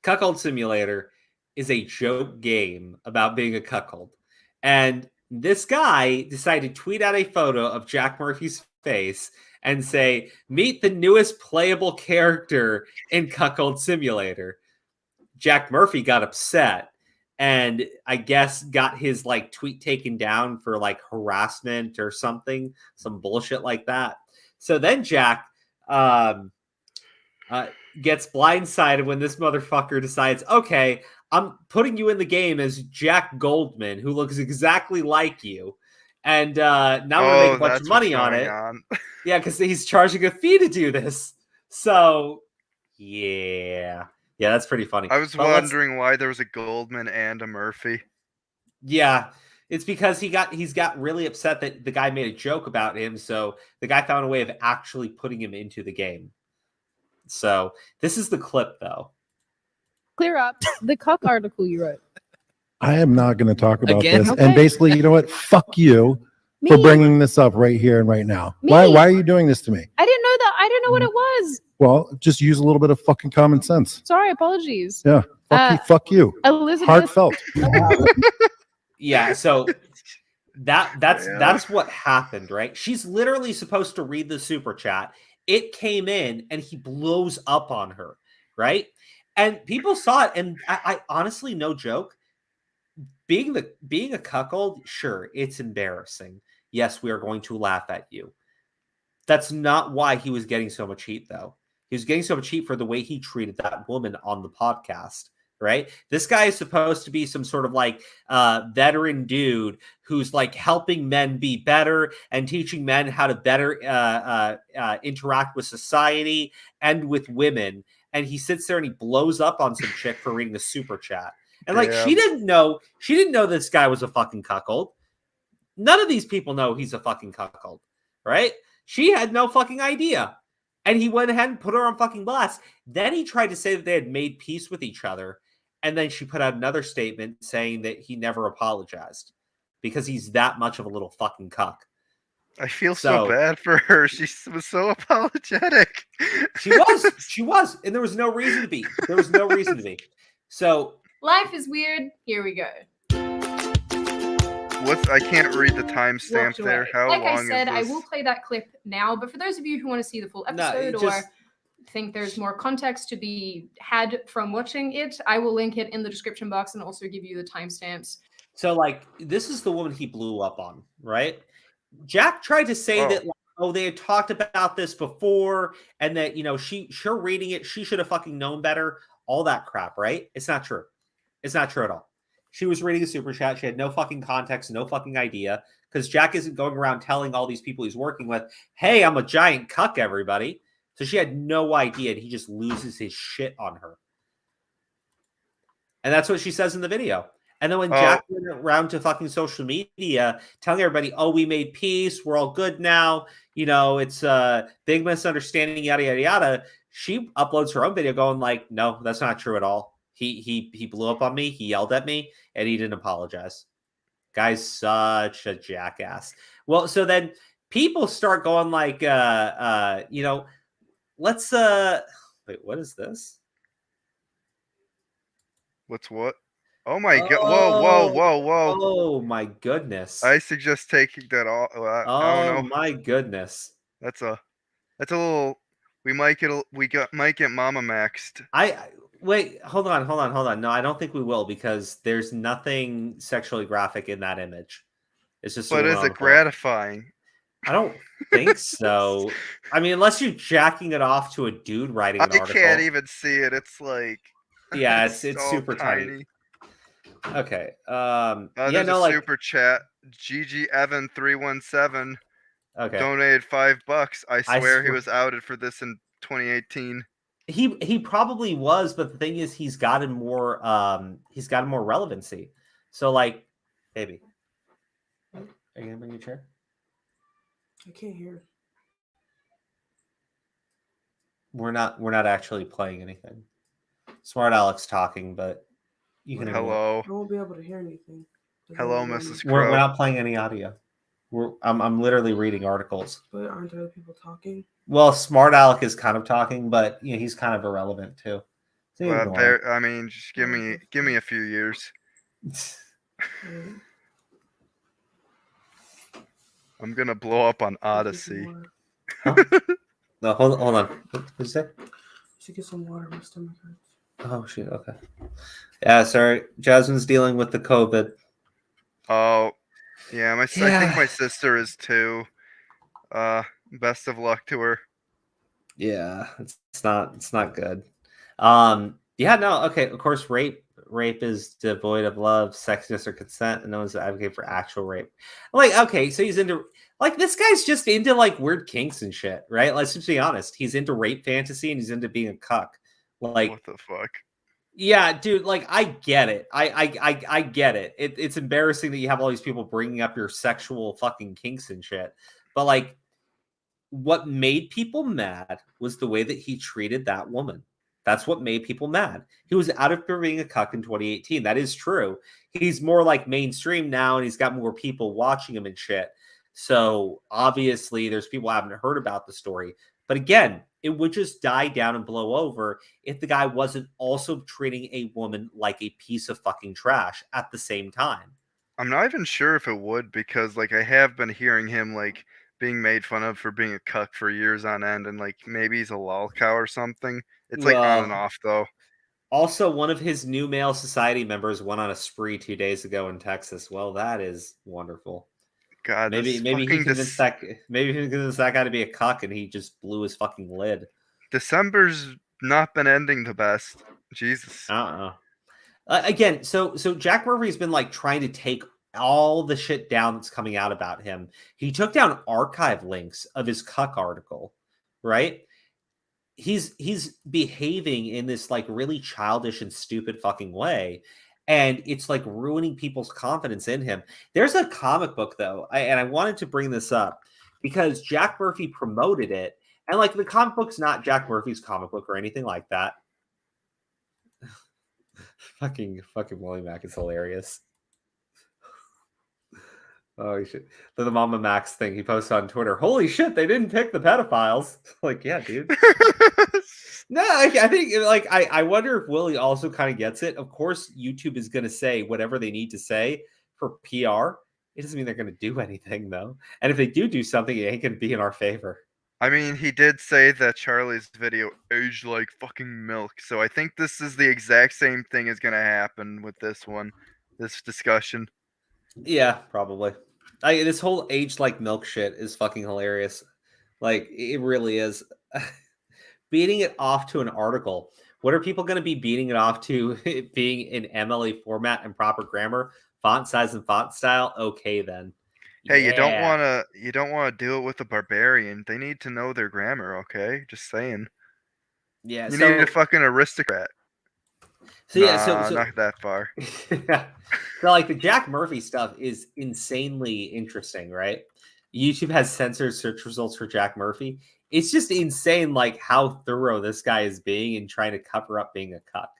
Cuckold Simulator is a joke game about being a cuckold. And this guy decided to tweet out a photo of Jack Murphy's face and say, "Meet the newest playable character in Cuckold Simulator." Jack Murphy got upset and I guess got his tweet taken down for harassment or something, some bullshit like that. So then Jack gets blindsided when this motherfucker decides, okay, I'm putting you in the game as Jack Goldman, who looks exactly like you. And now we're going to make a bunch of money on it. Yeah, because he's charging a fee to do this. So, yeah. Yeah, that's pretty funny. I was wondering why there was a Goldman and a Murphy. Yeah. It's because he's got really upset that the guy made a joke about him, so the guy found a way of actually putting him into the game. So this is the clip, though. Clear up the cuck article you wrote. I am not going to talk about Again? this. Okay. And basically, you know what? Fuck you for bringing this up right here and right now. Me? Why are you doing this to me? I didn't know that. I didn't know what it was. Well, just use a little bit of fucking common sense. Sorry, apologies. Yeah. Fuck you. Elizabeth. Heartfelt. Yeah, so that's what happened, right? She's literally supposed to read the super chat. It came in and he blows up on her, right? And people saw it, and I honestly, no joke, being a cuckold, sure, it's embarrassing. Yes, we are going to laugh at you. That's not why he was getting so much heat, though. He was getting so much heat for the way he treated that woman on the podcast, right? This guy is supposed to be some sort of like veteran dude who's like helping men be better and teaching men how to better interact with society and with women. And he sits there and he blows up on some chick for reading a super chat. And like, she didn't know this guy was a fucking cuckold. None of these people know he's a fucking cuckold, right? She had no fucking idea. And he went ahead and put her on fucking blast. Then he tried to say that they had made peace with each other. And then she put out another statement saying that he never apologized because he's that much of a little fucking cuck. I feel so bad for her. She was so apologetic. She was. And there was no reason to be. So life is weird. Here we go. I can't read the timestamp there. How like long I said, is this? I will play that clip now, but for those of you who want to see the full episode or think there's more context to be had from watching it, I will link it in the description box and also give you the timestamps. So, like, this is the woman he blew up on, right? Jack tried to say that, like, they had talked about this before, and that, you know, her reading it, she should have fucking known better. All that crap, right? It's not true. It's not true at all. She was reading a super chat. She had no fucking context, no fucking idea, because Jack isn't going around telling all these people he's working with, hey, I'm a giant cuck, everybody. So she had no idea, and he just loses his shit on her. And that's what she says in the video. And then when Jack went around to fucking social media telling everybody, oh, we made peace, we're all good now, you know, it's a big misunderstanding, yada, yada, yada, she uploads her own video going like, no, that's not true at all. He blew up on me, he yelled at me, and he didn't apologize. Guy's such a jackass. Well, so then people start going like, you know, let's, wait, what is this? What's what? Oh my god! Whoa! Oh my goodness! I suggest taking that off. I don't know. My goodness! That's a little. We might get Mama maxed. Wait. Hold on. No, I don't think we will because there's nothing sexually graphic in that image. It's just. But is it gratifying? I don't think so. I mean, unless you're jacking it off to a dude writing an article. I can't even see it. It's like. Yeah, it's super tiny. Okay. There's a super chat. GG Evan 317. Okay. Donated $5. I swear he was outed for this in 2018. He probably was, but the thing is, he's gotten more relevancy. So, like, baby, are you gonna bring your chair? I can't hear. We're not actually playing anything. Smart Alex talking, but you can. Hello. I won't be able to hear anything. Hello, Mrs. Crow. We're not playing any audio. I'm literally reading articles. But aren't other people talking? Well, Smart Alec is kind of talking, but you know, he's kind of irrelevant too. So I mean, just give me a few years. I'm gonna blow up on Odyssey. Huh? No, hold on. What did you say? Should get some water. My stomach hurts. Oh shit. Okay. Yeah, sorry. Jasmine's dealing with the COVID. Oh, yeah. I think my sister is too. Best of luck to her. Yeah, it's not good. Yeah, no. Okay. Of course, rape is devoid of love, sexiness, or consent, and no one's advocating for actual rape. Like, okay, so he's into like this guy's just into like weird kinks and shit, right? Let's just be honest. He's into rape fantasy and he's into being a cuck. Like, what the fuck? Yeah, dude, like I get it. I get it. It's embarrassing that you have all these people bringing up your sexual fucking kinks and shit. But like what made people mad was the way that he treated that woman. That's what made people mad. He was out of being a cuck in 2018. That is true. He's more like mainstream now and he's got more people watching him and shit. So obviously there's people who haven't heard about the story. But again, it would just die down and blow over if the guy wasn't also treating a woman like a piece of fucking trash at the same time. I'm not even sure if it would, because like I have been hearing him like being made fun of for being a cuck for years on end, and like maybe he's a lol cow or something. It's like on and Well, off though. also, one of his new male society members went on a spree 2 days ago in Texas. Well, that is wonderful. God, Maybe this maybe he fucking convinced that guy to be a cuck and he just blew his fucking lid. December's not been ending the best. Jesus. Again, so Jack Murphy's been like trying to take all the shit down that's coming out about him. He took down archive links of his cuck article, right? He's behaving in this like really childish and stupid fucking way, and it's like ruining people's confidence in him. There's a comic book though, and I wanted to bring this up because Jack Murphy promoted it, and like the comic book's not Jack Murphy's comic book or anything like that. fucking Willie Mac is hilarious. Oh shit! The Mama Max thing he posted on Twitter. Holy shit! They didn't pick the pedophiles. Like, yeah, dude. No, I think like I wonder if Willie also kind of gets it. Of course, YouTube is going to say whatever they need to say for PR. It doesn't mean they're going to do anything though. And if they do something, it ain't going to be in our favor. I mean, he did say that Charlie's video aged like fucking milk. So I think this is the exact same thing is going to happen with this one, this discussion. Yeah, probably. This whole aged like milk shit is fucking hilarious. Like, it really is. Beating it off to an article. What are people going to be beating it off to? It being in MLA format and proper grammar, font size and font style? Okay, then. Hey, Yeah. you don't wanna do it with a barbarian. They need to know their grammar, okay? Just saying. Yeah, You so need a fucking aristocrat. so yeah, so not that far. So like the Jack Murphy stuff is insanely interesting, right? YouTube has censored search results for Jack Murphy. It's just insane, like how thorough this guy is being and trying to cover up being a cuck.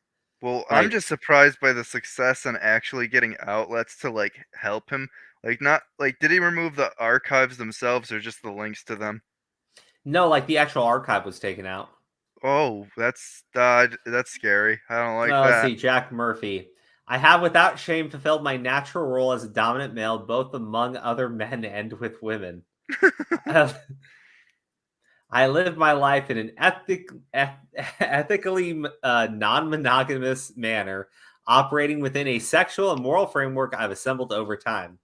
Well, Like, I'm just surprised by the success and actually getting outlets to like help him. Like, not like, did he remove the archives themselves or just the links to them? no, like the actual archive was taken out. Oh, that's scary. I don't like Let's that. see, Jack Murphy. I have without shame fulfilled my natural role as a dominant male, both among other men and with women. I live my life in an ethically non-monogamous manner, operating within a sexual and moral framework I've assembled over time.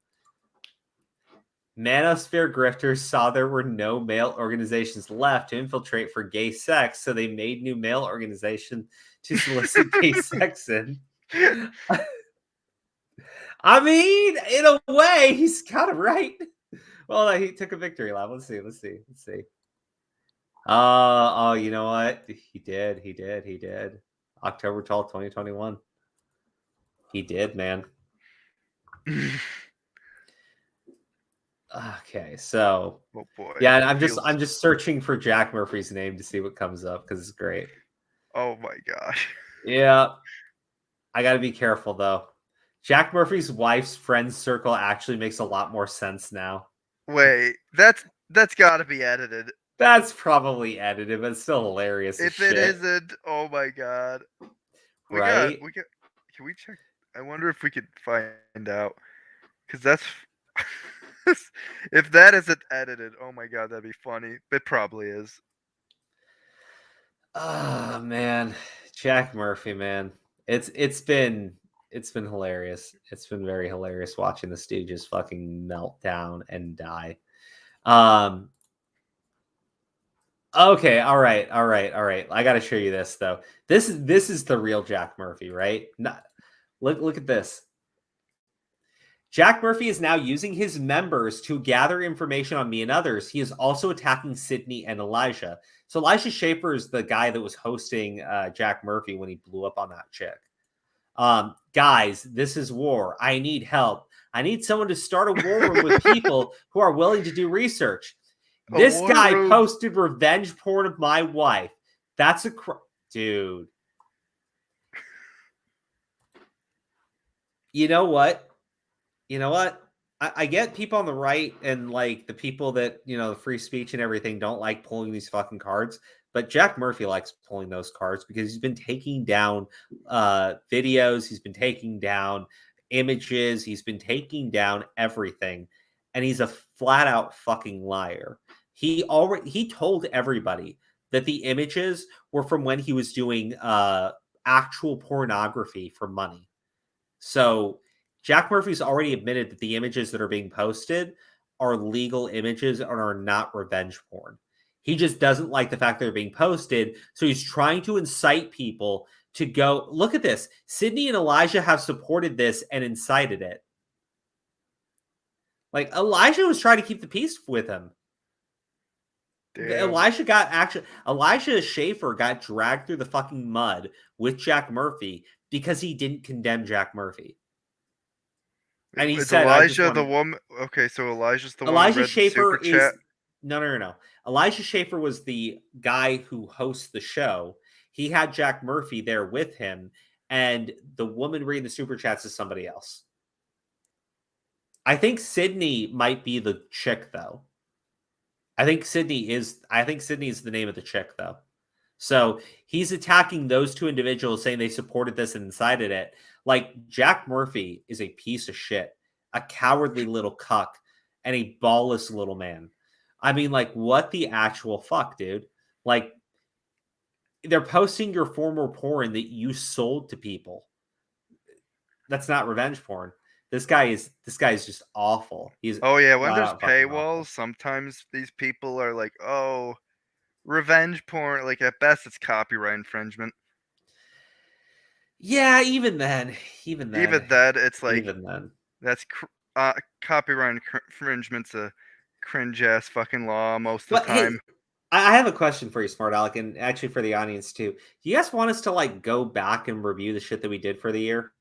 Manosphere grifters saw there were no male organizations left to infiltrate for gay sex, so they made new male organizations to solicit gay sex in. I mean, in a way, he's kind of right. Well, he took a victory lap. Let's see. Oh, you know what? He did. October 12th, 2021. He did, man. Okay, so Oh boy. yeah, I'm just searching for Jack Murphy's name to see what comes up because it's great. Oh my gosh. Yeah, I got to be careful though. Jack Murphy's wife's friends circle actually makes a lot more sense now. Wait, that's got to be edited. That's probably edited, but it's still hilarious. If it isn't, oh my god. Right? Can we check? I wonder if we could find out. Because that's. If that isn't edited, oh my god, that'd be funny. It probably is. Oh man, Jack Murphy, man. It's been hilarious. It's been very hilarious watching this dude just fucking melt down and die. Okay, all right. I got to show you this though. This is the real Jack Murphy, right? Look at this. Jack Murphy is now using his members to gather information on me and others. He is also attacking Sydney and Elijah. So Elijah Schaefer is the guy that was hosting Jack Murphy when he blew up on that chick. Guys, this is war. I need help. I need someone to start a war room with people who are willing to do research. This guy posted revenge porn of my wife. That's a dude. You know what? I get people on the right and like the people that, the free speech and everything don't like pulling these fucking cards. But Jack Murphy likes pulling those cards because he's been taking down videos. He's been taking down images. He's been taking down everything. And he's a flat out fucking liar. He told everybody that the images were from when he was doing actual pornography for money. So Jack Murphy's already admitted that the images that are being posted are legal images and are not revenge porn. He just doesn't like the fact they're being posted. So he's trying to incite people to go, look at this. Sydney and Elijah have supported this and incited it. Like Elijah was trying to keep the peace with him. Damn. Elijah Schaefer got dragged through the fucking mud with Jack Murphy because he didn't condemn Jack Murphy. And he said, Elijah the woman. Okay, so Elijah's the one. Elijah Schaefer is no. Elijah Schaefer was the guy who hosts the show. He had Jack Murphy there with him, and the woman reading the super chats is somebody else. I think Sydney might be the chick, though. I think Sydney is the name of the chick, though. So he's attacking those two individuals, saying they supported this and incited it. Like, Jack Murphy is a piece of shit, a cowardly little cuck, and a ballless little man. I mean, like, what the actual fuck, dude? Like, they're posting your former porn that you sold to people. That's not revenge porn. This guy is just awful. When there's paywalls, sometimes these people are like, oh, revenge porn. Like, at best, it's copyright infringement. Yeah, even then, it's like, that's copyright infringement's a cringe ass fucking law most of the time. Hey, I have a question for you, Smart Alec, and actually for the audience too. Do you guys want us to like go back and review the shit that we did for the year?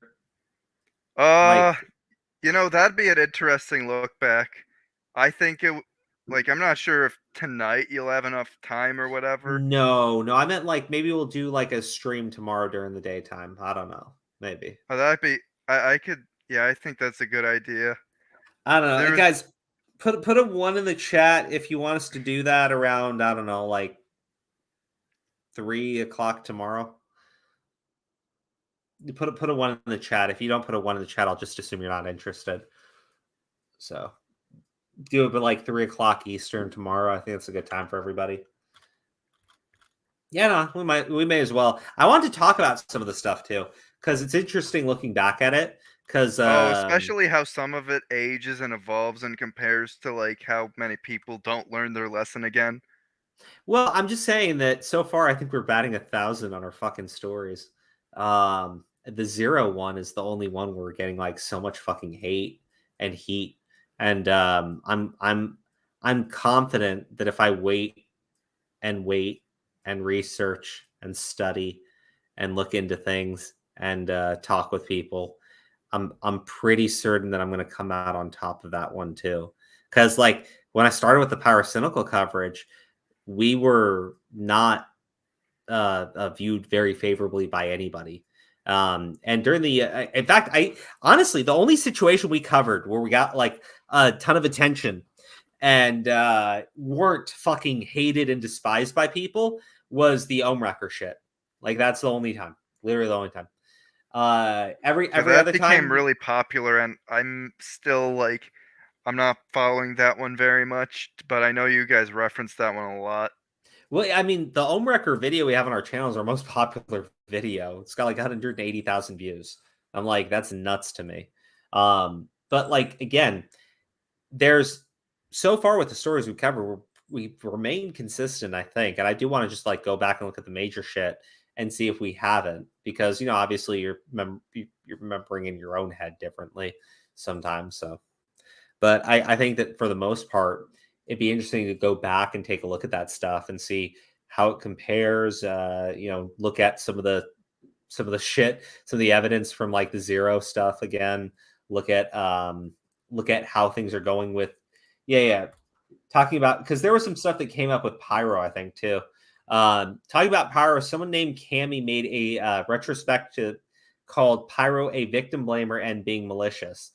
That'd be an interesting look back. I think I'm not sure if tonight you'll have enough time or whatever. No, I meant like maybe we'll do like a stream tomorrow during the daytime. I don't know, maybe. That'd be. I could. Yeah, I think that's a good idea. I don't know, guys. Put a 1 in the chat if you want us to do that around, I don't know, like 3 o'clock tomorrow. You put a 1 in the chat. If you don't put a 1 in the chat, I'll just assume you're not interested. So do it by like 3 o'clock Eastern tomorrow. I think that's a good time for everybody. Yeah, no, we may as well. I want to talk about some of the stuff too, because it's interesting looking back at it. Because especially how some of it ages and evolves and compares to like how many people don't learn their lesson again. Well, I'm just saying that so far I think we're batting 1,000 on our fucking stories. The 0 one is the only one where we're getting like so much fucking hate and heat. And I'm confident that if I wait and research and study and look into things and talk with people, I'm pretty certain that I'm going to come out on top of that one too. Because like when I started with the Power Cynical coverage, we were not viewed very favorably by anybody. And during the, in fact, honestly, the only situation we covered where we got like a ton of attention and weren't fucking hated and despised by people was the Wrecker shit. Like that's the only time, literally the only time. Every other became time really popular, and I'm still like, I'm not following that one very much, but I know you guys reference that one a lot. Well, I mean, the Wrecker video we have on our channel is our most popular video. It's got like 180,000 views. I'm like, that's nuts to me. But like again, there's so far with the stories we cover, we've remained consistent, I think, and I do want to just like go back and look at the major shit and see if we haven't, because obviously you're remembering in your own head differently sometimes. So, but I think that for the most part, it'd be interesting to go back and take a look at that stuff and see how it compares. Look at some of the shit, some of the evidence from like the Zero stuff again. Look at how things are going with, talking about, because there was some stuff that came up with Pyro, I think too. Talking about Pyro, someone named Cammy made a retrospective called Pyro, a victim blamer and being malicious.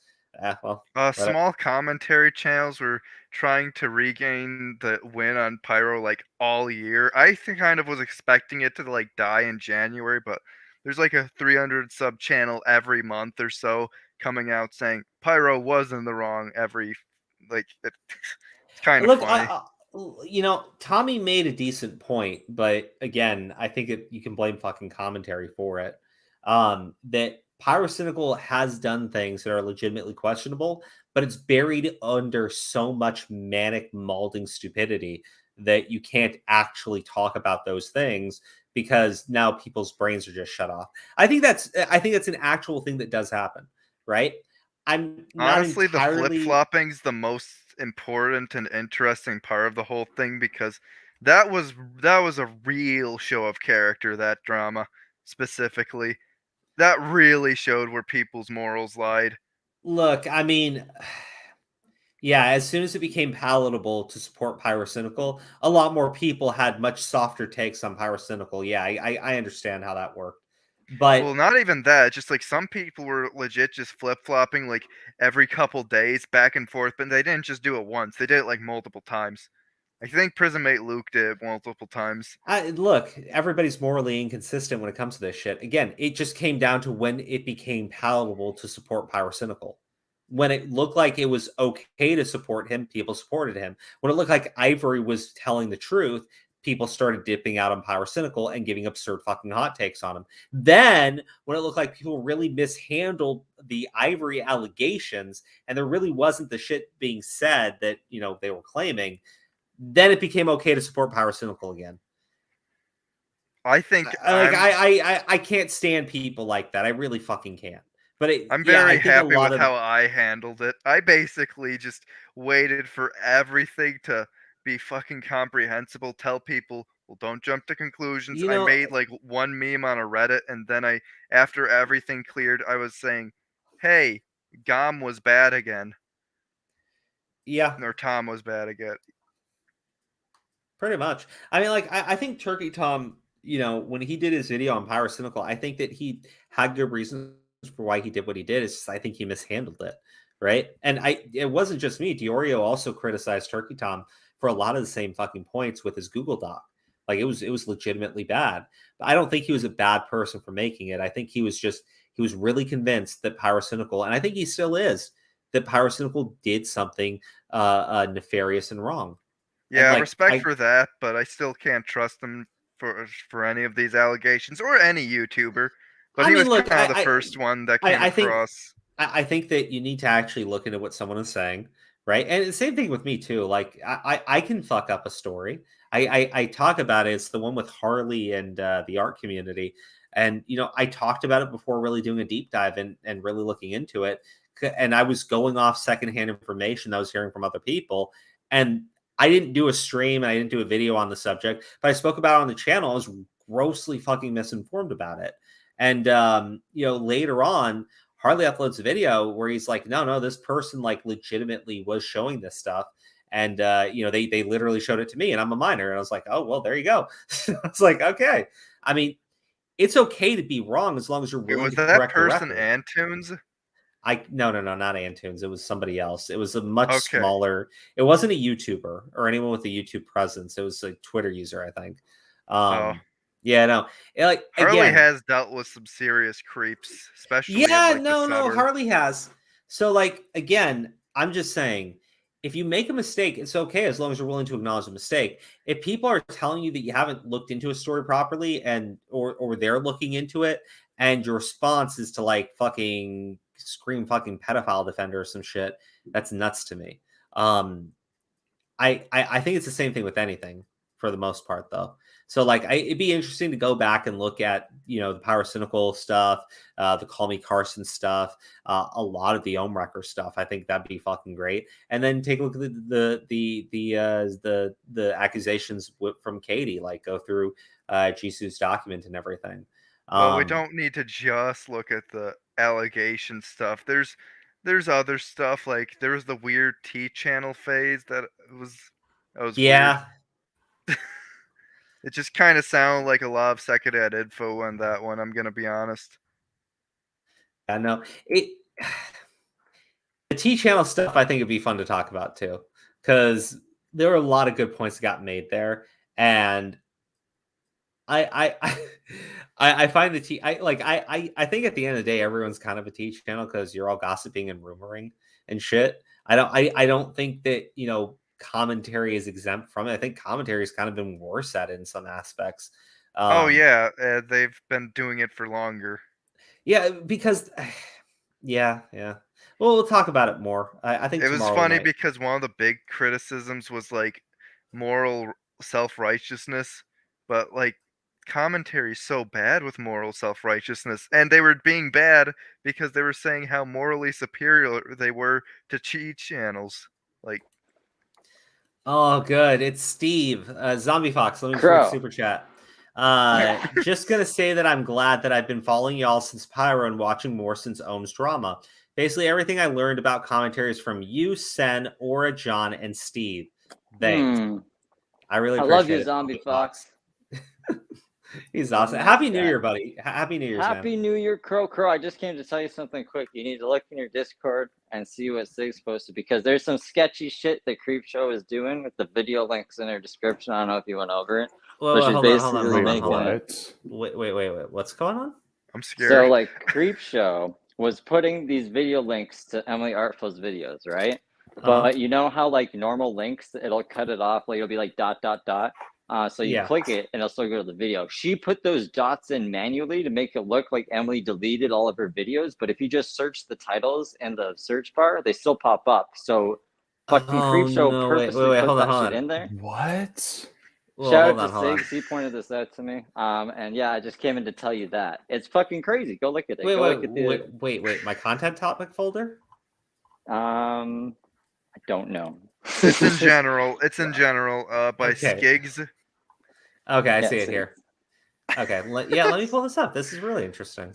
Small commentary channels were trying to regain the win on Pyro like all year. I think kind of was expecting it to like die in January, but there's like a 300 sub channel every month or so coming out saying Pyro was in the wrong every it's kind of funny. Tommy made a decent point, but again, I think you can blame fucking commentary for it. That Pyrocynical has done things that are legitimately questionable, but it's buried under so much manic malding stupidity that you can't actually talk about those things because now people's brains are just shut off. I think that's an actual thing that does happen, right? I'm not honestly entirely... the flip-flopping's the most important and interesting part of the whole thing, because that was a real show of character, that drama specifically. That really showed where people's morals lied. Look, I mean, yeah, as soon as it became palatable to support Pyrocynical, a lot more people had much softer takes on Pyrocynical. Yeah, I understand how that worked. But well, not even that. Just like some people were legit just flip-flopping like every couple days back and forth, but they didn't just do it once. They did it like multiple times. I think Prismate Luke did it multiple times. Look, everybody's morally inconsistent when it comes to this shit. Again, it just came down to when it became palatable to support Pyrocynical. When it looked like it was okay to support him, people supported him. When it looked like Ivory was telling the truth, people started dipping out on Pyrocynical and giving absurd fucking hot takes on him. Then, when it looked like people really mishandled the Ivory allegations and there really wasn't the shit being said that, they were claiming, then it became okay to support Pyrocynical again. I think I can't stand people like that. I really fucking can't. But I'm very happy with how I handled it. I basically just waited for everything to be fucking comprehensible. Tell people, well, don't jump to conclusions. I made like one meme on a Reddit, and then after everything cleared, I was saying, hey, Gom was bad again. Yeah. Or Tom was bad again. Pretty much. I mean, I think Turkey Tom, when he did his video on Pyrocynical, I think that he had good reasons for why he did what he did. It's just, I think he mishandled it, right? And it wasn't just me. Diorio also criticized Turkey Tom for a lot of the same fucking points with his Google Doc. Like it was legitimately bad. But I don't think he was a bad person for making it. I think he was really convinced that Pyrocynical, and I think he still is, that Pyrocynical did something nefarious and wrong. Yeah, respect for that, but I still can't trust him for any of these allegations or any YouTuber. But he was kind of the first one that came across. I think that you need to actually look into what someone is saying, right? And the same thing with me too. Like I can fuck up a story. I talk about it. It's the one with Harley and the art community. And I talked about it before really doing a deep dive and really looking into it. And I was going off secondhand information that I was hearing from other people. And I didn't do a stream and I didn't do a video on the subject, but I spoke about it on the channel. I was grossly fucking misinformed about it. And, later on, Harley uploads a video where he's like, no, this person like legitimately was showing this stuff. And, they literally showed it to me and I'm a minor. And I was like, oh, well, there you go. It's like, okay. I mean, it's okay to be wrong as long as you're willing to correct the record. Was that person Antunes? No, not Antunes. It was somebody else. It was a much smaller. It wasn't a YouTuber or anyone with a YouTube presence. It was a Twitter user, I think. Yeah, no. Harley has dealt with some serious creeps, especially. Yeah, no, Harley has. So, again, I'm just saying, if you make a mistake, it's okay as long as you're willing to acknowledge the mistake. If people are telling you that you haven't looked into a story properly or they're looking into it, and your response is to fucking scream fucking pedophile defender or some shit, that's nuts to me. I think it's the same thing with anything for the most part, though. So like it'd be interesting to go back and look at, the Power Cynical stuff, the Call Me Carson stuff, a lot of the Wrecker stuff. I think that'd be fucking great. And then take a look at the accusations from Katie, like go through Jisoo's document and everything. Well, we don't need to just look at the allegation stuff. There's other stuff, like there was the weird T channel phase that was yeah. weird. It just kind of sounded like a lot of secondhand info on that one. I'm gonna be honest. I know it. The T channel stuff, I think it'd be fun to talk about too, because there were a lot of good points that got made there, and I find the T. I think at the end of the day, everyone's kind of a T channel because you're all gossiping and rumoring and shit. I don't think that commentary is exempt from it. I think commentary has kind of been worse at it in some aspects. Oh yeah, they've been doing it for longer. Yeah, because yeah. Well, we'll talk about it more. I think it was funny because one of the big criticisms was like moral self-righteousness, but like commentary is so bad with moral self-righteousness, and they were being bad because they were saying how morally superior they were to cheat channels. Like, oh, good. It's Steve, Zombie Fox. Let me Crow. super chat. Just gonna say that I'm glad that I've been following y'all since Pyro and watching more since Ohm's drama. Basically, everything I learned about commentaries from you, Sen, Aura, John, and Steve. Thanks. I really appreciate love you, it, Zombie Fox. He's awesome. Happy New Year, buddy. Happy New Year, Happy New Year, Crow. I just came to tell you something quick. You need to look in your Discord and see what Sig's posted, because there's some sketchy shit that Creepshow is doing with the video links in her description. I don't know if you went over it. Well, hold on. Wait. What's going on? I'm scared. So, like, Creepshow was putting these video links to Emily Artful's videos, right? But you know how, like, normal links, it'll cut it off, like, it'll be like ... So you click it and it'll still go to the video. She put those dots in manually to make it look like Emily deleted all of her videos. But if you just search the titles in the search bar, they still pop up. So fucking Creepshow purposely put that shit in there. What? Well, shout out to Sig. He pointed this out to me. And yeah, I just came in to tell you that. It's fucking crazy. Go look at it. Wait. My content topic folder? I don't know. It's in general. By Skigs. Okay, I see it here. Okay, let me pull this up. This is really interesting.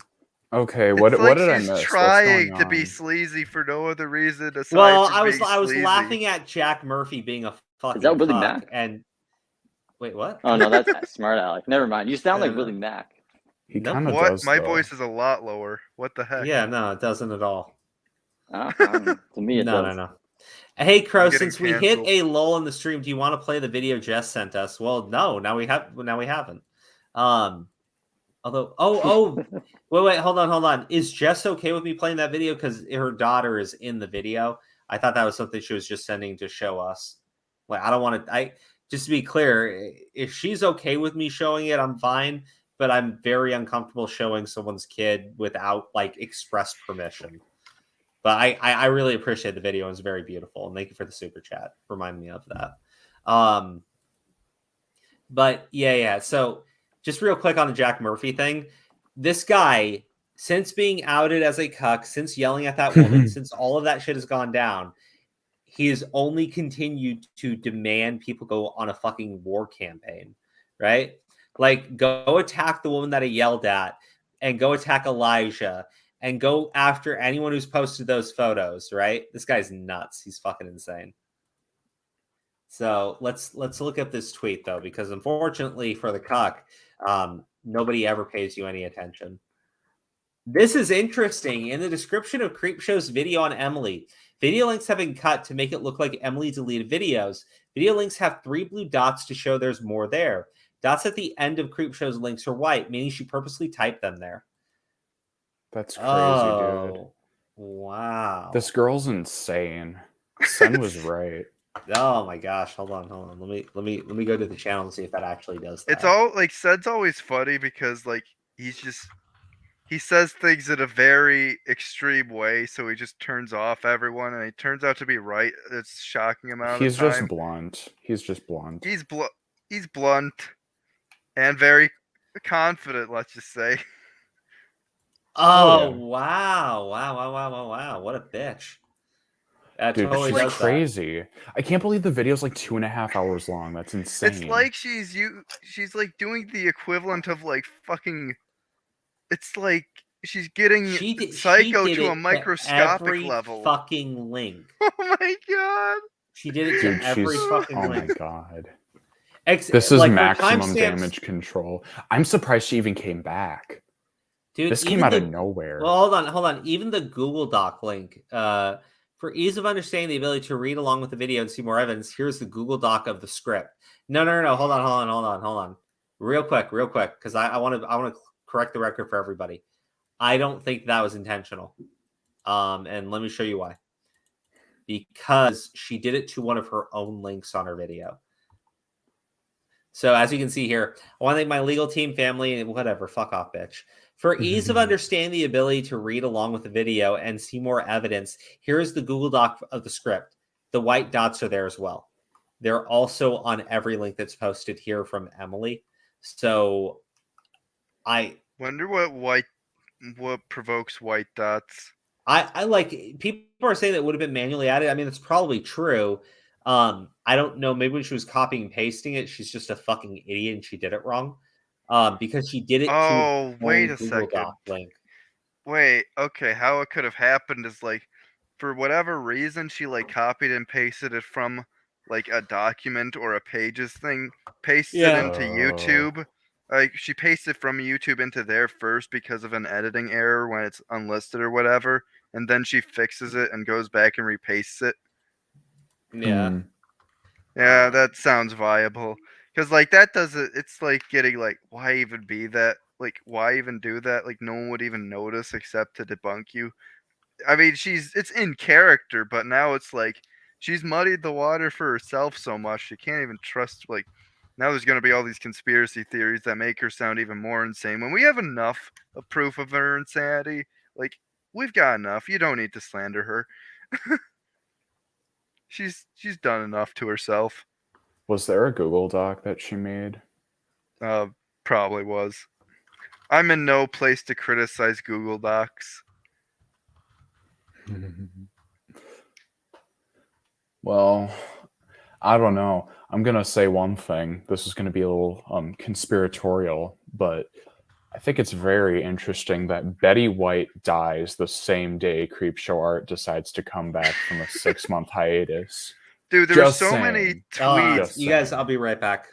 Okay, what did I miss? Trying to be sleazy for no other reason aside well, from I was sleazy. laughing at Jack Murphy being a fucking. Is that Willie cuck, Mack? And wait, what? Oh no, that's Smart Alec. Never mind. You sound like Willie Mack. He kind of What? does. My voice is a lot lower. What the heck? Yeah, no, it doesn't at all. To me, it does. No. Hey, Crow, since we hit a lull in the stream, do you want to play the video Jess sent us? Well, no, now we haven't. Although, wait, hold on. Is Jess okay with me playing that video because her daughter is in the video? I thought that was something she was just sending to show us. Like, I don't want to. Just to be clear, if she's okay with me showing it, I'm fine. But I'm very uncomfortable showing someone's kid without like express permission. But I really appreciate the video. It was very beautiful. And thank you for the super chat. Remind me of that. But yeah. So just real quick on the Jack Murphy thing. This guy, since being outed as a cuck, since yelling at that woman, since all of that shit has gone down, he has only continued to demand people go on a fucking war campaign, right? Like, go attack the woman that he yelled at and go attack Elijah. And go after anyone who's posted those photos, right? This guy's nuts. He's fucking insane. So let's look at this tweet though, because unfortunately for the cuck, nobody ever pays you any attention. This is interesting. In the description of Creepshow's video on Emily, video links have been cut to make it look like Emily deleted videos. Video links have 3 blue dots to show there's more there. Dots at the end of Creepshow's links are white, meaning she purposely typed them there. That's crazy, dude. Wow. This girl's insane. Sen was right. Oh my gosh. Hold on. Let me go to the channel and see if that actually does that. It's all like Sed's always funny because like he says things in a very extreme way, so he just turns off everyone, and he turns out to be right. It's shocking amount of time. He's just blunt. He's blunt. He's blunt. And very confident, let's just say. Oh, wow. Wow. What a bitch. That Dude, totally she's does crazy. I can't believe the video's like 2.5 hours long. That's insane. It's like she's like doing the equivalent of like fucking. It's like she's getting Psycho she did to a it microscopic every level. fucking link. Oh my god. She did it Dude, to every she's fucking oh link. my god. This is like, her maximum timestamps- damage control. I'm surprised she even came back. Dude, This came even out of the- nowhere. Well, hold on. Even the Google Doc link, for ease of understanding the ability to read along with the video and see more evidence, here's the Google Doc of the script. No. Hold on. Real quick, because I want to correct the record for everybody. I don't think that was intentional. And let me show you why. Because she did it to one of her own links on her video. So as you can see here, I want to thank my legal team, family, and whatever. Fuck off, bitch. For ease of understanding the ability to read along with the video and see more evidence, here's the Google Doc of the script. The white dots are there as well. They're also on every link that's posted here from Emily. So I wonder what provokes white dots. I like, people are saying that it would have been manually added. I mean, it's probably true. I don't know. Maybe when she was copying and pasting it, she's just a fucking idiot and she did it wrong. Because she did it Oh, to wait a Google second. Doc link. Wait, okay, how it could have happened is like, for whatever reason, she like copied and pasted it from like a document or a pages thing, pasted it into YouTube. Like she pasted from YouTube into there first because of an editing error when it's unlisted or whatever, and then she fixes it and goes back and repastes it. Yeah. Yeah, that sounds viable. Because like that doesn't. It's like getting like, why even be that? Like, why even do that? Like, no one would even notice except to debunk you. I mean, it's in character, but now it's like she's muddied the water for herself so much she can't even trust. Like, now there's gonna be all these conspiracy theories that make her sound even more insane. When we have enough of proof of her insanity, like we've got enough. You don't need to slander her. She's done enough to herself. Was there a Google Doc that she made? Probably was. I'm in no place to criticize Google Docs. Well, I don't know. I'm gonna say one thing. This is gonna be a little conspiratorial, but I think it's very interesting that Betty White dies the same day Creepshow Art decides to come back from a 6-month hiatus. Dude, there were so many tweets. You guys, I'll be right back.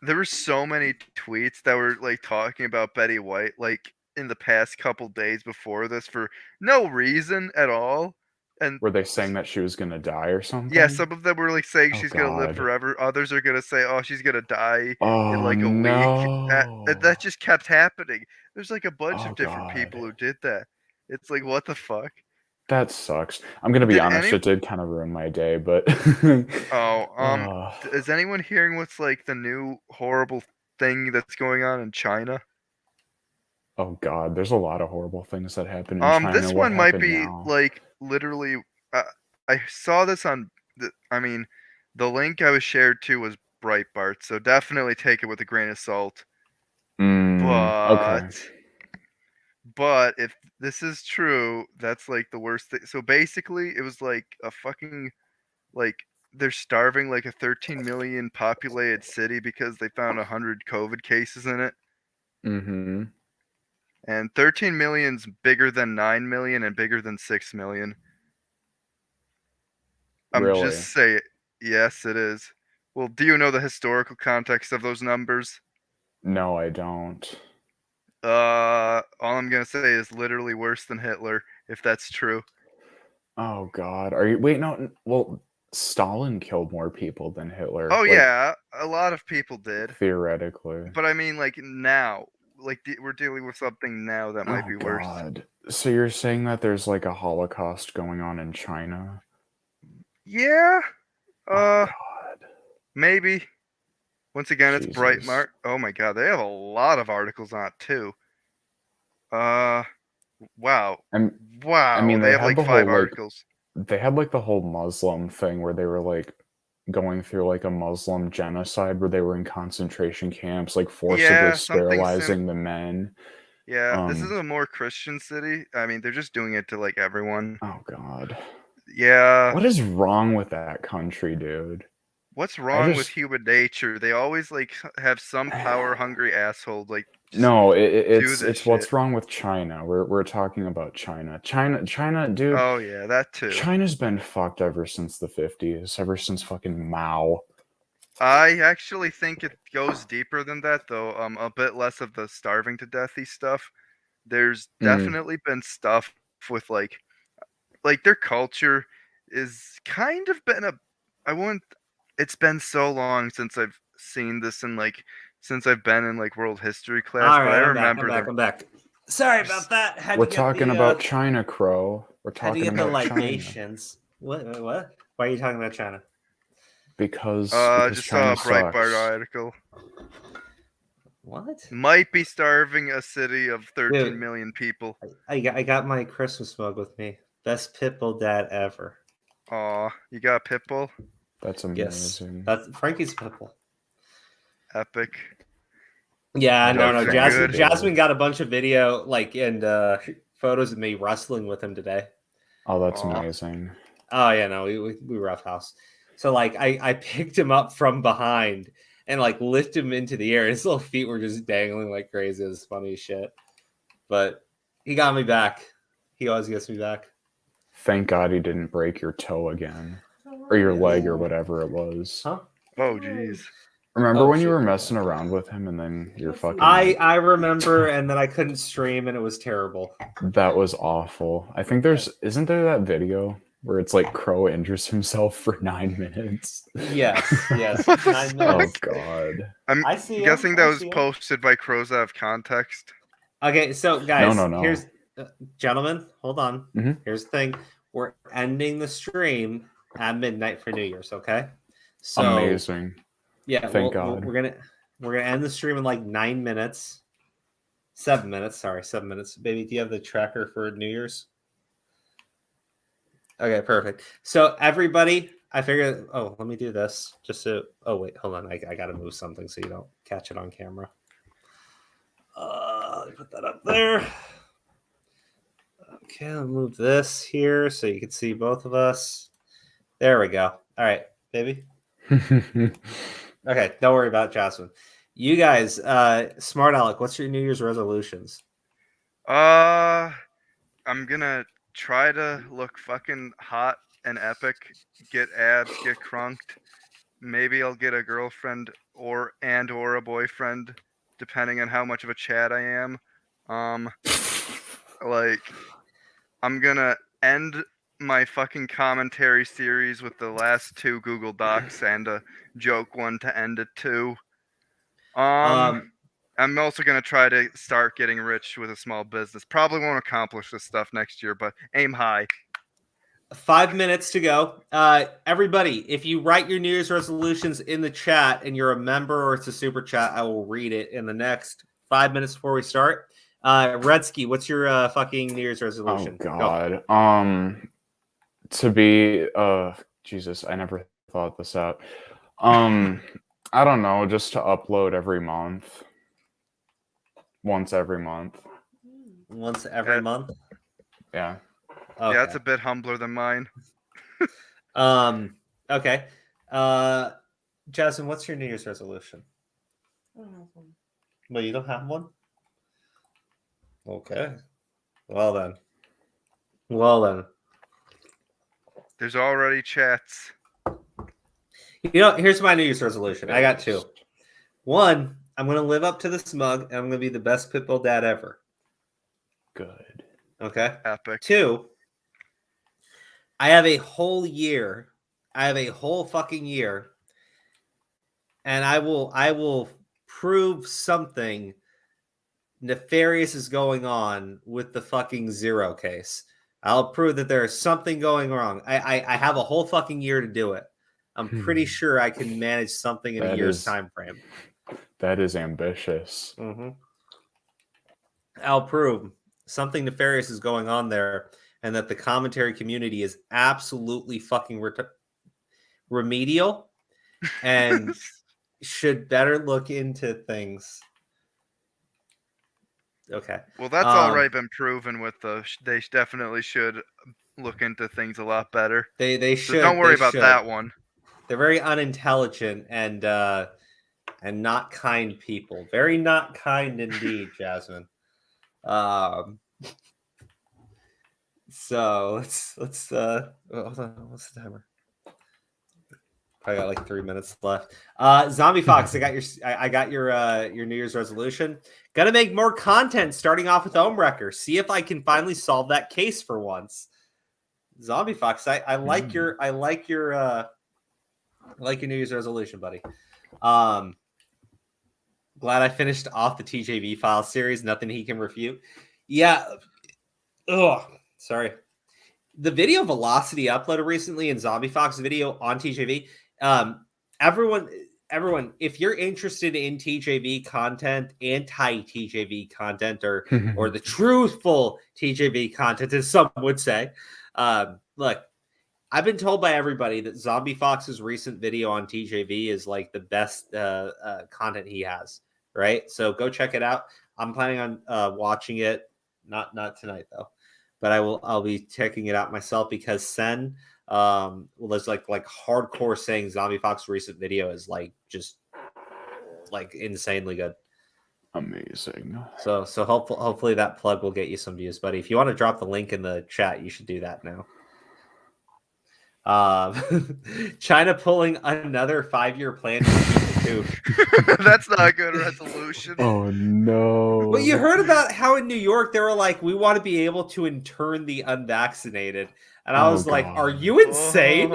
There were so many tweets that were like talking about Betty White like in the past couple days before this for no reason at all. And were they saying that she was gonna die or something? Yeah, some of them were like saying she's gonna live forever. Others are gonna say, "Oh, she's gonna die in like a week." That just kept happening. There's like a bunch of different people who did that. It's like, what the fuck? That sucks. I'm gonna be honest, it did kind of ruin my day, but is anyone hearing what's like the new horrible thing that's going on in China? Oh god, there's a lot of horrible things that happen in China. This one might be like literally I saw this on the link I was shared to was Breitbart, so definitely take it with a grain of salt. But if this is true, that's like the worst thing. So basically, it was like a fucking like they're starving like a 13 million populated city because they found 100 COVID cases in it. Mm-hmm. And 13 million's bigger than 9 million and bigger than 6 million. I'm just saying, yes, it is. Well, do you know the historical context of those numbers? No, I don't. All I'm gonna say is literally worse than Hitler, if that's true. Oh God, are you? Wait, no. Well, Stalin killed more people than Hitler. Oh yeah, a lot of people did theoretically. But I mean, like now, like we're dealing with something now that might be worse. So you're saying that there's like a Holocaust going on in China? Yeah. Maybe. Once again, it's Breitbart. Oh my god, they have a lot of articles on it too. Wow. Wow. I mean, they have like 5 articles. They had like the whole Muslim thing where they were like going through like a Muslim genocide where they were in concentration camps, like forcibly Yeah, something sterilizing the men. Yeah, this is a more Christian city. I mean, they're just doing it to like everyone. Oh God. Yeah. What is wrong with that country, dude? What's wrong with human nature? They always like have some power hungry asshole like. No, do it's this what's shit. wrong with China. We're talking about China. China, dude. Oh yeah, that too. China's been fucked ever since the 50s, ever since fucking Mao. I actually think it goes deeper than that, though. A bit less of the starving to deathy stuff. There's definitely been stuff with like their culture is kind of been it's been so long since I've seen this in since I've been in like world history class, All but right, I I'm back. remember I'm back. Sorry about that. We're talking about China, Crow. We're Had to talking get the about China. libations. What? Why are you talking about China? Because just saw a China Breitbart sucks. article. What? Might be starving a city of 13 million people. I got my Christmas mug with me. Best Pitbull dad ever. Aw, you got a Pitbull? That's amazing. That's Frankie's Pitbull. Epic. Yeah, no. Good. Jasmine got a bunch of video and photos of me wrestling with him today. Oh, that's amazing. Oh yeah, no, we roughhouse. So like I picked him up from behind and like lifted him into the air. His little feet were just dangling like crazy. It was funny as shit. But he got me back. He always gets me back. Thank God he didn't break your toe again. Or your leg or whatever it was. Huh? Oh jeez. Remember when you were messing around with him and then you're fucking... I remember, and then I couldn't stream and it was terrible. That was awful. I think isn't there that video where it's like Crow injures himself for 9 minutes? Yes. 9 minutes. Oh God. I'm guessing that was posted by Crows out of context. Okay, so guys, No. here's gentlemen, hold on. Mm-hmm. Here's the thing. We're ending the stream at midnight for New Year's, okay? So amazing. Yeah, Thank God. We're gonna end the stream in like 9 minutes. 7 minutes, sorry, 7 minutes. Baby, do you have the tracker for New Year's? Okay, perfect. So everybody, I figured. Oh, let me do this. Oh wait, hold on. I gotta move something so you don't catch it on camera. Let me put that up there. Okay, I'll move this here so you can see both of us. There we go. All right, baby. Okay, don't worry about Jasmine. You guys, Smart Alec, what's your New Year's resolutions? I'm gonna try to look fucking hot and epic, get abs, get crunked. Maybe I'll get a girlfriend or a boyfriend, depending on how much of a Chad I am. I'm gonna end my fucking commentary series with the last 2 Google Docs and a joke one to end it too. I'm also gonna try to start getting rich with a small business. Probably won't accomplish this stuff next year, but aim high. 5 minutes to go. Everybody, if you write your New Year's resolutions in the chat and you're a member or it's a super chat, I will read it in the next 5 minutes before we start. Redsky, what's your fucking New Year's resolution? Oh God. Go. To be Jesus, I never thought this out. I don't know, just to upload every month. Once every month. Once every month? Yeah. Okay. Yeah, that's a bit humbler than mine. Okay. Jasmine, what's your New Year's resolution? I don't have one. Well, you don't have one? Okay. Well then. There's already chats. Here's my New Year's resolution. I got 2. 1, I'm going to live up to this mug, and I'm going to be the best Pitbull dad ever. Good. Okay? Epic. 2, I have a whole year. I have a whole fucking year, and I will prove something nefarious is going on with the fucking Zero case. I'll prove that there is something going wrong. I have a whole fucking year to do it. I'm pretty sure I can manage something in a year's time frame. That is ambitious. Mm-hmm. I'll prove something nefarious is going on there, and that the commentary community is absolutely fucking remedial and should better look into things. Okay. Well, that's already been proven with the. They definitely should look into things a lot better. They should. So don't worry about that one. They're very unintelligent and not kind people. Very not kind indeed, Jasmine. So let's hold on, what's the timer? I got like 3 minutes left. Zombie Fox, I got your New Year's resolution. Gotta make more content starting off with Homewrecker. See if I can finally solve that case for once. Zombie Fox, I like your New Year's resolution, buddy. Glad I finished off the TJV file series. Nothing he can refute. Yeah. Ugh. Sorry. The video velocity uploaded recently in Zombie Fox video on TJV. Everyone, if you're interested in TJV content, anti-TJV content, or the truthful TJV content, as some would say, look, I've been told by everybody that Zombie Fox's recent video on TJV is like the best content he has. Right, so go check it out. I'm planning on watching it, not tonight though, but I'll be checking it out myself because Sen was like hardcore saying Zombie Fox's recent video is like just like insanely good. Amazing. So hopefully that plug will get you some views, buddy. If you want to drop the link in the chat, you should do that now. China pulling another 5-year plan to keep the coup. That's not a good resolution. Oh no. But you heard about how in New York they were like, we want to be able to intern the unvaccinated. And I was like, are you insane?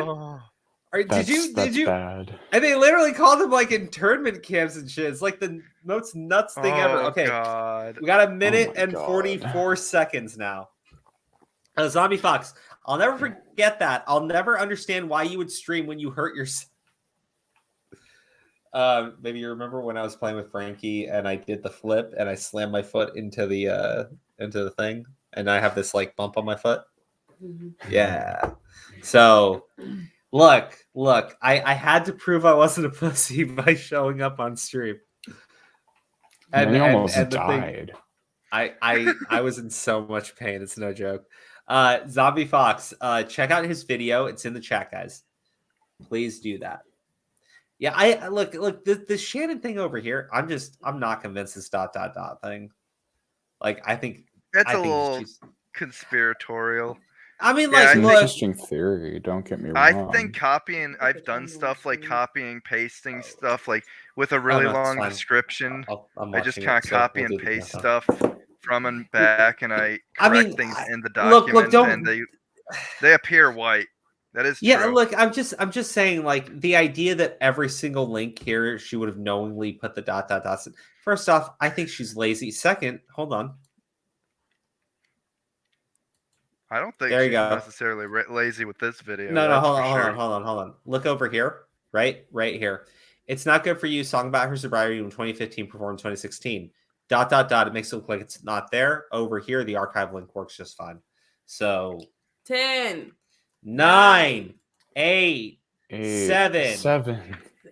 Did you bad. And they literally called them like internment camps and shit. It's like the most nuts thing ever. Okay. God. We got a minute and 44 seconds now. Zombie Fox, I'll never forget that. I'll never understand why you would stream when you hurt yourself. Maybe you remember when I was playing with Frankie and I did the flip and I slammed my foot into the thing and I have this like bump on my foot. Mm-hmm. Yeah. So look, I had to prove I wasn't a pussy by showing up on stream. And I almost died. I was in so much pain. It's no joke. Zombie Fox, check out his video. It's in the chat, guys. Please do that. Yeah, I look the Shannon thing over here. I'm not convinced this ... thing. Like I think it's a little conspiratorial. I mean, yeah, like, it's an interesting theory. Don't get me wrong. I think I've done stuff like copying, pasting stuff like with a really long description. I just kind of copy and paste stuff from and back, and I correct things in the document, and they appear white. That is true. Look, I'm just saying, like, the idea that every single link here she would have knowingly put the ... in. First off, I think she's lazy. Second, hold on. I don't think she's necessarily lazy with this video. No, hold on. Look over here, right here. It's not good for you. Song about her sobriety in 2015, performed in 2016. ... It makes it look like it's not there. Over here, the archive link works just fine. So 10, 9, 8, 7,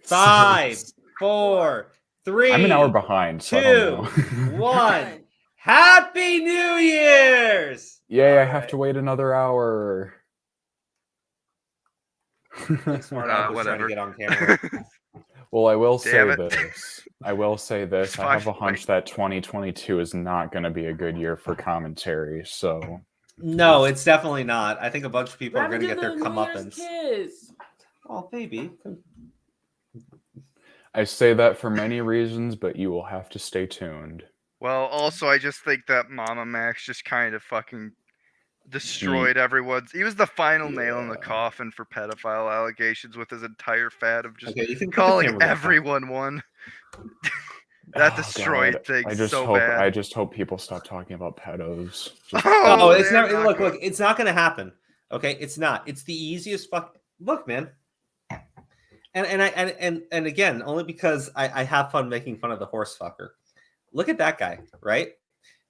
5, 4, 3. I'm an hour behind. So 2, 1. Happy New Year's! Yay! I have to wait another hour. Smart whatever. To get on camera. Well, I will say this. I have a hunch that 2022 is not going to be a good year for commentary. So no, it's definitely not. I think a bunch of people are going to get their comeuppance. Oh, baby. I say that for many reasons, but you will have to stay tuned. Well, also, I just think that Mama Max just kind of fucking destroyed everyone's. He was the final nail in the coffin for pedophile allegations with his entire fad of just calling everyone one. That destroyed things so bad. I just hope people stop talking about pedos. It's not. Look, it's not going to happen. Okay, it's not. It's the easiest look, man. And again, only because I have fun making fun of the horse fucker. Look at that guy, right?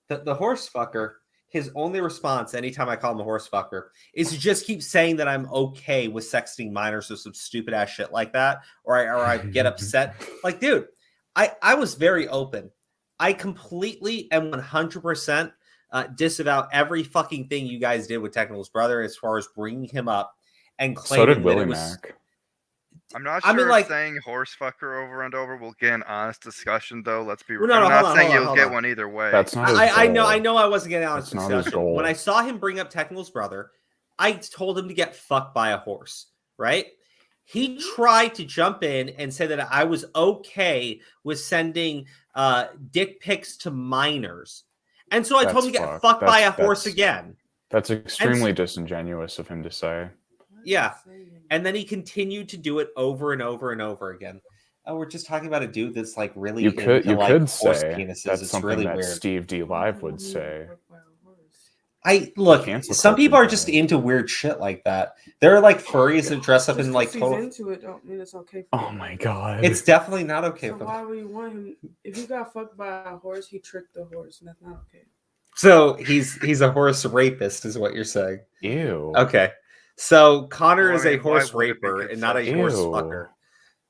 The horse fucker. his only response anytime I call him a horse fucker is to just keep saying that I'm okay with sexting minors or some stupid ass shit like that, or I get upset. Like, dude, I was very open. I completely and 100% disavow every fucking thing you guys did with Technical's brother as far as bringing him up and claiming So did Willie that it was. Mac. I'm not sure if saying horse fucker over and over will get an honest discussion, though. Let's be real. I'm not saying you'll get one either way. That's not his I goal. know I wasn't getting honest That's not his discussion. goal. When I saw him bring up Technical's brother, I told him to get fucked by a horse, right? He tried to jump in and say that I was okay with sending dick pics to minors. And so I told him to get fucked by a horse again. That's extremely disingenuous of him to say. Yeah. And then he continued to do it over and over and over again. Oh, we're just talking about a dude that's like really You could horse say penises. that's It's something really that weird. Steve DeLive would say. Some people are just into weird shit like that. There are like furries that dress up in like He's total. into it. Don't mean it's okay. Oh my god! It's definitely not okay. So why would you want him? If he got fucked by a horse, he tricked the horse, and that's not okay. So he's a horse rapist, is what you're saying? Ew. Okay. So Connor is a horse raper and not a horse fucker.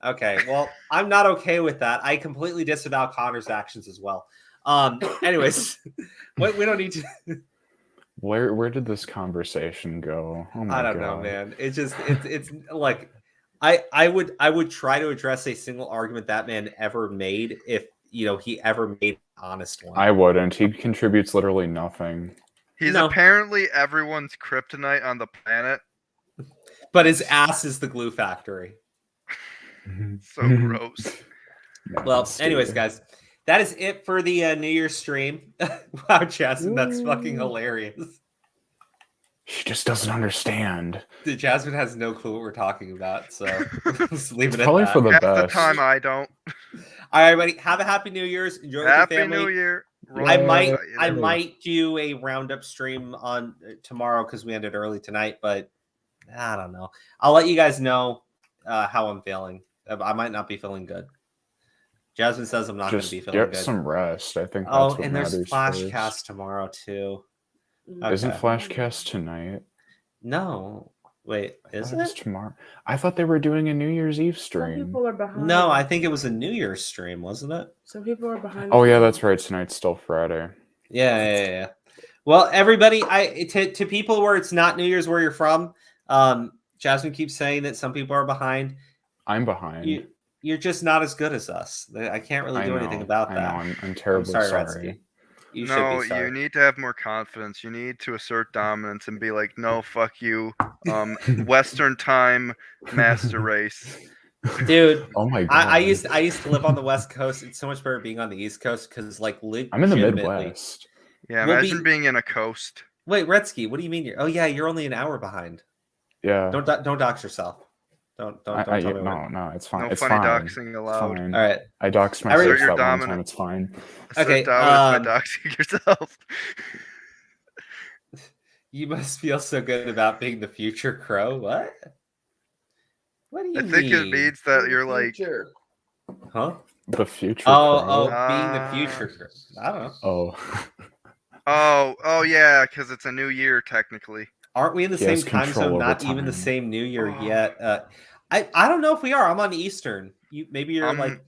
Okay. Well, I'm not okay with that. I completely disavow Connor's actions as well. Anyways, we don't need to. Where did this conversation go? Oh my I don't god. know, man. It's like I would try to address a single argument that man ever made if he ever made an honest one. I wouldn't. He contributes literally nothing. He's apparently everyone's kryptonite on the planet. But his ass is the glue factory. So gross. Well, anyways, guys, that is it for the New Year's stream. Wow, Jasmine, that's fucking hilarious. She just doesn't understand. Jasmine has no clue what we're talking about, so let's leave it at Probably that. for the Half best. the time I don't. All right, everybody, have a happy New Year's. Enjoy with your family. Happy New Year. I might do a roundup stream on tomorrow because we ended early tonight, but I don't know. I'll let you guys know how I'm feeling. I might not be feeling good. Jasmine says I'm not going to be feeling good. Get some rest. I think that's what and there's matters Flashcast first. tomorrow too. Isn't Flashcast tonight? No. Wait, is It's it? tomorrow. I thought they were doing a New Year's Eve Some stream. people are behind. No, I think it was a New Year's stream, wasn't it? Some people are behind. Oh yeah, that's right. Tonight's still Friday. Yeah. Well, everybody, to people where it's not New Year's where you're from, Jasmine keeps saying that some people are behind. I'm behind. You're just not as good as us. I can't really do anything about that. I know. I'm terribly sorry. Redsky. You need to have more confidence. You need to assert dominance and be like, no, fuck you. Western time, master race. Dude, oh my god! I used to live on the West Coast. It's so much better being on the East Coast because, like, I'm in the Midwest. Yeah, imagine being in a coast. Wait, Redsky, what do you mean? You're only an hour behind. Yeah. Don't dox yourself. Don't tell me. No, it's fine. No it's funny fine. doxing allowed. Fine. All right. I doxed myself Assert your that one dominance. time. It's fine. Okay. By doxing yourself. You must feel so good about being the future crow. What? What do you mean? I think it means that you're like, huh? The future. Oh, being the future crow. I don't know. Oh, yeah, because it's a new year technically. Aren't we in the same time zone? Not even the same New Year yet. I don't know if we are. I'm on Eastern. Maybe you're like.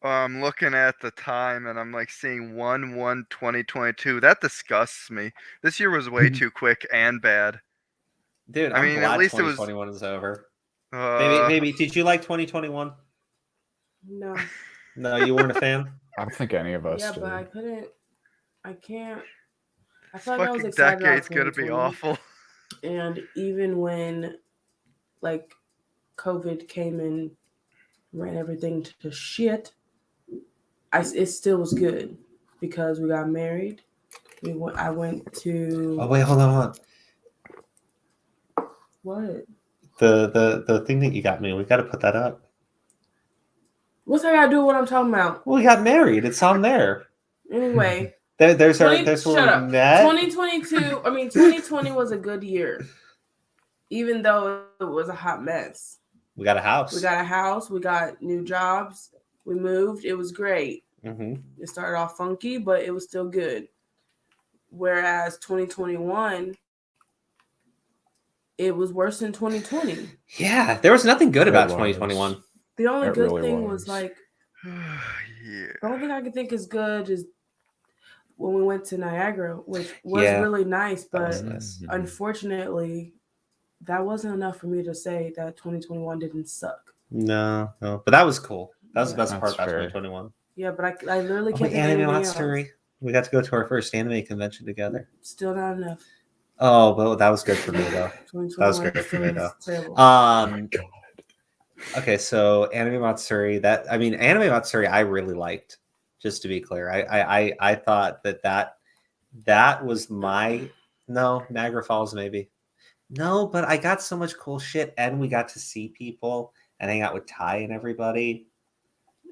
I'm looking at the time and I'm like seeing 1/1/2022. That disgusts me. This year was way too quick and bad. Dude, I mean, at least 2021 is over. Maybe. Did you like 2021? No. No, you weren't a fan. I don't think any of us. Yeah, did. but I can't. I This felt like I was fucking excited about decade's gonna be 2020. awful. And even when, like, COVID came and ran everything to shit, it still was good because we got married. I went to. Oh wait, hold on. What? The thing that you got me. We got to put that up. What's that got to do with what I'm talking about? Well, we got married. It's on there. Anyway. There's where we met. 2020 was a good year, even though it was a hot mess. We got a house. We got new jobs. We moved. It was great. Mm-hmm. It started off funky, but it was still good. Whereas 2021, it was worse than 2020. Yeah, there was nothing good about 2021. The only good really thing was was. like, Yeah. the only thing I can think is good is when we went to Niagara, which was really nice, but unfortunately, that wasn't enough for me to say that 2021 didn't suck. No, but that was cool. That was the best part about fair. 2021. Yeah, but I literally Oh, can't think of Anime anything else. Matsuri. We got to go to our first anime convention together. Still not enough. Oh, but that was good for me though. That was great for me though. Okay, so Anime Matsuri. Anime Matsuri, I really liked. Just to be clear, I thought that was Niagara Falls maybe. No, but I got so much cool shit, and we got to see people and hang out with Ty and everybody.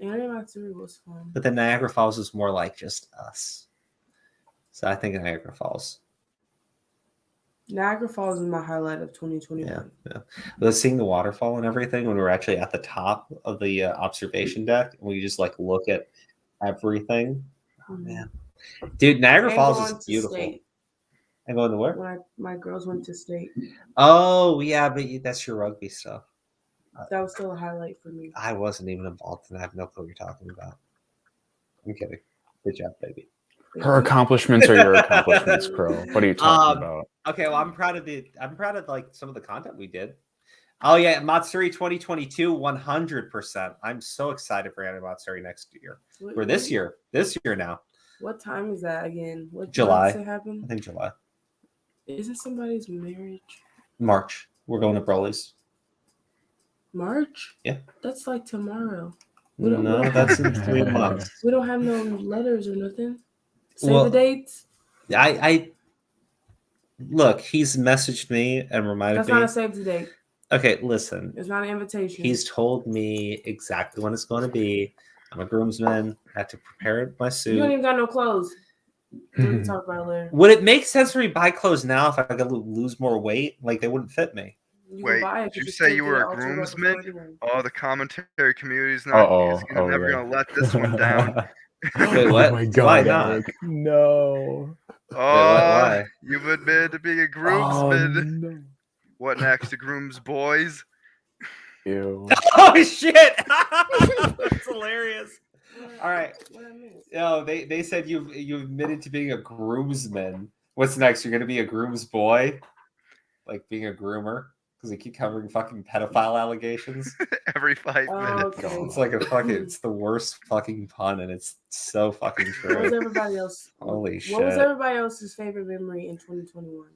Anime Matsuri was fun. But then Niagara Falls was more like just us. So I think Niagara Falls. Niagara Falls is my highlight of 2021. Yeah. But seeing the waterfall and everything when we were actually at the top of the observation deck, and we just like look at everything. Oh man, dude, Niagara Falls is beautiful. State. And going to where? When my girls went to state. Oh yeah, but that's your rugby stuff. That was still a highlight for me. I wasn't even involved, and I have no clue what you're talking about. I'm kidding. Good job, baby. Her accomplishments are your accomplishments, Crow. What are you talking about? Okay, well, I'm proud of like some of the content we did. Oh yeah, Matsuri 2022, 100%. I'm so excited for Anime Matsuri next year. Or this year now. What time is that again? What July? Does it happen? I think July. Isn't somebody's marriage? March. We're going to Broly's. March? Yeah. That's like tomorrow. No, that's in 3 months. We don't have no letters or nothing. Save the dates. I look. He's messaged me and reminded me. That's not a save the date. Okay, listen. It's not an invitation. He's told me exactly when it's going to be. I'm a groomsman. I have to prepare my suit. You don't even got no clothes. We can talk about it later. Would it make sense for me to buy clothes now if I could lose more weight? Like they wouldn't fit me. Wait, did you say you were a groomsman? Oh, the commentary community is never going to let this one down. Wait, what? Oh my God, why not? Eric. No. Oh, why? You've admitted to being a groomsman. Oh, no. What next to grooms boys? Ew. Oh shit! That's hilarious. All right. No, they said you admitted to being a groomsman. What's next? You're gonna be a groom's boy, like being a groomer, because they keep covering fucking pedophile allegations every 5 minutes. Okay. It's like it's the worst fucking pun, and it's so fucking true. What was everybody else? Holy shit! What was everybody else's favorite memory in 2021?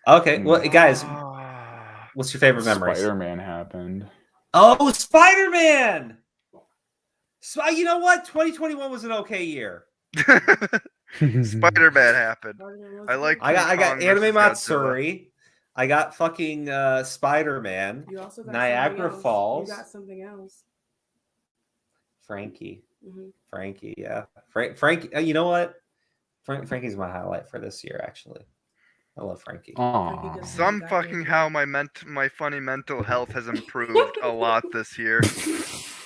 Okay, well, guys, what's your favorite memory? Spider-Man happened. Oh, Spider-Man! You know what? 2021 was an okay year. Spider-Man happened. I got Anime Matsuri. I got fucking Spider-Man. You also got Niagara Falls. You got something else. Frankie. Mm-hmm. Frankie, yeah. Frankie. You know what? Frankie's my highlight for this year, actually. I love Frankie. Some fucking how my funny mental health has improved a lot this year.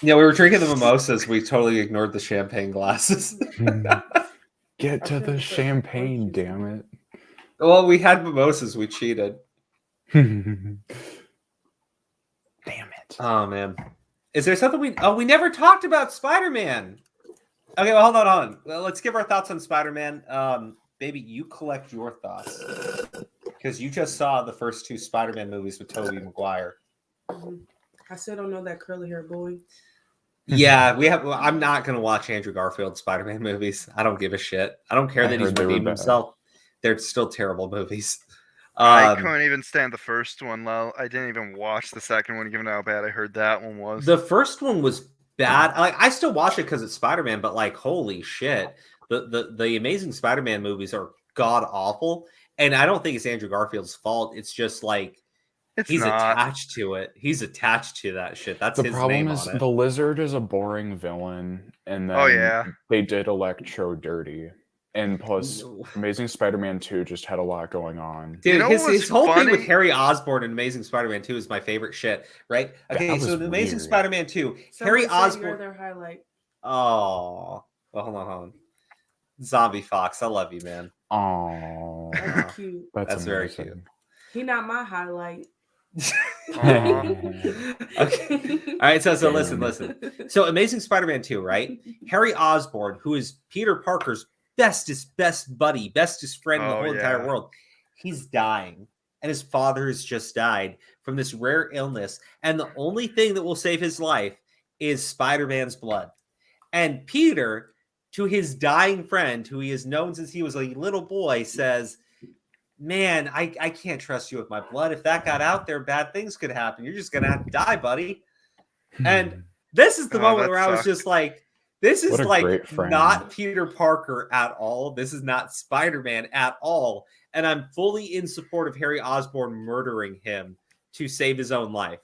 Yeah, we were drinking the mimosas. We totally ignored the champagne glasses. Get to the champagne, damn it. Well, we had mimosas. We cheated. Damn it. Oh, man. Is there something we never talked about Spider-Man. Okay, well, hold on. Well, let's give our thoughts on Spider-Man. Baby, you collect your thoughts. Because you just saw the first 2 Spider-Man movies with Tobey Maguire. Mm-hmm. I still don't know that curly hair boy. Yeah, I'm not going to watch Andrew Garfield Spider-Man movies. I don't give a shit. I don't care that he's redeemed himself. They're still terrible movies. I couldn't even stand the first one, Lel. I didn't even watch the second one, given how bad I heard that one was. The first one was bad. I still watch it because it's Spider-Man, but holy shit. The Amazing Spider-Man movies are god awful, and I don't think it's Andrew Garfield's fault. It's just he's attached to it. He's attached to that shit. That's the his problem name is on it. the Lizard is a boring villain, and then they did Electro dirty, and plus Amazing Spider-Man 2 just had a lot going on. Dude, his whole thing with Harry Osborn in Amazing Spider-Man 2 is my favorite shit. Right? Okay, so in Amazing Spider-Man 2, Harry Osborn. You're their highlight. Oh, well, hold on. Zombie Fox, I love you, man. Oh, That's cute. that's very amazing. cute. He not my highlight. Okay. All right. So listen. So Amazing Spider-Man 2, right? Harry Osborn, who is Peter Parker's best buddy, bestest friend in the whole entire world, he's dying. And his father has just died from this rare illness. And the only thing that will save his life is Spider-Man's blood. And Peter, to his dying friend, who he has known since he was a little boy, says, man, I can't trust you with my blood. If that got out there, bad things could happen. You're just going to have to die, buddy. And this is the moment where I was just like, this is like not Peter Parker at all. This is not Spider-Man at all. And I'm fully in support of Harry Osborn murdering him to save his own life.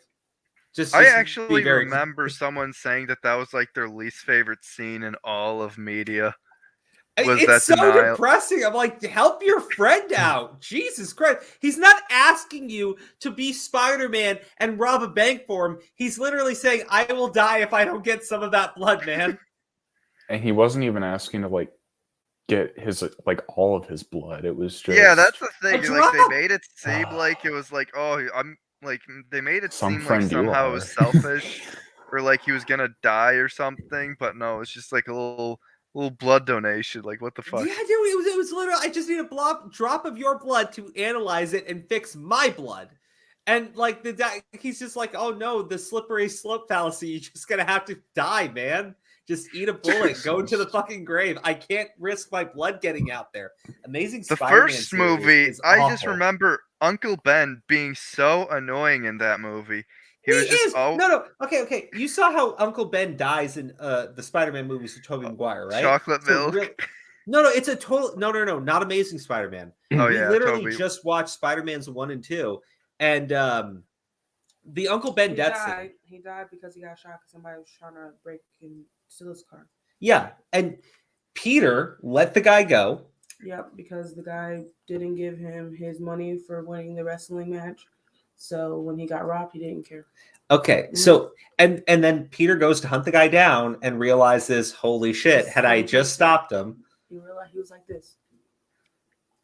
I actually remember someone saying that was like their least favorite scene in all of media. It's so depressing. I'm like, help your friend out. Jesus Christ. He's not asking you to be Spider-Man and rob a bank for him. He's literally saying, I will die if I don't get some of that blood, man. And he wasn't even asking to like get his all of his blood. It was just that's the thing. Like they made it seem like it was like, oh, I'm like they made it seem like somehow it was selfish or like he was gonna die or something. But no, it's just like a little blood donation. Like what the fuck? Yeah, dude, it was literally, I just need a drop of your blood to analyze it and fix my blood. And like he's just like, oh no, the slippery slope fallacy. You're just gonna have to die, man. Just eat a bullet, go to the fucking grave. I can't risk my blood getting out there. Amazing Spider-Man. The first movie, I just remember Uncle Ben being so annoying in that movie. He was just no. Okay. You saw how Uncle Ben dies in the Spider-Man movies with Tobey Maguire, right? Chocolate milk. No, it's a total no, not Amazing Spider-Man. We literally just watched Spider-Man's 1 and 2, and the Uncle Ben death scene. He died because he got shot because somebody was trying to break and steal his car. Yeah, and Peter let the guy go. Yep, because the guy didn't give him his money for winning the wrestling match. So when he got robbed, he didn't care. Okay, so and then Peter goes to hunt the guy down and realizes, holy shit, had I just stopped him. He realized he was like this.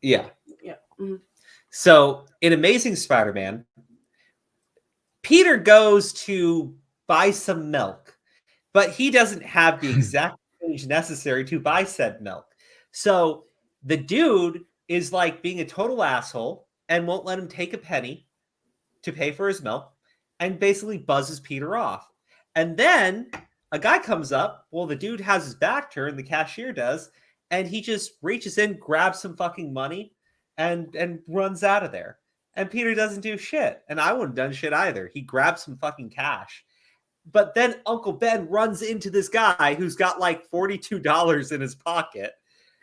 Yeah. Yeah. Mm-hmm. So in Amazing Spider-Man, Peter goes to buy some milk, but he doesn't have the exact change necessary to buy said milk. So the dude is like being a total asshole and won't let him take a penny to pay for his milk and basically buzzes Peter off. And then a guy comes up. Well, the dude has his back turned, the cashier does, and he just reaches in, grabs some fucking money and runs out of there. And Peter doesn't do shit. And I wouldn't have done shit either. He grabs some fucking cash. But then Uncle Ben runs into this guy who's got like $42 in his pocket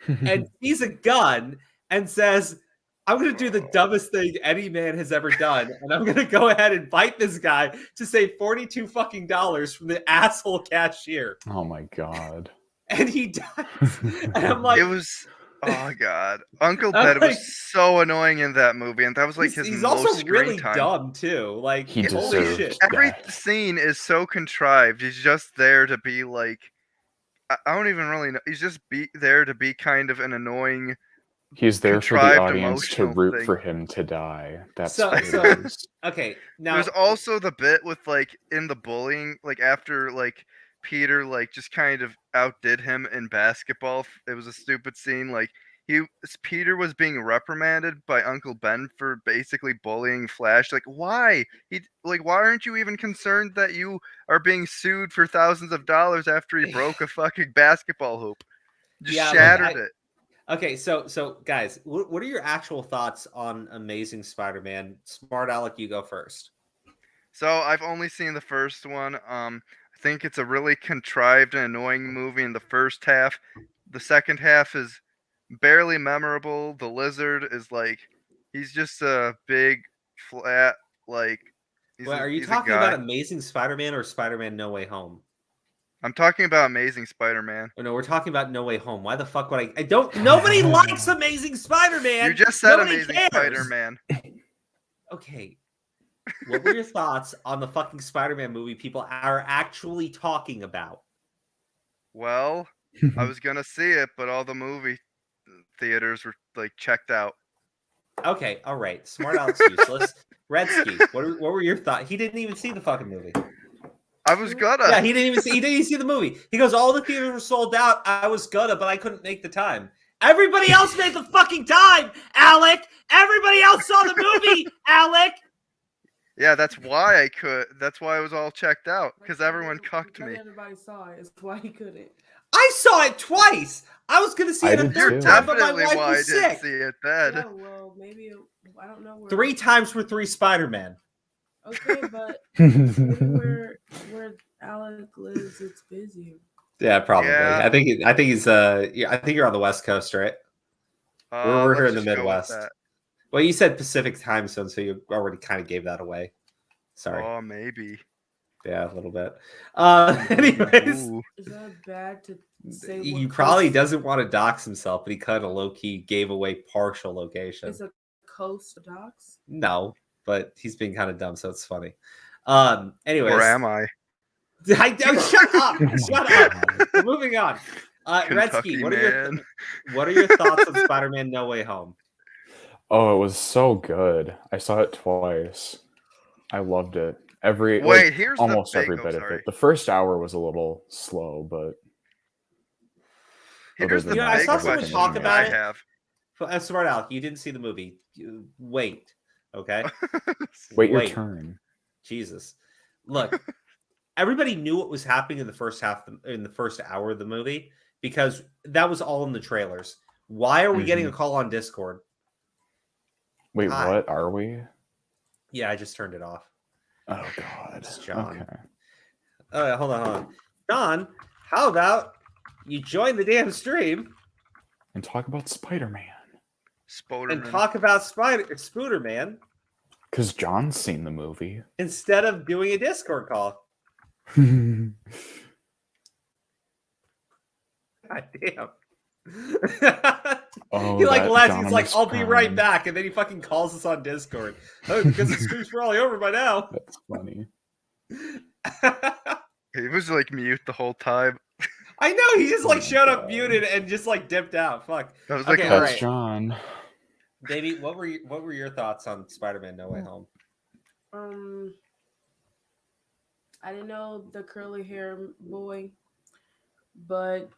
and sees a gun and says, I'm going to do the dumbest thing any man has ever done. And I'm going to go ahead and fight this guy to save $42 fucking from the asshole cashier. Oh my God. And he dies. And I'm like, it was, oh God. Uncle Ben was so annoying in that movie. And that was like his he's most also screen really time. dumb too. Like, he holy shit. Every scene is so contrived. He's just there to be like, I don't even really know. He's just there to be kind of an annoying. He's there for the audience to root for him to die. That's okay. Now there's also the bit with like in the bullying, like after like Peter like just kind of outdid him in basketball. It was a stupid scene. Like Peter was being reprimanded by Uncle Ben for basically bullying Flash. Like why? Why aren't you even concerned that you are being sued for thousands of dollars after he broke a fucking basketball hoop? Just shattered it. Okay, so guys, what are your actual thoughts on Amazing Spider-Man? Smart Alec, you go first. So I've only seen the first one. I think it's a really contrived and annoying movie in the first half. The second half is barely memorable. The Lizard is like, he's just a big, flat, like... Are you talking about Amazing Spider-Man or Spider-Man No Way Home? I'm talking about Amazing Spider-Man. Oh, no, we're talking about No Way Home. Why the fuck would I don't... Nobody likes Amazing Spider-Man! You just said Amazing Spider-Man. Okay. What were your thoughts on the fucking Spider-Man movie people are actually talking about? Well, I was gonna see it, but all the movie theaters were like checked out. Okay, all right. Smart Alex useless. Redsky, what were your thoughts? He didn't even see the fucking movie. I was gonna. Yeah, he didn't even see the movie. He goes, all the theaters were sold out. I was gonna, but I couldn't make the time. Everybody else made the fucking time, Alec. Everybody else saw the movie, Alec. Yeah, that's why I could. That's why I was all checked out because everyone cucked me. Everybody saw it. It's why he couldn't. I saw it twice. I was gonna see it a third time, but my wife why was I didn't sick. see it then. Yeah, well, maybe I don't know. 3 times for 3 Spider-Man. Okay, but where Alec lives, it's busier. Yeah, probably. Yeah. I think he's. I think you're on the West Coast, right? We're here in the let's just go with Midwest. that. Well, you said Pacific time zone, so you already kind of gave that away. Sorry. Oh, maybe. Yeah, a little bit. Anyways, Ooh. Is that bad to say? he probably doesn't want to dox himself, but he kind of low key gave away partial location. Is a coast docs? No, but he's being kind of dumb, so it's funny. Anyways, Or am I? Shut up! Shut up! We're moving on. Kentucky Redsky, what are your thoughts on Spider-Man: No Way Home? Oh, it was so good. I saw it twice. I loved it. Here's almost the every big, bit of sorry. it. The first hour was a little slow, but Here's the I big saw someone question talk about I it. have. Smart Alec, you didn't see the movie. Wait, okay? wait your turn. Jesus, look. Everybody knew what was happening in the first hour of the movie because that was all in the trailers. Why are we getting a call on Discord? Wait, Hi. what are we? Yeah, I just turned it off. Oh God, It's John. Okay. Hold on. John, how about you join the damn stream and talk about Spider-Man? And talk about Spooderman Because John's seen the movie. instead of doing a Discord call. Oh, God damn. Oh, he like that left. He's like, John's I'll be right Prime. back, and then he fucking calls us on Discord. Oh, because the stream's probably over by now. That's funny. He was like mute the whole time. I know he just like Oh my showed up God. muted and just like dipped out. Fuck. That was like Okay, That's all right. John. Davey, what were your thoughts on Spider-Man: No Way Home? I didn't know the curly hair boy, but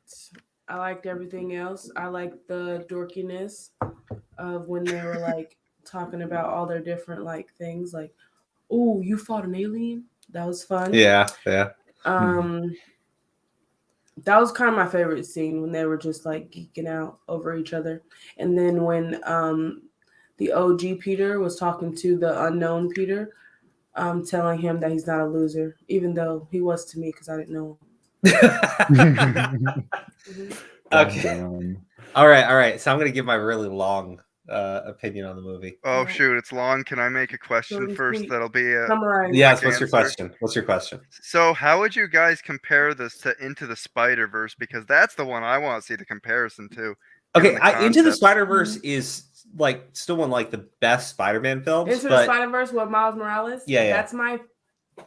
I liked everything else. I liked the dorkiness of when they were like talking about all their different like things, like, "Oh, you fought an alien." That was fun. Yeah. That was kind of my favorite scene when they were just like geeking out over each other. And then when the OG Peter was talking to the unknown Peter, telling him that he's not a loser, even though he was to me because I didn't know him. Okay. All right. So I'm gonna give my really long opinion on the movie. Oh shoot, it's long. Can I make a question first? That'll be a Yes. quick What's your answer? question? So, how would you guys compare this to Into the Spider-Verse? Because that's the one I want to see the comparison to. Okay, given the Into the concepts. Spider-Verse is like still one like the best Spider-Man films. Into the but, Spider-Verse with Miles Morales. Yeah. That's my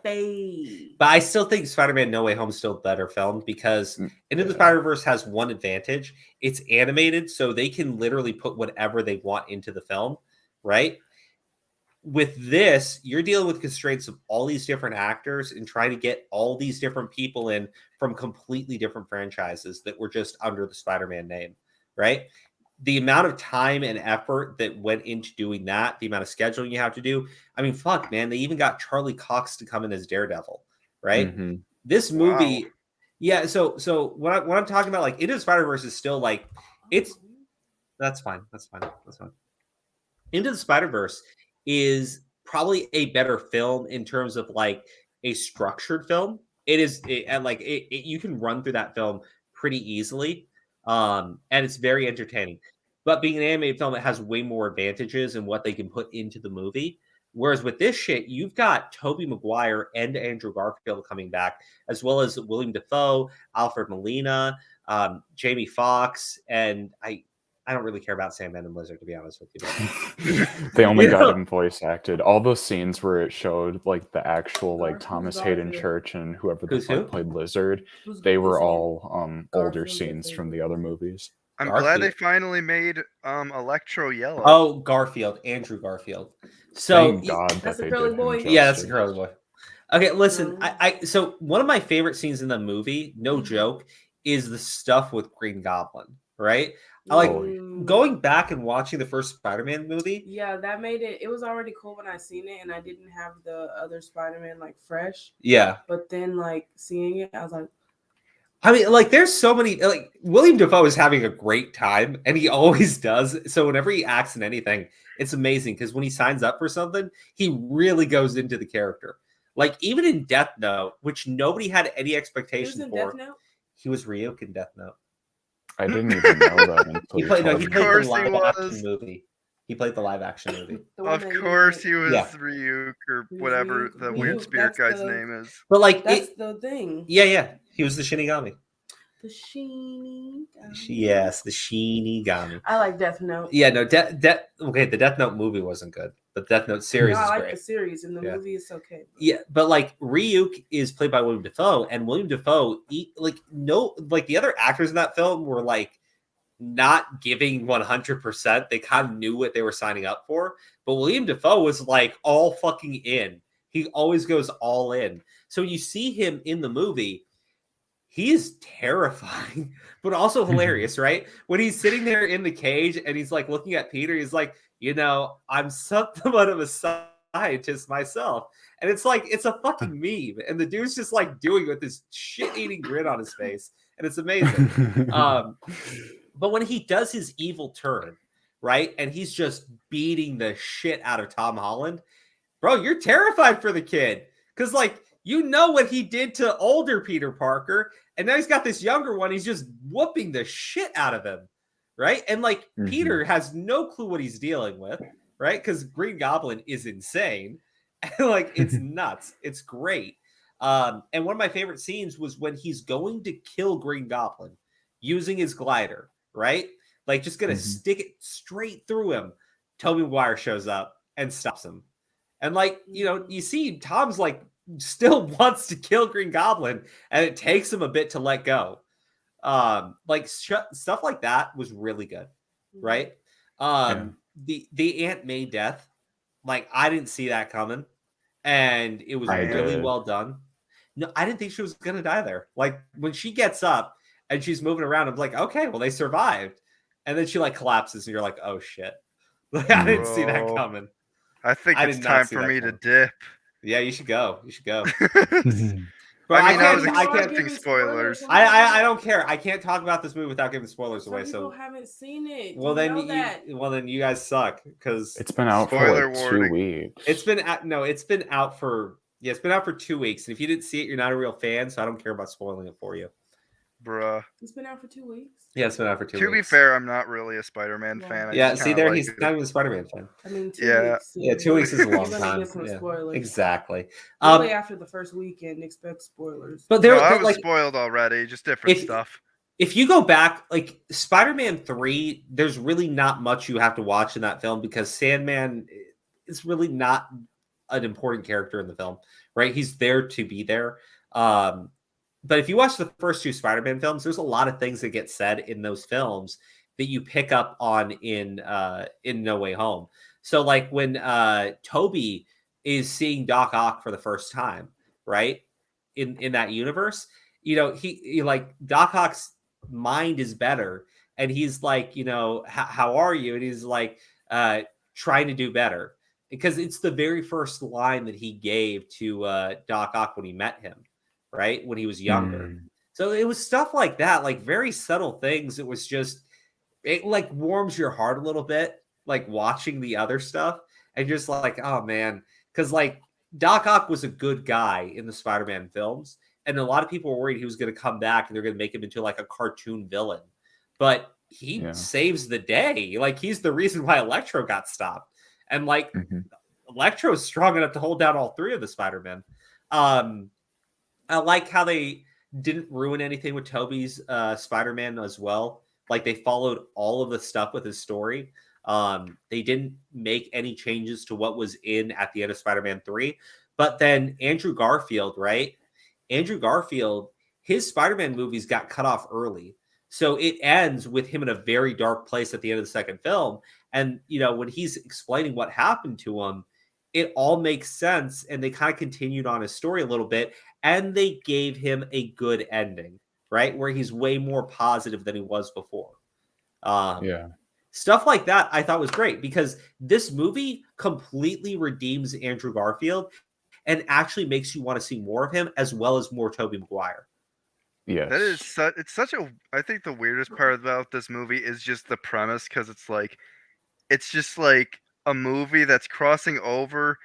fave. But I still think Spider-Man: No Way Home is still better filmed because Into the Spider-Verse has one advantage. It's animated, so they can literally put whatever they want into the film, right? With this, you're dealing with constraints of all these different actors and trying to get all these different people in from completely different franchises that were just under the Spider-Man name, right? The amount of time and effort that went into doing that, the amount of scheduling you have to do. I mean, fuck, man, they even got Charlie Cox to come in as Daredevil, right? Mm-hmm. This movie, yeah. So when I'm talking about like Into the Spider-Verse is still like that's fine. Into the Spider-Verse is probably a better film in terms of like a structured film. You can run through that film pretty easily. And it's very entertaining. But being an animated film, it has way more advantages in what they can put into the movie. Whereas with this shit, you've got Tobey Maguire and Andrew Garfield coming back, as well as William Dafoe, Alfred Molina, Jamie Foxx, and I don't really care about Sandman and Lizard, to be honest with you. They only got him voice acted. All those scenes where it showed like the actual like Thomas Hayden Church and whoever the fuck played Lizard, they were all older scenes from the other movies. I'm glad they finally made Electro yellow. Oh, Garfield, Andrew Garfield. So Thank God that That's a they curly did him boy. yeah, that's a justice. curly boy. Okay, listen. So one of my favorite scenes in the movie, no joke, is the stuff with Green Goblin. Right? I like going back and watching the first Spider-Man movie. Yeah, that made it. It was already cool when I seen it, and I didn't have the other Spider-Man like fresh. Yeah. But then like seeing it, I was like, I mean, like, there's so many. Like, William Dafoe is having a great time, and he always does. So whenever he acts in anything, it's amazing because when he signs up for something, he really goes into the character. Like, even in Death Note, which nobody had any expectation for, he was Ryuk in Death Note. I didn't even know that until He you played told the me. live action movie. He played the live action movie. Of course, he was Yeah. Ryuk or whatever the weird spirit guy's name is. But like, that's the thing. Yeah, he was the Shinigami. The Shinigami. Yes, the Shinigami. I like Death Note. Yeah, no, okay, the Death Note movie wasn't good, but Death Note series No, is I like great. the series, and the movie is okay. Yeah, but like Ryuk is played by William Dafoe, and William Dafoe, the other actors in that film were like not giving 100%. They kind of knew what they were signing up for, but William Dafoe was like all fucking in. He always goes all in. So you see him in the movie, he is terrifying, but also hilarious, right? When he's sitting there in the cage and he's like looking at Peter, he's like, I'm somewhat of a scientist myself. And it's like, it's a fucking meme. And the dude's just like doing it with this shit-eating grin on his face. And it's amazing. But when he does his evil turn, right? And he's just beating the shit out of Tom Holland, bro, you're terrified for the kid. Because, like, what he did to older Peter Parker. And now he's got this younger one. He's just whooping the shit out of him, right? And, like, Peter has no clue what he's dealing with, right? Because Green Goblin is insane. And, like, it's nuts. It's great. And one of my favorite scenes was when he's going to kill Green Goblin using his glider, right? Like, just gonna stick it straight through him. Tobey Maguire shows up and stops him. And, like, you see Tom's, like, still wants to kill Green Goblin, and it takes him a bit to let go. Stuff like that was really good, right? The Aunt May death, like, I didn't see that coming, and it was really well done. No, I didn't think she was gonna die there. Like, when she gets up and she's moving around, I'm like, okay, well, they survived. And then she like collapses and you're like, oh shit. Like, I didn't see that coming. I think it's time for me to dip. Yeah, you should go. You should go. But I was expecting spoilers. I don't care. I can't talk about this movie without giving spoilers away. People haven't seen it. Well, then you guys suck because it's been out for like 2 weeks. It's been out for 2 weeks. And if you didn't see it, you're not a real fan. So I don't care about spoiling it for you. Bruh. It's been out for 2 weeks. Yeah, it's been out for 2 weeks. To be fair, I'm not really a Spider-Man fan. Yeah, see there, he's not even a Spider-Man fan. I mean, 2 weeks. Yeah, 2 weeks is a long You're time. Get some spoilers. Exactly. Really after the first weekend, expect spoilers. But I was spoiled already, just different stuff. If you go back, like Spider-Man 3, there's really not much you have to watch in that film because Sandman is really not an important character in the film, right? He's there to be there. But if you watch the first 2 Spider-Man films, there's a lot of things that get said in those films that you pick up on in No Way Home. So like when Toby is seeing Doc Ock for the first time, right? In that universe, he like Doc Ock's mind is better. And he's like, how are you? And he's like trying to do better. Because it's the very first line that he gave to Doc Ock when he met him. Right when he was younger. So it was stuff like that, like very subtle things. It was just, it like warms your heart a little bit, like watching the other stuff and just like, oh man, because like Doc Ock was a good guy in the Spider-Man films, and a lot of people were worried he was going to come back and they're going to make him into like a cartoon villain, but he saves the day. Like he's the reason why Electro got stopped, and like Electro is strong enough to hold down all 3 of the Spider-Men. I like how they didn't ruin anything with Toby's Spider-Man as well. Like they followed all of the stuff with his story. They didn't make any changes to what was in at the end of Spider-Man 3. But then Andrew Garfield, right? Andrew Garfield, his Spider-Man movies got cut off early, So it ends with him in a very dark place at the end of the second film. And, you know, when he's explaining what happened to him, it all makes sense. And they kind of continued on his story a little bit. And they gave him a good ending, right? Where he's way more positive than he was before. Yeah. Stuff like that I thought was great because this movie completely redeems Andrew Garfield and actually makes you want to see more of him as well as more Tobey Maguire. Yes. That is it's such a, I think the weirdest part about this movie is just the premise, because it's just like a movie that's crossing over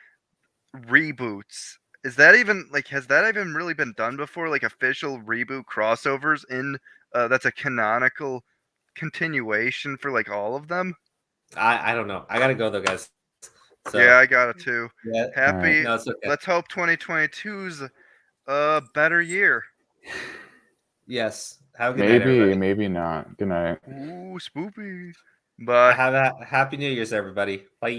reboots. Is that even like, has that even really been done before? Like official reboot crossovers in that's a canonical continuation for like all of them? I don't know. I gotta go though, guys. So, yeah, I got it too. Yeah. Happy. No, it's okay. Let's hope 2022's a better year. Yes. Have a good night, everybody. Maybe not. Good night. Ooh, spoopy. Bye. Have a happy New Year's, everybody. Bye.